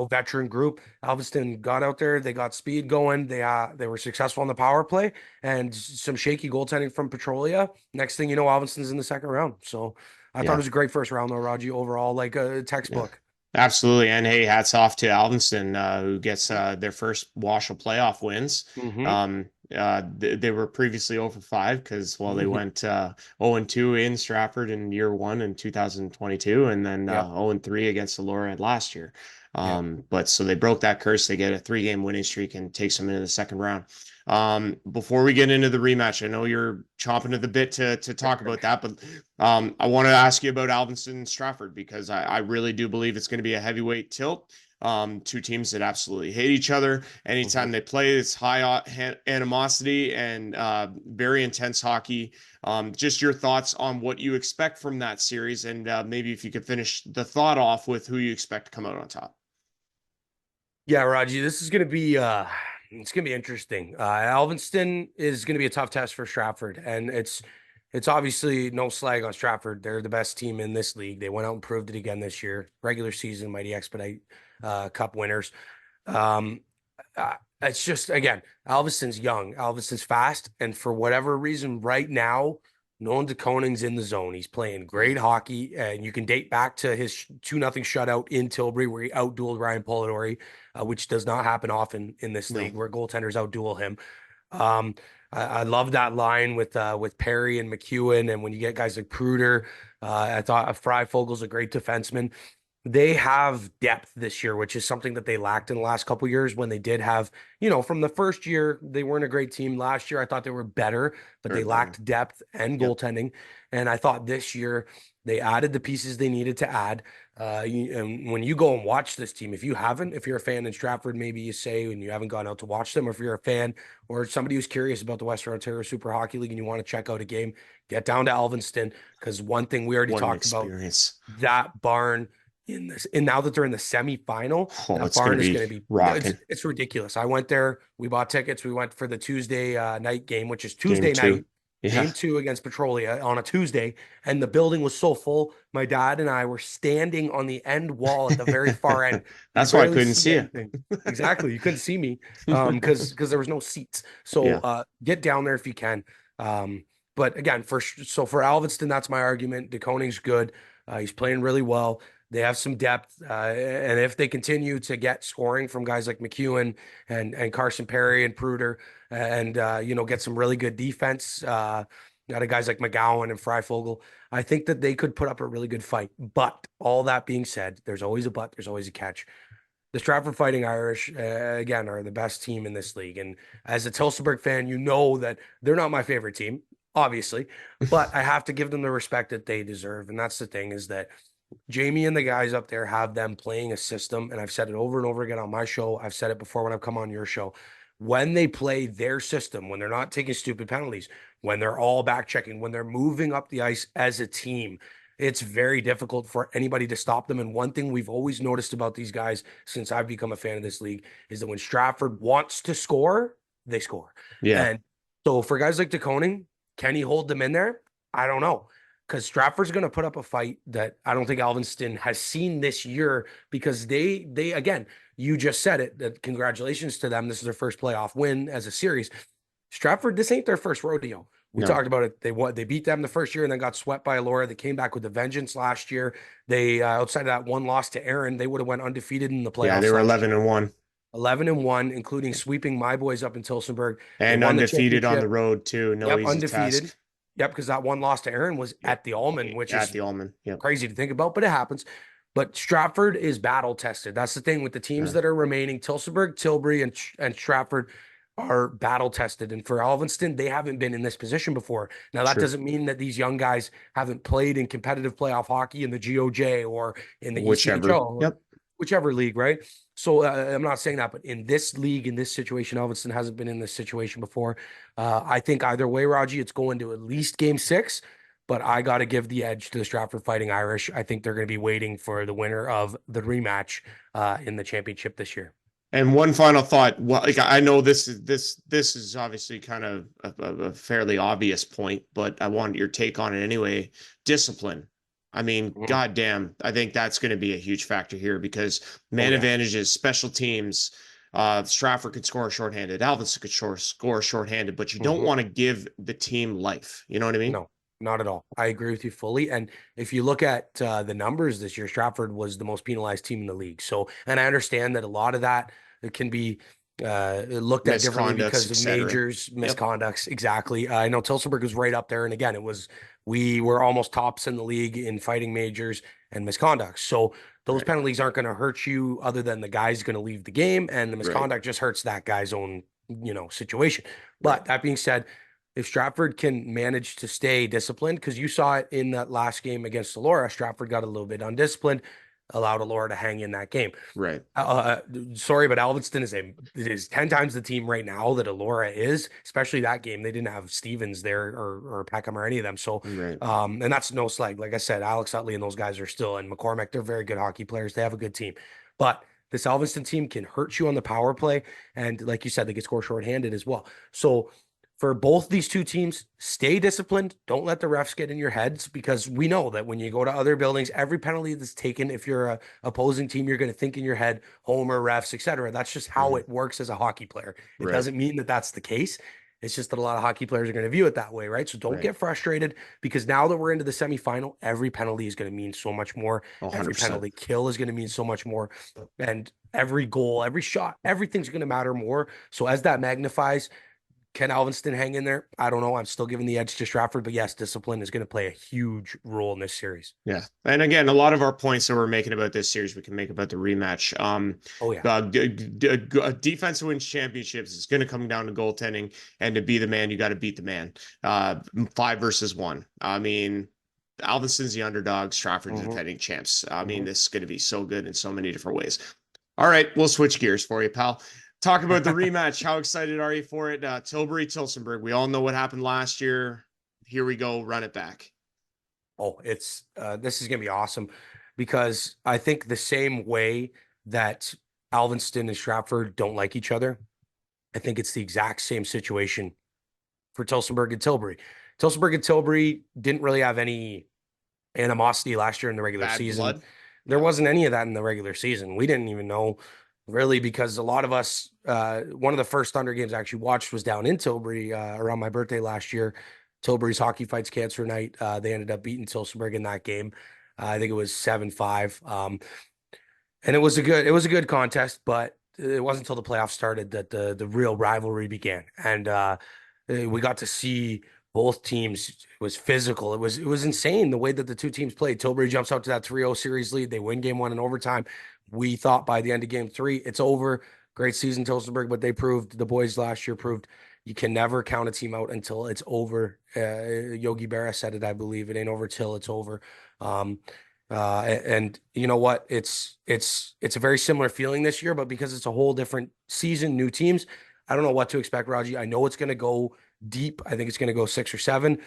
veteran group. Alvinston got out there. They got speed going. They were successful on the power play and some shaky goaltending from Petrolia. Next thing you know, Alvinston's in the second round. So I thought it was a great first round though, Raji, overall, like a textbook. Yeah. Absolutely. And hey, hats off to Alvinston, who gets their first WOSHL playoff wins. They were previously over 5 because, well, they went 0-2 in Stratford in year 1 in 2022, and then Yep. 0-3 against Elora last year. Yep. But so they broke that curse. They get a 3-game winning streak and takes them into the second round. Before we get into the rematch, I know you're chomping at the bit to talk about that, but I want to ask you about Alvinston and Stratford because I really do believe it's going to be a heavyweight tilt. Two teams that absolutely hate each other. Anytime they play, it's high animosity and very intense hockey. Just your thoughts on what you expect from that series, and maybe if you could finish the thought off with who you expect to come out on top. Yeah, Raji, this is gonna be it's gonna be interesting. Alvinston is gonna be a tough test for Stratford, and it's obviously no slag on Stratford. They're the best team in this league. They went out and proved it again this year. Regular season, Mighty Expedite Cup winners. Um, it's just again, Alvinston's young, Alvinston's fast, and for whatever reason, right now, Nolan DeKoning's in the zone. He's playing great hockey, and you can date back to his 2-0 shutout in Tilbury, where he outdueled Ryan Polidori, which does not happen often in this league, where goaltenders outduel him. I love that line with Perry and McEwen, and when you get guys like Pruder, I thought Fryfogel's a great defenseman. They have depth this year, which is something that they lacked in the last couple of years when they did have, from the first year, they weren't a great team. Last year, I thought they were better, but they lacked depth and goaltending. And I thought this year they added the pieces they needed to add. And when you go and watch this team, if you're a fan in Stratford, maybe you say, and you haven't gone out to watch them, or if you're a fan or somebody who's curious about the Western Ontario Super Hockey League and you want to check out a game, get down to Alvinston, because one thing we already talked about, that barn and now that they're in the semifinal, that barn is going to be rocking. It's ridiculous. I went there. We bought tickets. We went for the Tuesday night game, which is Tuesday night. Game 2 against Petrolia on a Tuesday, and the building was so full. My dad and I were standing on the end wall at the very far end. That's why I couldn't see you. Exactly, you couldn't see me because there was no seats. So get down there if you can. But again, for Alvinston, that's my argument. DeKoning's good. He's playing really well. They have some depth, and if they continue to get scoring from guys like McEwen and Carson Perry and Pruder, and get some really good defense out of guys like McGowan and Fryfogel, I think that they could put up a really good fight. But all that being said, there's always a but, there's always a catch. The Stratford Fighting Irish, again, are the best team in this league. And as a Tillsonburg fan, you know that they're not my favorite team, obviously, but I have to give them the respect that they deserve. And that's the thing, is that Jamie and the guys up there have them playing a system, and I've said it over and over again on my show. I've said it before when I've come on your show. When they play their system, when they're not taking stupid penalties, when they're all back checking, when they're moving up the ice as a team, it's very difficult for anybody to stop them. And one thing we've always noticed about these guys since I've become a fan of this league is that when Stratford wants to score, they score. Yeah. And so for guys like DeKoning, can he hold them in there? I don't know. Because Stratford's going to put up a fight that I don't think Alvinston has seen this year, because they again, you just said it, that congratulations to them. This is their first playoff win as a series. Stratford, this ain't their first rodeo. We talked about it. They beat them the first year and then got swept by Elora. They came back with a vengeance last year. They outside of that one loss to Aaron, they would have went undefeated in the playoffs. Yeah, they were 11-1. 11-1, including sweeping my boys up in Tillsonburg. And undefeated on the road too. No easy undefeated. task. Yep, because that one loss to Aaron was at the Allman, which is crazy to think about, but it happens. But Stratford is battle tested. That's the thing with the teams that are remaining. Tillsonburg, Tilbury, and Stratford are battle tested. And for Alvinston, they haven't been in this position before. Now, that doesn't mean that these young guys haven't played in competitive playoff hockey in the GOJ or in the ECHL. Whichever league, right? So I'm not saying that, but in this league, in this situation, Alvinston hasn't been in this situation before. I think either way, Raji, it's going to at least game 6, but I got to give the edge to the Stratford Fighting Irish. I think they're going to be waiting for the winner of the rematch in the championship this year. And one final thought. Well, I know this is obviously kind of a fairly obvious point, but I wanted your take on it anyway. Discipline. I mean, goddamn, I think that's going to be a huge factor here, because man advantages, special teams, Stratford could score shorthanded, Alvinston could score shorthanded, but you don't want to give the team life. You know what I mean? No, not at all. I agree with you fully. And if you look at the numbers this year, Stratford was the most penalized team in the league. So, and I understand that a lot of that, it can be looked at differently Misconducts, because of etc. majors, Yep. misconducts. Exactly. I know Tilsonburg was right up there. And again, we were almost tops in the league in fighting majors and misconducts. So those Right. penalties aren't going to hurt you other than the guy's going to leave the game, and the misconduct just hurts that guy's own, situation. But that being said, if Stratford can manage to stay disciplined, because you saw it in that last game against Elora, Stratford got a little bit undisciplined, allowed Elora to hang in that game. Right. Sorry, but Alvinston is 10 times the team right now that Elora is, especially that game. They didn't have Stevens there or Peckham or any of them. So, and that's no slight. Like I said, Alex Utley and those guys are still, and McCormick, they're very good hockey players. They have a good team. But this Alvinston team can hurt you on the power play. And like you said, they can score shorthanded as well. So, for both these two teams, stay disciplined. Don't let the refs get in your heads, because we know that when you go to other buildings, every penalty that's taken, if you're a opposing team, you're going to think in your head, homer, refs, etc. That's just how it works as a hockey player. It doesn't mean that that's the case. It's just that a lot of hockey players are going to view it that way, right? So don't get frustrated, because now that we're into the semifinal, every penalty is going to mean so much more. 100%. Every penalty kill is going to mean so much more. And every goal, every shot, everything's going to matter more. So as that magnifies, can Alvinston hang in there? I don't know. I'm still giving the edge to Stratford, but yes, discipline is going to play a huge role in this series. Yeah. And again, a lot of our points that we're making about this series, we can make about the rematch. Defense wins championships. It's going to come down to goaltending, and to be the man, you got to beat the man. 5 versus 1. I mean, Alvinston's the underdog. Stratford's defending champs. I mean, this is going to be so good in so many different ways. All right, we'll switch gears for you, pal. Talk about the rematch. How excited are you for it? Tilbury, Tilsonburg. We all know what happened last year. Here we go. Run it back. Oh, this is going to be awesome, because I think the same way that Alvinston and Stratford don't like each other, I think it's the exact same situation for Tilsonburg and Tilbury. Tilsonburg and Tilbury didn't really have any animosity last year in the regular season. Blood. There wasn't any of that in the regular season. We didn't even know, really, because a lot of us, one of the first Thunder games I actually watched was down in Tilbury around my birthday last year. Tilbury's Hockey Fights Cancer Night. They ended up beating Tilsonburg in that game. I think it was 7-5. And it was a good contest, but it wasn't until the playoffs started that the real rivalry began. And we got to see both teams. It was physical. It was insane the way that the two teams played. Tilbury jumps out to that 3-0 series lead. They win game 1 in overtime. We thought by the end of game 3, it's over. Great season, Tilsonburg, but the boys last year proved you can never count a team out until it's over. Yogi Berra said it, I believe. It ain't over till it's over. And you know what? It's a very similar feeling this year, but because it's a whole different season, new teams, I don't know what to expect, Raji. I know it's going to go deep. I think it's going to go 6 or 7.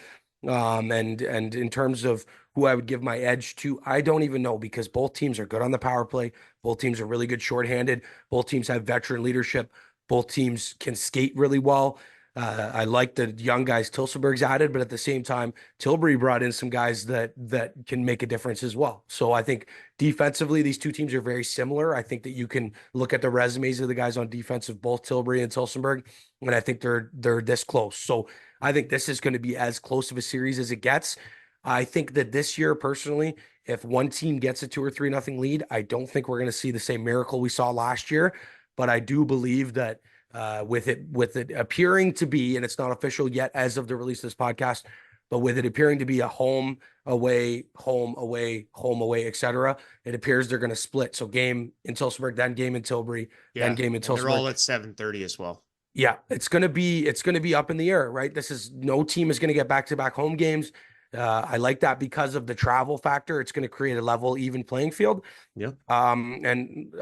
And in terms of who I would give my edge to, I don't even know, because both teams are good on the power play. Both teams are really good shorthanded. Both teams have veteran leadership. Both teams can skate really well. I like the young guys Tilsonburg's added, but at the same time, Tilbury brought in some guys that can make a difference as well. So I think defensively, these two teams are very similar. I think that you can look at the resumes of the guys on defense of both Tilbury and Tilsonburg, and I think they're this close. So I think this is going to be as close of a series as it gets. I think that this year, personally, if one team gets a 2 or 3-0 lead, I don't think we're going to see the same miracle we saw last year. But I do believe that with it appearing to be, and it's not official yet as of the release of this podcast, but with it appearing to be a home, away, home, away, home, away, etc., it appears they're going to split. So game in Tilsonburg, then game in Tilbury, then game in Tilsonburg. They're all at 7:30 as well. Yeah, it's going to be up in the air, right? No team is going to get back-to-back home games. I like that because of the travel factor. It's going to create a level, even playing field. Yeah. And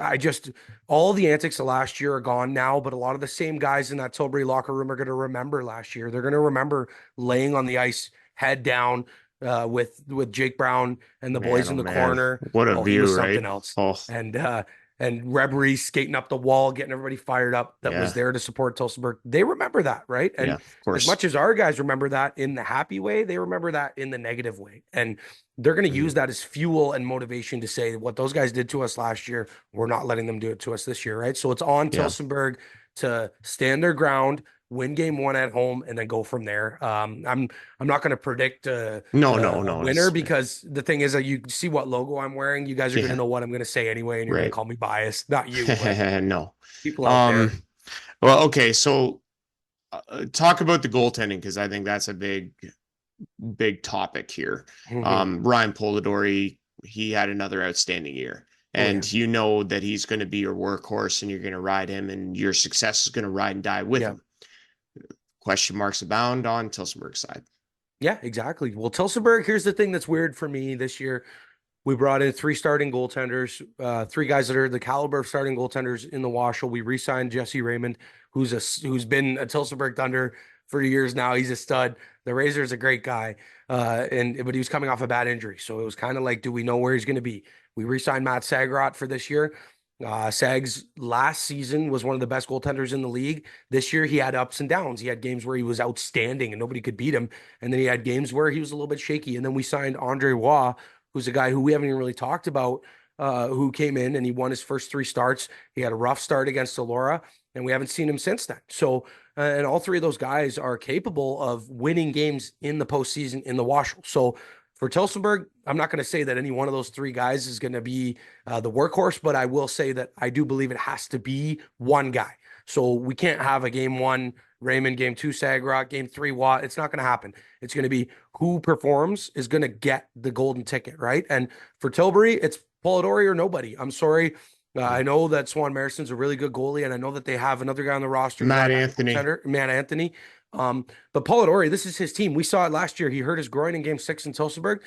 all the antics of last year are gone now, but a lot of the same guys in that Tilbury locker room are going to remember last year. They're going to remember laying on the ice, head down, with Jake Brown and the boys in the corner. What a view, right? Something else. Oh. And Rebry skating up the wall, getting everybody fired up that was there to support Tilsonburg. They remember that, right? And of course, as much as our guys remember that in the happy way, they remember that in the negative way. And they're going to use that as fuel and motivation to say what those guys did to us last year, we're not letting them do it to us this year, right? So it's on Tilsonburg to stand their ground, win game 1 at home, and then go from there. I'm not going to predict a winner, because the thing is that you see what logo I'm wearing. You guys are going to know what I'm going to say anyway, and you're going to call me biased. Not you, but no. People out there. Well, okay, so talk about the goaltending because I think that's a big topic here. Ryan Polidori, he had another outstanding year. And you know that he's going to be your workhorse and you're going to ride him and your success is going to ride and die with him. Question marks abound on Tilsonburg's side. Yeah, exactly. Well, Tilsonburg, here's the thing that's weird for me this year. We brought in 3 starting goaltenders, 3 guys that are the caliber of starting goaltenders in the WOSHL. We re-signed Jesse Raymond, who's been a Tilsonburg Thunder for years now. He's a stud. The Razor's a great guy, but he was coming off a bad injury, so it was kind of like, do we know where he's going to be? We re-signed Matt Sagrot for this year. Sags last season was one of the best goaltenders in the league. This year he had ups and downs. He had games where he was outstanding and nobody could beat him, and then he had games where he was a little bit shaky. And then we signed Andre Waugh, who's a guy who we haven't even really talked about, who came in and he won his first 3 starts. He had a rough start against Elora, and we haven't seen him since then. So, and all 3 of those guys are capable of winning games in the postseason in the WOSHL. So for Tilsonburg, I'm not going to say that any one of those 3 guys is going to be the workhorse, but I will say that I do believe it has to be one guy. So we can't have a game 1 Raymond, game 2 Sagrot, game 3 Watt. It's not going to happen. It's going to be who performs is going to get the golden ticket, right? And for Tilbury, it's Polidori or nobody. I'm sorry. I know that Swan Marison's a really good goalie, and I know that they have another guy on the roster, Matt Anthony. But Polidori, this is his team. We saw it last year. He hurt his groin in game 6 in Tilsonburg,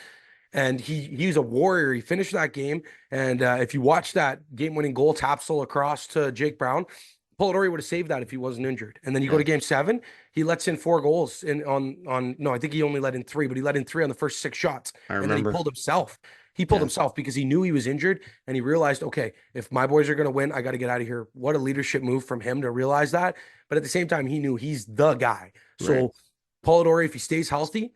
and he's a warrior. He finished that game, and if you watch that game-winning goal tapsel across to Jake Brown, Polidori would have saved that if he wasn't injured. And then you go to game 7, he lets in 4 goals no, I think he only let in 3, but he let in 3 on the first 6 shots. I remember. And then he pulled himself. He pulled himself because he knew he was injured and he realized, okay, if my boys are going to win, I got to get out of here. What a leadership move from him to realize that. But at the same time, he knew he's the guy. So Polidori, if he stays healthy,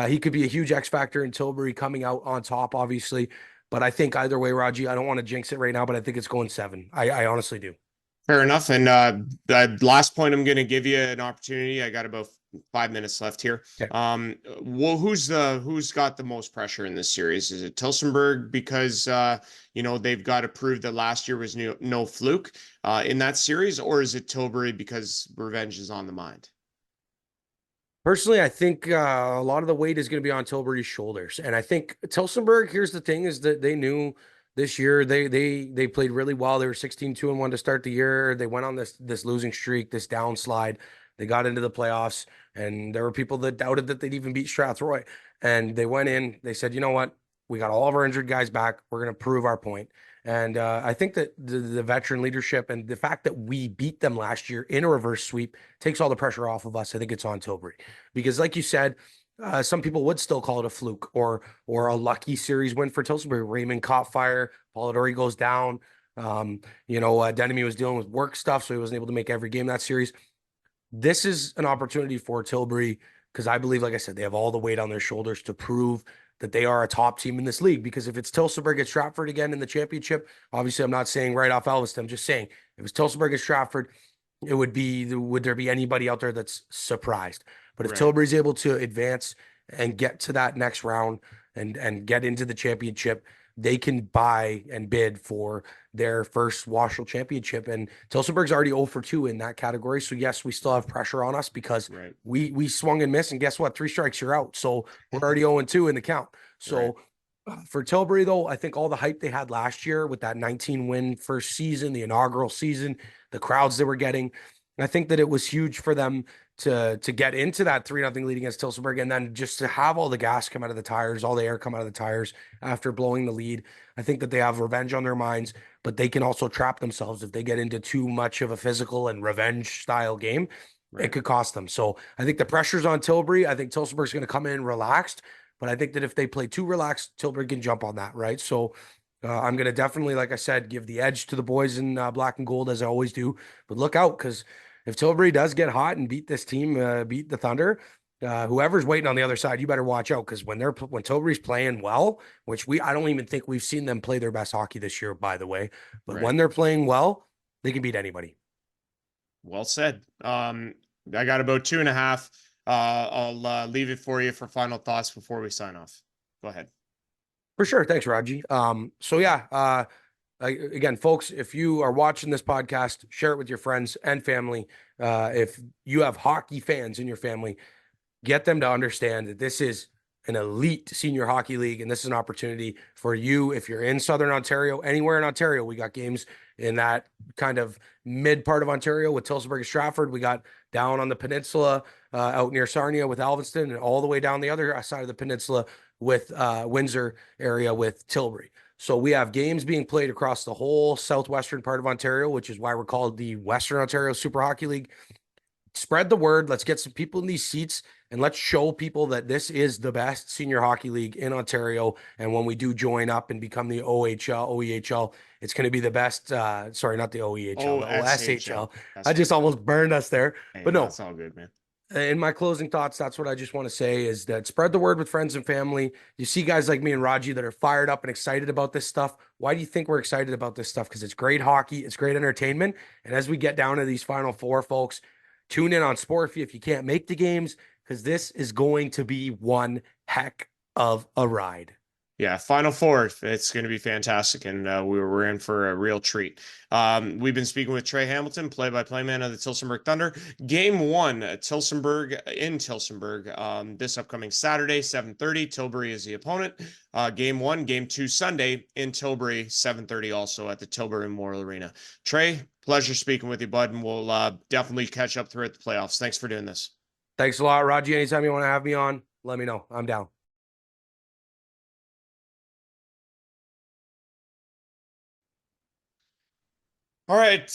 he could be a huge X factor in Tilbury coming out on top, obviously. But I think either way, Raji, I don't want to jinx it right now, but I think it's going 7. I honestly do. Fair enough. And the last point, I'm going to give you an opportunity. I got about 5 minutes left here. Okay. Well, who's got the most pressure in this series? Is it Tilsonburg because they've got to prove that last year was no fluke in that series, or is it Tilbury because revenge is on the mind? Personally, I think a lot of the weight is going to be on Tilbury's shoulders, and I think Tilsonburg. Here's the thing: is that they knew this year they played really well. They were 16-2-1 to start the year. They went on this losing streak, this downslide. They got into the playoffs, and there were people that doubted that they'd even beat Strathroy. And they went in. They said, you know what? We got all of our injured guys back. We're going to prove our point. And I think that the veteran leadership and the fact that we beat them last year in a reverse sweep takes all the pressure off of us. I think it's on Tilbury because, like you said, some people would still call it a fluke or a lucky series win for Tilbury. Raymond caught fire. Polidori goes down. Denemy was dealing with work stuff, so he wasn't able to make every game that series. This is an opportunity for Tilbury because I believe, like I said, they have all the weight on their shoulders to prove that they are a top team in this league. Because if it's Tilsonburg at Stratford again in the championship, obviously I'm not saying right off Elvis, I'm just saying if it's Tilsonburg at Stratford, would there be anybody out there that's surprised? But if Tilbury's able to advance and get to that next round and get into the championship, they can buy and bid for their first WOSHL championship. And Tilsonburg's already 0 for 2 in that category. So yes, we still have pressure on us because we swung and missed. And guess what? 3 strikes, you're out. So we're already 0-2 in the count. So for Tilbury, though, I think all the hype they had last year with that 19-win first season, the inaugural season, the crowds they were getting, I think that it was huge for them to get into that 3-0 lead against Tilsonburg and then just to have all the gas come out of the tires, all the air come out of the tires after blowing the lead. I think that they have revenge on their minds, but they can also trap themselves if they get into too much of a physical and revenge style game. It could cost them. So I think the pressure's on Tilbury. I think Tilsonburg's going to come in relaxed, but I think that if they play too relaxed, Tilbury can jump on that, right? So I'm going to definitely, like I said, give the edge to the boys in black and gold as I always do. But look out, because if Tilbury does get hot and beat this team, beat the Thunder, whoever's waiting on the other side, you better watch out because when Tilbury's playing well, which I don't even think we've seen them play their best hockey this year, by the way. But when they're playing well, they can beat anybody. Well said. I got about 2.5. I'll leave it for you for final thoughts before we sign off. Go ahead. For sure. Thanks, Raji. again, folks, if you are watching this podcast, share it with your friends and family. If you have hockey fans in your family, get them to understand that this is an elite senior hockey league, and this is an opportunity for you. If you're in Southern Ontario, anywhere in Ontario, we got games in that kind of mid part of Ontario with Tillsonburg and Stratford. We got down on the peninsula out near Sarnia with Alvinston, and all the way down the other side of the peninsula with Windsor area with Tilbury. So we have games being played across the whole southwestern part of Ontario, which is why we're called the Western Ontario Super Hockey League. Spread the word. Let's get some people in these seats, and let's show people that this is the best senior hockey league in Ontario. And when we do join up and become the OEHL, it's going to be the best. Sorry, not the OEHL, the OSHL. I just almost burned us there. Hey, but no, it's all good, man. In my closing thoughts, that's what I just want to say is that spread the word with friends and family. You see guys like me and Raji that are fired up and excited about this stuff. Why do you think we're excited about this stuff? Because it's great hockey, it's great entertainment. And as we get down to these Final Four, folks, tune in on Sportfy if you can't make the games, because this is going to be one heck of a ride. Yeah, Final Four. It's going to be fantastic, and we're in for a real treat. We've been speaking with Trey Hamilton, play-by-play man of the Tillsonburg Thunder. Game 1, Tillsonburg in Tillsonburg, this upcoming Saturday, 7:30. Tilbury is the opponent. Game 1, Game 2 Sunday in Tilbury, 7:30 also at the Tilbury Memorial Arena. Trey, pleasure speaking with you, bud, and we'll definitely catch up throughout the playoffs. Thanks for doing this. Thanks a lot, Raji. Anytime you want to have me on, let me know. I'm down. All right,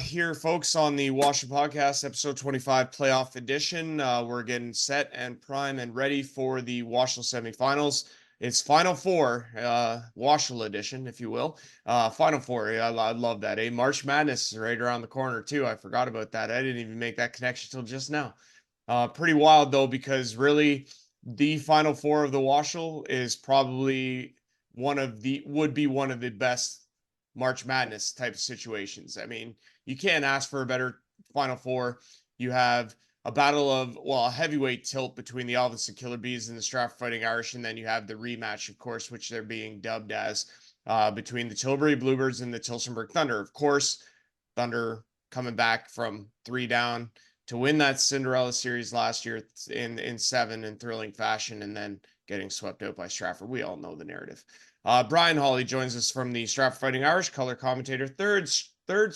here, folks, on the WOSHL Podcast, episode 25 playoff edition. We're getting set and prime and ready for the WOSHL semifinals. It's Final Four, WOSHL edition, if you will. Final Four, I love that. March Madness is right around the corner, too. I forgot about that. I didn't even make that connection till just now. Pretty wild, though, because really the Final Four of the WOSHL is probably would be one of the best March Madness type of situations. I mean, you can't ask for a better Final Four. You have a battle of, a heavyweight tilt between the Alvinston Killer Bees and the Stratford Fighting Irish, and then you have the rematch, of course, which they're being dubbed as, between the Tilbury Bluebirds and the Tillsonburg Thunder. Of course, Thunder coming back from 3 down to win that Cinderella series last year in 7 in thrilling fashion, and then getting swept out by Stratford. We all know the narrative. Brian Hawley joins us from the Stratford Fighting Irish, color commentator. Third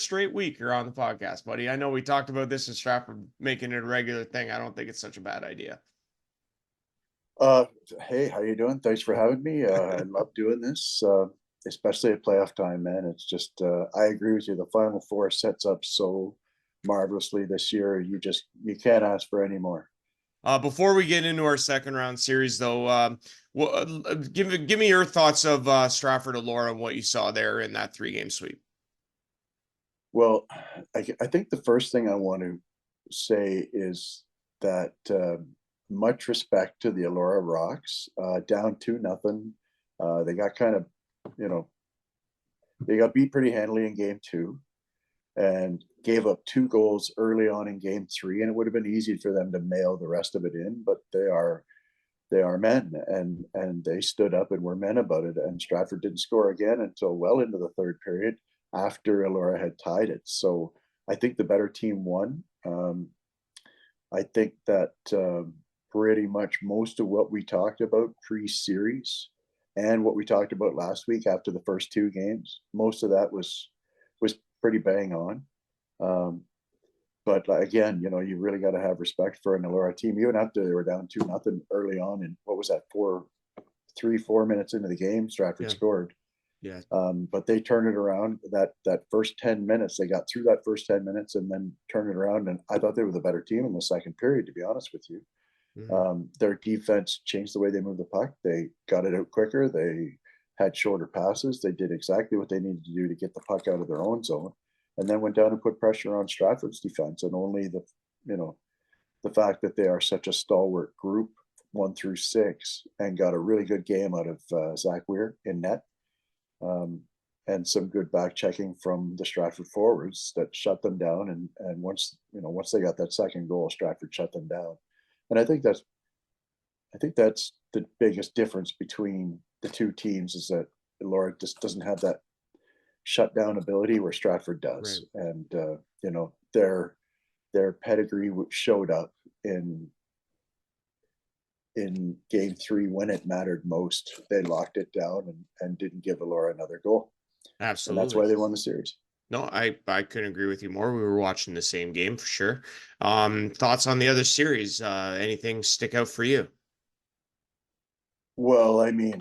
straight week you're on the podcast, buddy. I know we talked about this in Stratford, making it a regular thing. I don't think it's such a bad idea. Hey, how you doing? Thanks for having me. I love doing this, especially at playoff time, man. It's just, I agree with you. The Final Four sets up so marvelously this year. You can't ask for any more. Before we get into our second round series, though, give me your thoughts of Stratford Elora and what you saw there in that 3-game sweep. Well, I think the first thing I want to say is that much respect to the Elora Rocks, down 2-0. They got kind of, they got beat pretty handily in game 2 and gave up 2 goals early on in game 3, and it would have been easy for them to mail the rest of it in, but they are men, and they stood up and were men about it. And Stratford didn't score again until well into the third period after Elora had tied it. So I think the better team won. I think that pretty much most of what we talked about pre-series and what we talked about last week after the first 2 games, most of that was pretty bang on. But again, you really got to have respect for an Elora team. Even after they were down 2-0 early on, and what was that, 4 minutes into the game, Stratford scored. Yeah. But they turned it around. That first 10 minutes, they got through that first 10 minutes and then turned it around. And I thought they were the better team in the second period, to be honest with you. Mm-hmm. Their defense changed the way they moved the puck. They got it out quicker. They had shorter passes. They did exactly what they needed to do to get the puck out of their own zone, and then went down and put pressure on Stratford's defense. And only the fact that they are such a stalwart group, 1 through 6, and got a really good game out of Zach Weir in net, and some good back checking from the Stratford forwards that shut them down. And once they got that second goal, Stratford shut them down. And I think that's the biggest difference between the 2 teams, is that Elora just doesn't have that shutdown ability where Stratford does. Right. And, their pedigree showed up in game 3 when it mattered most. They locked it down and didn't give Elora another goal. Absolutely. And that's why they won the series. No, I couldn't agree with you more. We were watching the same game for sure. Thoughts on the other series? Anything stick out for you? Well, I mean,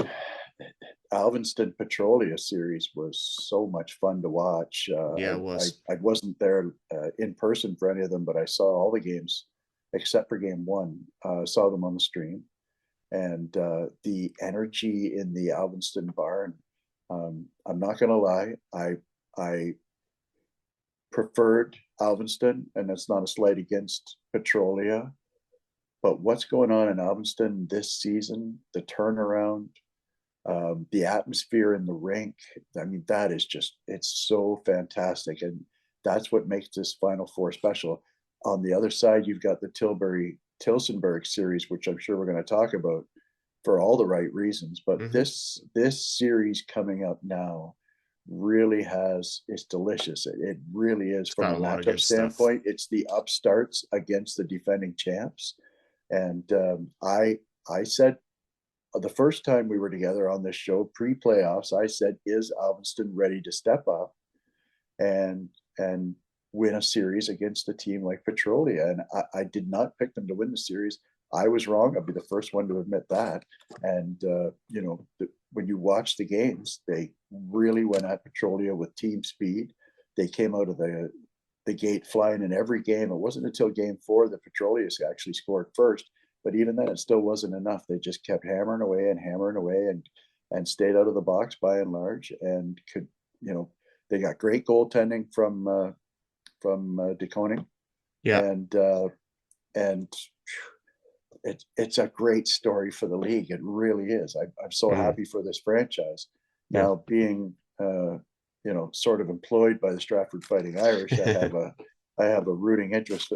Alvinston Petrolia series was so much fun to watch. Yeah, it was. I wasn't there in person for any of them, but I saw all the games except for game 1. Saw them on the stream, and the energy in the Alvinston barn. I'm not going to lie, I preferred Alvinston, and that's not a slight against Petrolia. But what's going on in Alvinston this season, the turnaround, the atmosphere in the rink, I mean, that is just, it's so fantastic. And that's what makes this Final Four special. On the other side, you've got the Tilbury-Tilsonburg series, which I'm sure we're going to talk about for all the right reasons. But this series coming up now really it's delicious. It really is from a matchup standpoint. It's the upstarts against the defending champs. And I said the first time we were together on this show pre-playoffs, I said, is Alvinston ready to step up and win a series against a team like Petrolia? And I did not pick them to win the series. I was wrong. I'll be the first one to admit that. And when you watch the games, they really went at Petrolia with team speed. They came out of the gate flying in every game. It wasn't until game 4 that Petrolia actually scored first, but even then it still wasn't enough. They just kept hammering away and stayed out of the box by and large, and could, they got great goaltending from DeConing. Yeah. And it's a great story for the league. It really is. I'm so happy for this franchise. Now, being sort of employed by the Stratford Fighting Irish, I have a rooting interest,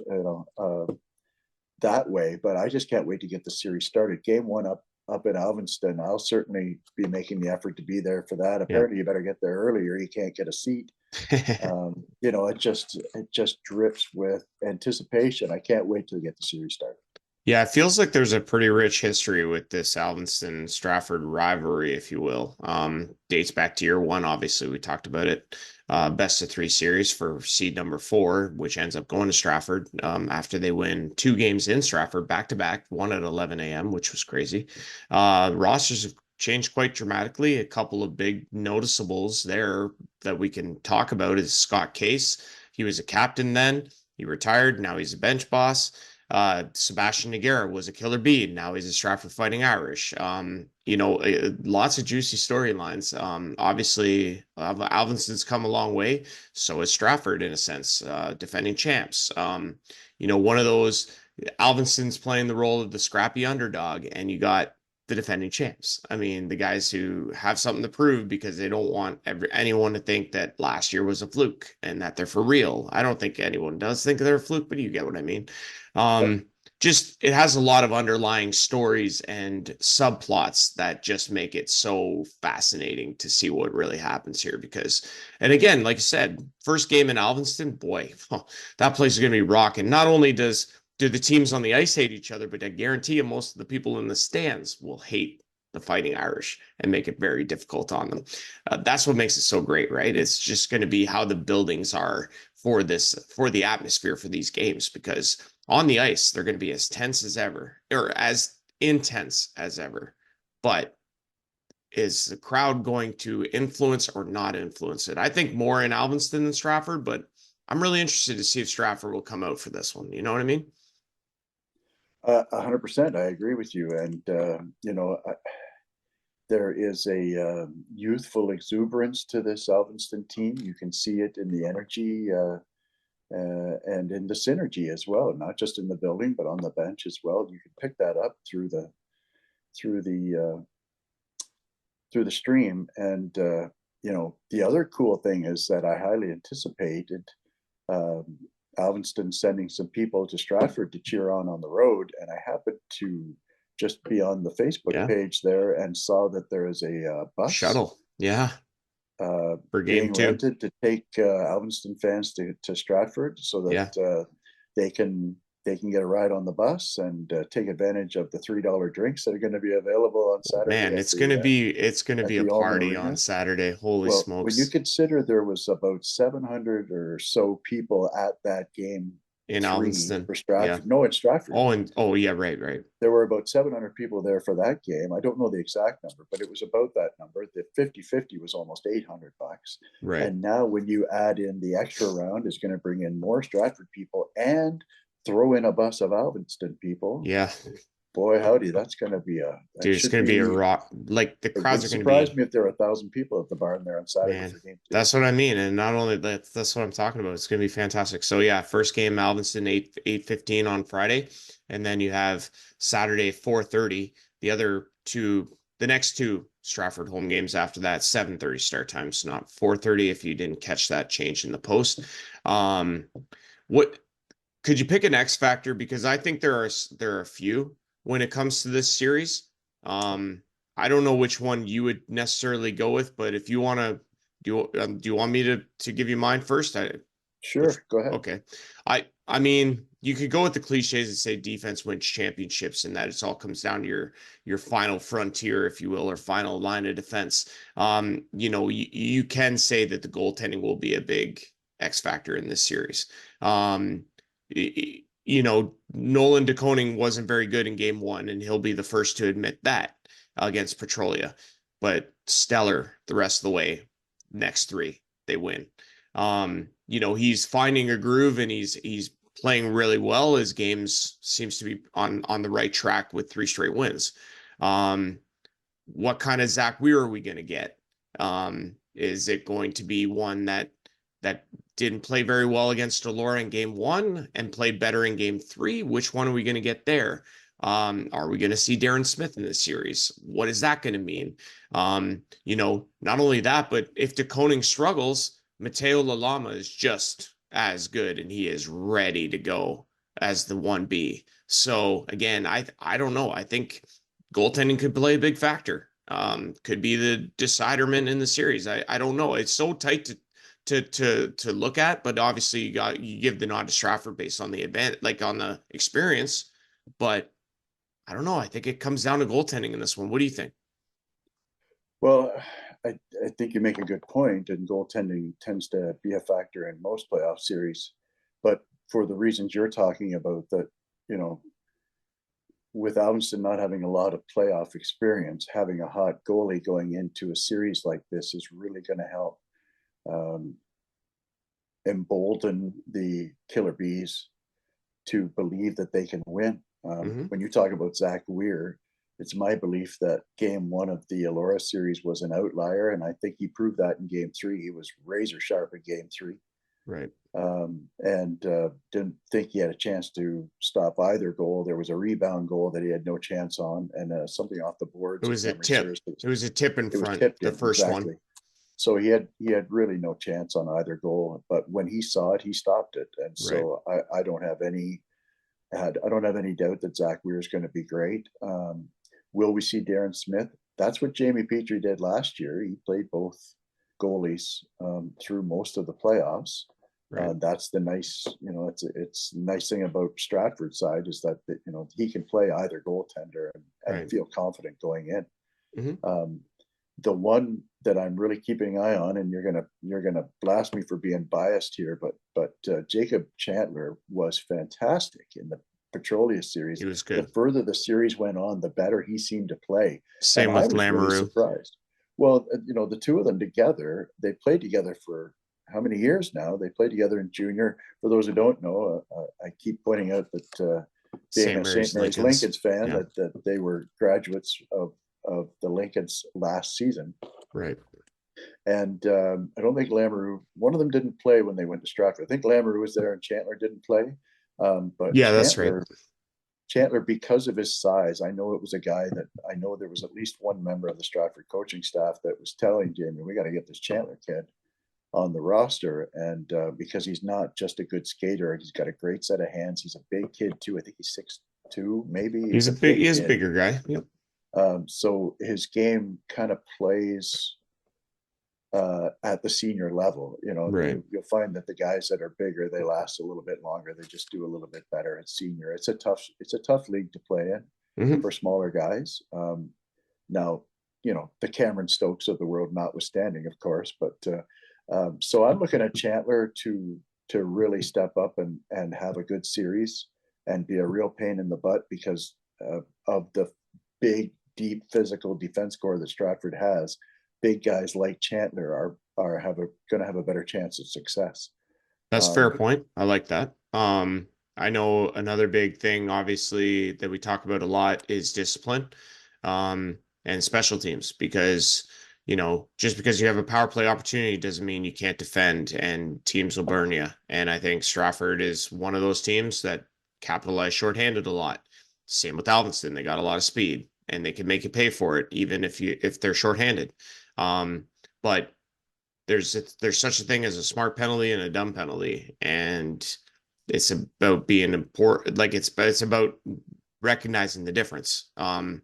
that way. But I just can't wait to get the series started. Game 1 up in Alvinston. I'll certainly be making the effort to be there for that. Apparently, you better get there early, or you can't get a seat. It just drips with anticipation. I can't wait to get the series started. Yeah, it feels like there's a pretty rich history with this Alvinston Stratford rivalry, if you will. Dates back to year 1, obviously, we talked about it. Best of 3 series for seed number 4, which ends up going to Stratford after they win 2 games in Stratford back to back, 1 at 11 a.m., which was crazy. Rosters have changed quite dramatically. A couple of big noticeables there that we can talk about is Scott Case. He was a captain then. He retired. Now he's a bench boss. Sebastian Noguera was a killer bee. Now he's a Stratford Fighting Irish. Lots of juicy storylines. Obviously, Alvinston's come a long way. So is Stratford, in a sense, defending champs. One of those, Alvinston's playing the role of the scrappy underdog, and you got the defending champs. I mean, the guys who have something to prove because they don't want anyone to think that last year was a fluke and that they're for real. I don't think anyone does think they're a fluke, but you get what I mean. Just it has a lot of underlying stories and subplots that just make it so fascinating to see what really happens here. Because, and again, like I said, first game in Alvinston, boy, that place is going to be rocking. Not only do the teams on the ice hate each other, but I guarantee you most of the people in the stands will hate the Fighting Irish and make it very difficult on them. That's what makes it so great, right? It's just going to be how the buildings are for the atmosphere for these games, because on the ice, they're going to be as tense as ever, or as intense as ever. But is the crowd going to influence or not influence it? I think more in Alvinston than Stratford, but I'm really interested to see if Stratford will come out for this one. You know what I mean? 100%. I agree with you. And, there is a youthful exuberance to this Alvinston team. You can see it in the energy and in the synergy as well, not just in the building, but on the bench as well. You can pick that up through the stream. And, the other cool thing is that I highly anticipated Alvinston sending some people to Stratford to cheer on the road. And I happened to just be on the Facebook page there and saw that there is a bus shuttle. Yeah. for game being 2 rented to take Alvinston fans to Stratford so that they can get a ride on the bus and take advantage of the $3 drinks that are going to be available on Saturday. Man, it's going to be a Allman party Arena on Saturday. Holy Well, when you smokes. consider there was about 700 or so people at that game In 3 Alvinston. for Yeah. Stratford. No, in Stratford. Oh, yeah, right. There were about 700 people there for that game. I don't know the exact number, but it was about that number. The 50-50 was almost $800. Right. And now when you add in the extra round, is going to bring in more Stratford people and throw in a bus of Alvinston people. Yeah. Boy, howdy, that's going to be Dude, it's going to be a rock. Like, the It crowds would are going to be. surprise me if there are 1,000 people at the barn there on Saturday Man, for game 2. that's what I mean. And not only that's what I'm talking about. It's going to be fantastic. So yeah, first game Alvinston 8:15 on Friday, and then you have Saturday 4:30. The next two Stratford home games after that 7:30 start times, not 4:30 if you didn't catch that change in the post. What could you pick an X factor? Because I think there are a few when it comes to this series. I don't know which one you would necessarily go with, but if you want to, do you want me to give you mine first? Sure, go ahead. Okay. I mean, you could go with the cliches and say defense wins championships, and that it all comes down to your final frontier, if you will, or final line of defense. You can say that the goaltending will be a big X factor in this series. Nolan de Koning wasn't very good in game 1, and he'll be the first to admit that against Petrolia, but stellar the rest of the way. Next 3, they win. He's finding a groove, and he's playing really well. His games seems to be on the right track with 3 straight wins. What kind of Zach Weir are we going to get? Is it going to be one that didn't play very well against Elora in game 1 and played better in game 3? Which one are we going to get there? Are we going to see Darren Smith in this series? What is that going to mean? Not only that, but if de Koning struggles, Mateo Lalama is just as good, and he is ready to go as the 1B. So again, I don't know. I think goaltending could play a big factor. Could be the deciderman in the series. I don't know. It's so tight to look at, but obviously you give the nod to Stratford based on the event, like on the experience. But I don't know. I think it comes down to goaltending in this one. What do you think? Well, I think you make a good point, and goaltending tends to be a factor in most playoff series. But for the reasons you're talking about, that, with Alvinston not having a lot of playoff experience, having a hot goalie going into a series like this is really going to help embolden the Killer Bees to believe that they can win. When you talk about Zach Weir, it's my belief that game 1 of the Elora series was an outlier, and I think he proved that in game 3. He was razor sharp in game 3. Right. And didn't think he had a chance to stop either goal. There was a rebound goal that he had no chance on, and something off the boards. It was a tip. It was a tip in front. The first one. So he had really no chance on either goal. But when he saw it, he stopped it. And so I don't have any doubt that Zach Weir is going to be great. Will we see Darren Smith? That's what Jamie Petrie did last year. He played both goalies through most of the playoffs. Right. That's the nice, it's the nice thing about Stratford's side is that he can play either goaltender and feel confident going in. Mm-hmm. The one that I'm really keeping an eye on, and you're gonna blast me for being biased here, but Jacob Chandler was fantastic in the Petrolia series. He was good. The further the series went on, the better he seemed to play. Same with Lamoureux. Really surprised. Well, the two of them together, they played together for how many years now? They played together in junior. For those who don't know, I keep pointing out that being a St. Mary's Lincolns fan, that they were graduates of the Lincolns last season. Right. And I don't think Lamoureux, one of them didn't play when they went to Stratford. I think Lamoureux was there and Chandler didn't play. But yeah, that's right. Chandler, because of his size, I know it was a guy that I know there was at least one member of the Stratford coaching staff that was telling Jamie, we got to get this Chandler kid on the roster. And because he's not just a good skater, he's got a great set of hands. He's a big kid too. I think he's 6'2", maybe. He's a bigger guy. Yep. So his game kind of plays at the senior level. Right. You'll find that the guys that are bigger, they last a little bit longer. They just do a little bit better at senior. It's a tough league to play in for smaller guys. Now, the Cameron Stokes of the world notwithstanding, of course, but so I'm looking at Chandler to really step up and have a good series and be a real pain in the butt because of the big, deep physical defense core that Stratford has. Big guys like Chandler are going to have a better chance of success. That's a fair point. I like that. I know another big thing, obviously, that we talk about a lot is discipline, and special teams, because, just because you have a power play opportunity doesn't mean you can't defend, and teams will burn you. And I think Stratford is one of those teams that capitalize shorthanded a lot. Same with Alvinston. They got a lot of speed and they can make you pay for it, even if they're shorthanded. But there's such a thing as a smart penalty and a dumb penalty, and it's about being important. Like it's about recognizing the difference. I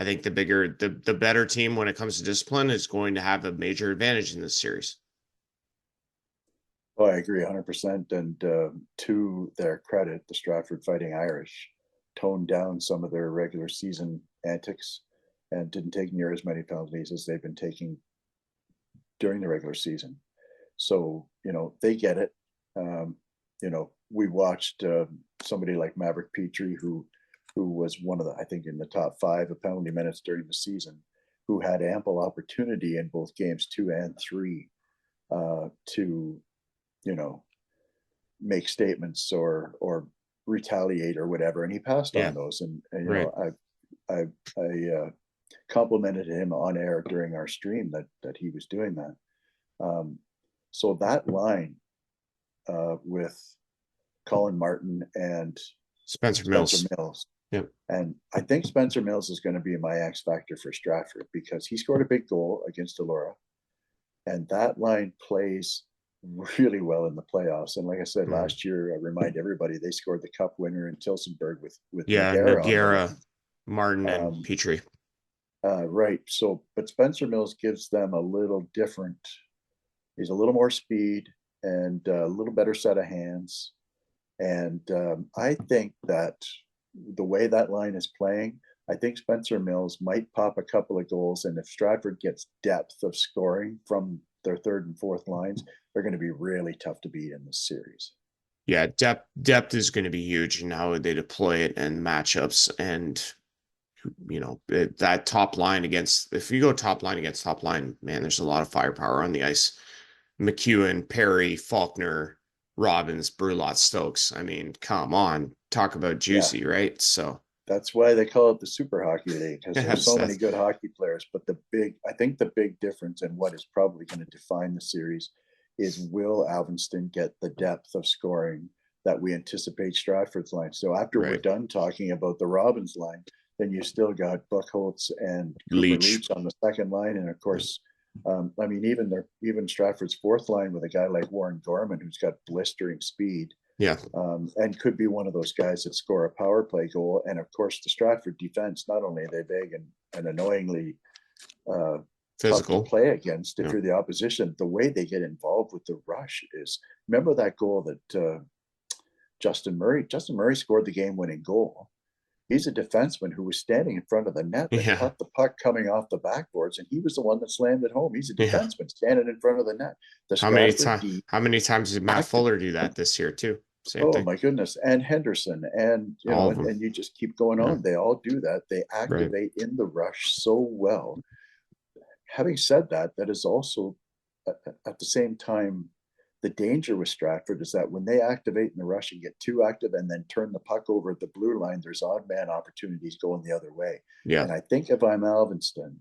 think the better team when it comes to discipline is going to have a major advantage in this series. Oh, I agree 100%. And to their credit, the Stratford Fighting Irish toned down some of their regular season antics and didn't take near as many penalties as they've been taking during the regular season. So, they get it. We watched somebody like Maverick Petrie, who was one of the, I think, in the top 5 of penalty minutes during the season, who had ample opportunity in both games 2 and 3 to, make statements or retaliate or whatever. And he passed on those. And right. I complimented him on air during our stream that he was doing that. So that line with Colin Martin and Spencer Mills. Yep. And I think Spencer Mills is going to be my X factor for Stratford because he scored a big goal against Elora. And that line plays really well in the playoffs. And like I said, last year, I remind everybody they scored the cup winner in Tilsonburg with Noguera, Martin, and Petrie. Right. So, but Spencer Mills gives them a little different. He's a little more speed and a little better set of hands. And I think that the way that line is playing, I think Spencer Mills might pop a couple of goals. And if Stratford gets depth of scoring from their third and fourth lines, they're going to be really tough to beat in this series. Yeah, depth is going to be huge in how they deploy it and matchups. And, that top line if you go top line against top line, man, there's a lot of firepower on the ice. McEwen, Perry, Faulkner, Robbins, Brulot, Stokes. I mean, come on, talk about juicy, right? So that's why they call it the Super Hockey League, because there's so many good hockey players. But I think the big difference and what is probably going to define the series is, will Alvinston get the depth of scoring that we anticipate Stratford's line? So after we're done talking about the Robbins line, then you still got Buckholtz and Leach on the second line, and of course. Even Stratford's fourth line with a guy like Warren Gorman, who's got blistering speed, and could be one of those guys that score a power play goal. And of course, the Stratford defense, not only are they big and annoyingly physical to play against if you're the opposition, the way they get involved with the rush is. Remember that goal that Justin Murray scored the game-winning goal. He's a defenseman who was standing in front of the net that caught the puck coming off the backboards, and he was the one that slammed it home. He's a defenseman standing in front of the net. How many times did Matt Fuller do that this year too? Same thing. My goodness. And Henderson and and you just keep going on. They all do that. They activate in the rush so well. Having said that, that is also at the same time, the danger with Stratford is that when they activate in the rush and get too active and then turn the puck over at the blue line, there's odd man opportunities going the other way. Yeah. And I think if I'm Alvinston,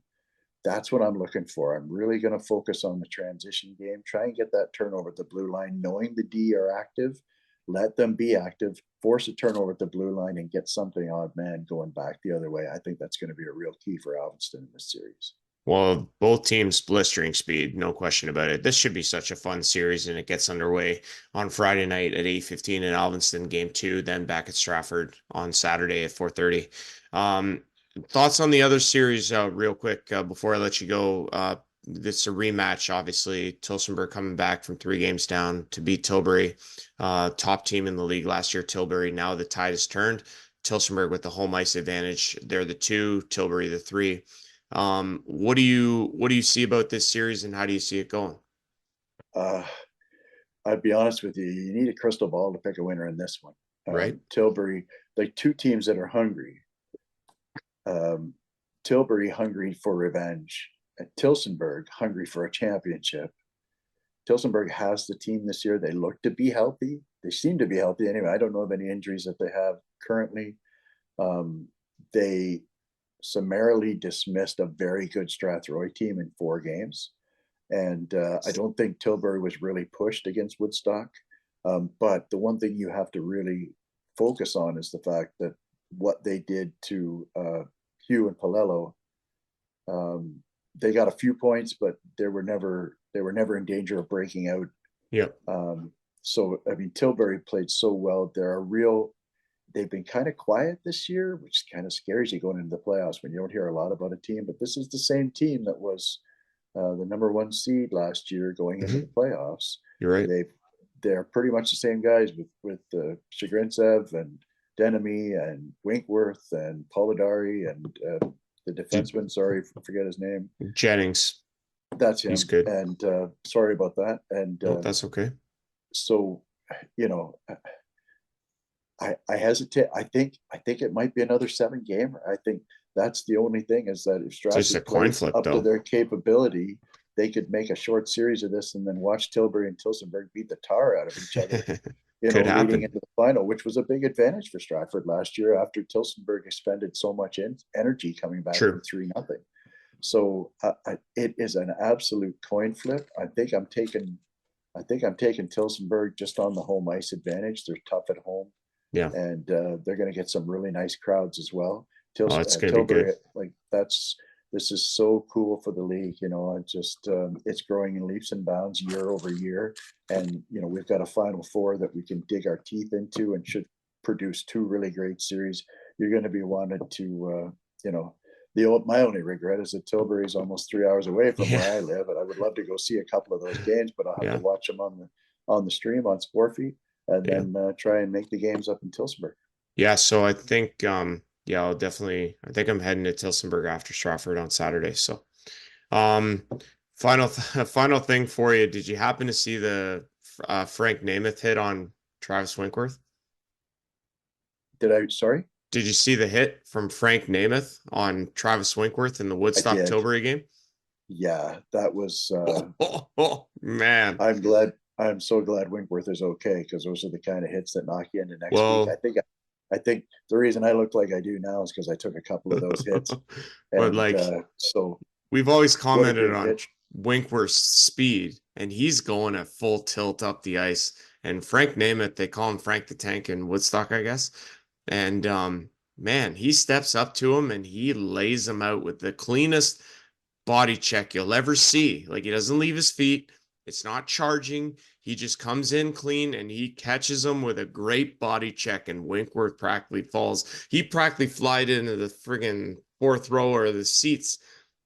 that's what I'm looking for. I'm really going to focus on the transition game, try and get that turnover at the blue line, knowing the D are active, let them be active, force a turnover at the blue line and get something odd man going back the other way. I think that's going to be a real key for Alvinston in this series. Well, both teams blistering speed, no question about it. This should be such a fun series, and it gets underway on Friday night at 8:15 in Alvinston, game 2, then back at Stratford on Saturday at 4:30. Thoughts on the other series real quick before I let you go. it's a rematch, obviously. Tilsonburg coming back from 3 games down to beat Tilbury, top team in the league last year, Tilbury. Now the tide has turned. Tilsonburg with the home ice advantage. They're the 2, Tilbury the 3. What do you see about this series, and how do you see it going? I'd be honest with you. You need a crystal ball to pick a winner in this one. Right. Tilbury, like 2 teams that are hungry. Tilbury hungry for revenge, and Tilsonburg hungry for a championship. Tilsonburg has the team this year. They look to be healthy. They seem to be healthy anyway. I don't know of any injuries that they have currently. They summarily dismissed a very good Strathroy team in 4 games. And I don't think Tilbury was really pushed against Woodstock. But the one thing you have to really focus on is the fact that what they did to Hugh and Palello, they got a few points, but they were never in danger of breaking out. Yeah. So I mean, Tilbury played so well. They've been kind of quiet this year, which kind of scares you going into the playoffs when you don't hear a lot about a team. But this is the same team that was the number 1 seed last year going into the playoffs. You're right. They're pretty much the same guys with Shagrintsev and Denemy and Winkworth and Polidari and the defenseman. Sorry, I forget his name. Jennings. That's him. He's good. And sorry about that. And no, that's okay. So, I hesitate. I think it might be another 7-gamer. I think that's the only thing, is that if Stratford plays up to their capability, they could make a short series of this and then watch Tilbury and Tilsonburg beat the tar out of each other. Leading into the final, which was a big advantage for Stratford last year after Tilsonburg expended so much energy coming back from 3-0. So it is an absolute coin flip. I think I'm taking Tilsonburg just on the home ice advantage. They're tough at home. Yeah. And they're going to get some really nice crowds as well. It's going to be good. This is so cool for the league. It's growing in leaps and bounds year over year. And, we've got a Final Four that we can dig our teeth into and should produce 2 really great series. You're going to be wanted to, my only regret is that Tilbury is almost 3 hours away from where I live. And I would love to go see a couple of those games, but I'll have to watch them on the stream on Sportfeet and then try and make the games up in Tilsonburg. Yeah. So I think, I think I'm heading to Tilsonburg after Stratford on Saturday. So, final thing for you. Did you happen to see the Frank Namath hit on Travis Winkworth? Sorry? Did you see the hit from Frank Namath on Travis Winkworth in the Woodstock Tilbury game? Yeah, that was. Man, I'm so glad Winkworth is okay, because those are the kind of hits that knock you into next week. I think the reason I look like I do now is because I took a couple of those hits. But so we've always commented on Winkworth's speed, and he's going at full tilt up the ice. And Frank Namath, they call him Frank the Tank in Woodstock, I guess. And man, he steps up to him and he lays him out with the cleanest body check you'll ever see. Like, he doesn't leave his feet. It's not charging. He just comes in clean and he catches him with a great body check, and Winkworth practically falls. He practically flied into the friggin' 4th row or the seats.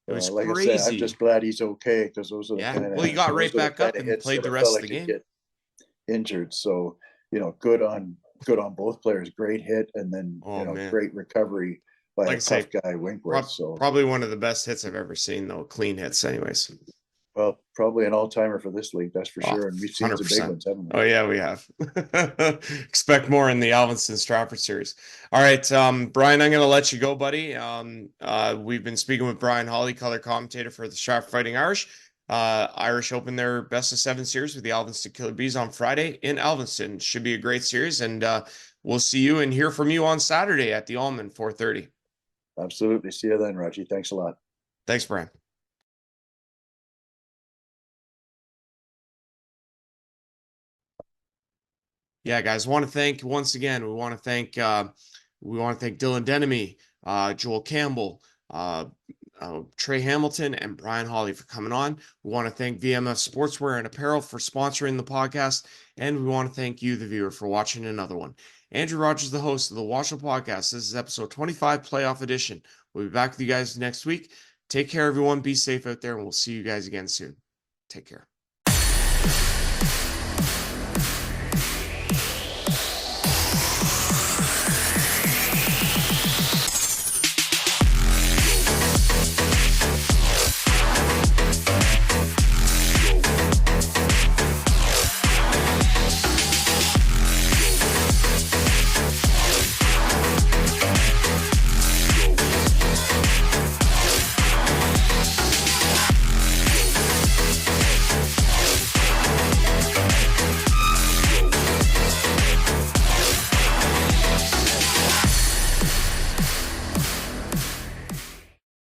It was crazy. I said, I'm just glad he's okay, because those are the kind of, well, he got right back up and played the rest of the game. Get injured, so good on both players. Great hit, and then great recovery by a tough guy, Winkworth. Probably one of the best hits I've ever seen, though. Clean hits, anyways. Well, probably an all-timer for this league, that's for sure. And we've seen 100%. Some big ones, haven't we? Oh, yeah, we have. Expect more in the Alvinston Stratford series. All right, Brian, I'm going to let you go, buddy. We've been speaking with Brian Hawley, color commentator for the Stratford Fighting Irish. Irish open their best of 7 series with the Alvinston Killer Bees on Friday in Alvinston. Should be a great series, and we'll see you and hear from you on Saturday at the Almond, 4:30. Absolutely. See you then, Raji. Thanks a lot. Thanks, Brian. Yeah, guys, want to thank once again. We want to thank Dylan Denemy, Joel Campbell, Trey Hamilton, and Brian Hawley for coming on. We want to thank VMF Sportswear and Apparel for sponsoring the podcast, and we want to thank you, the viewer, for watching another one. Andrew Rogers, the host of the WOSHL podcast. This is episode 25, playoff edition. We'll be back with you guys next week. Take care, everyone. Be safe out there, and we'll see you guys again soon. Take care.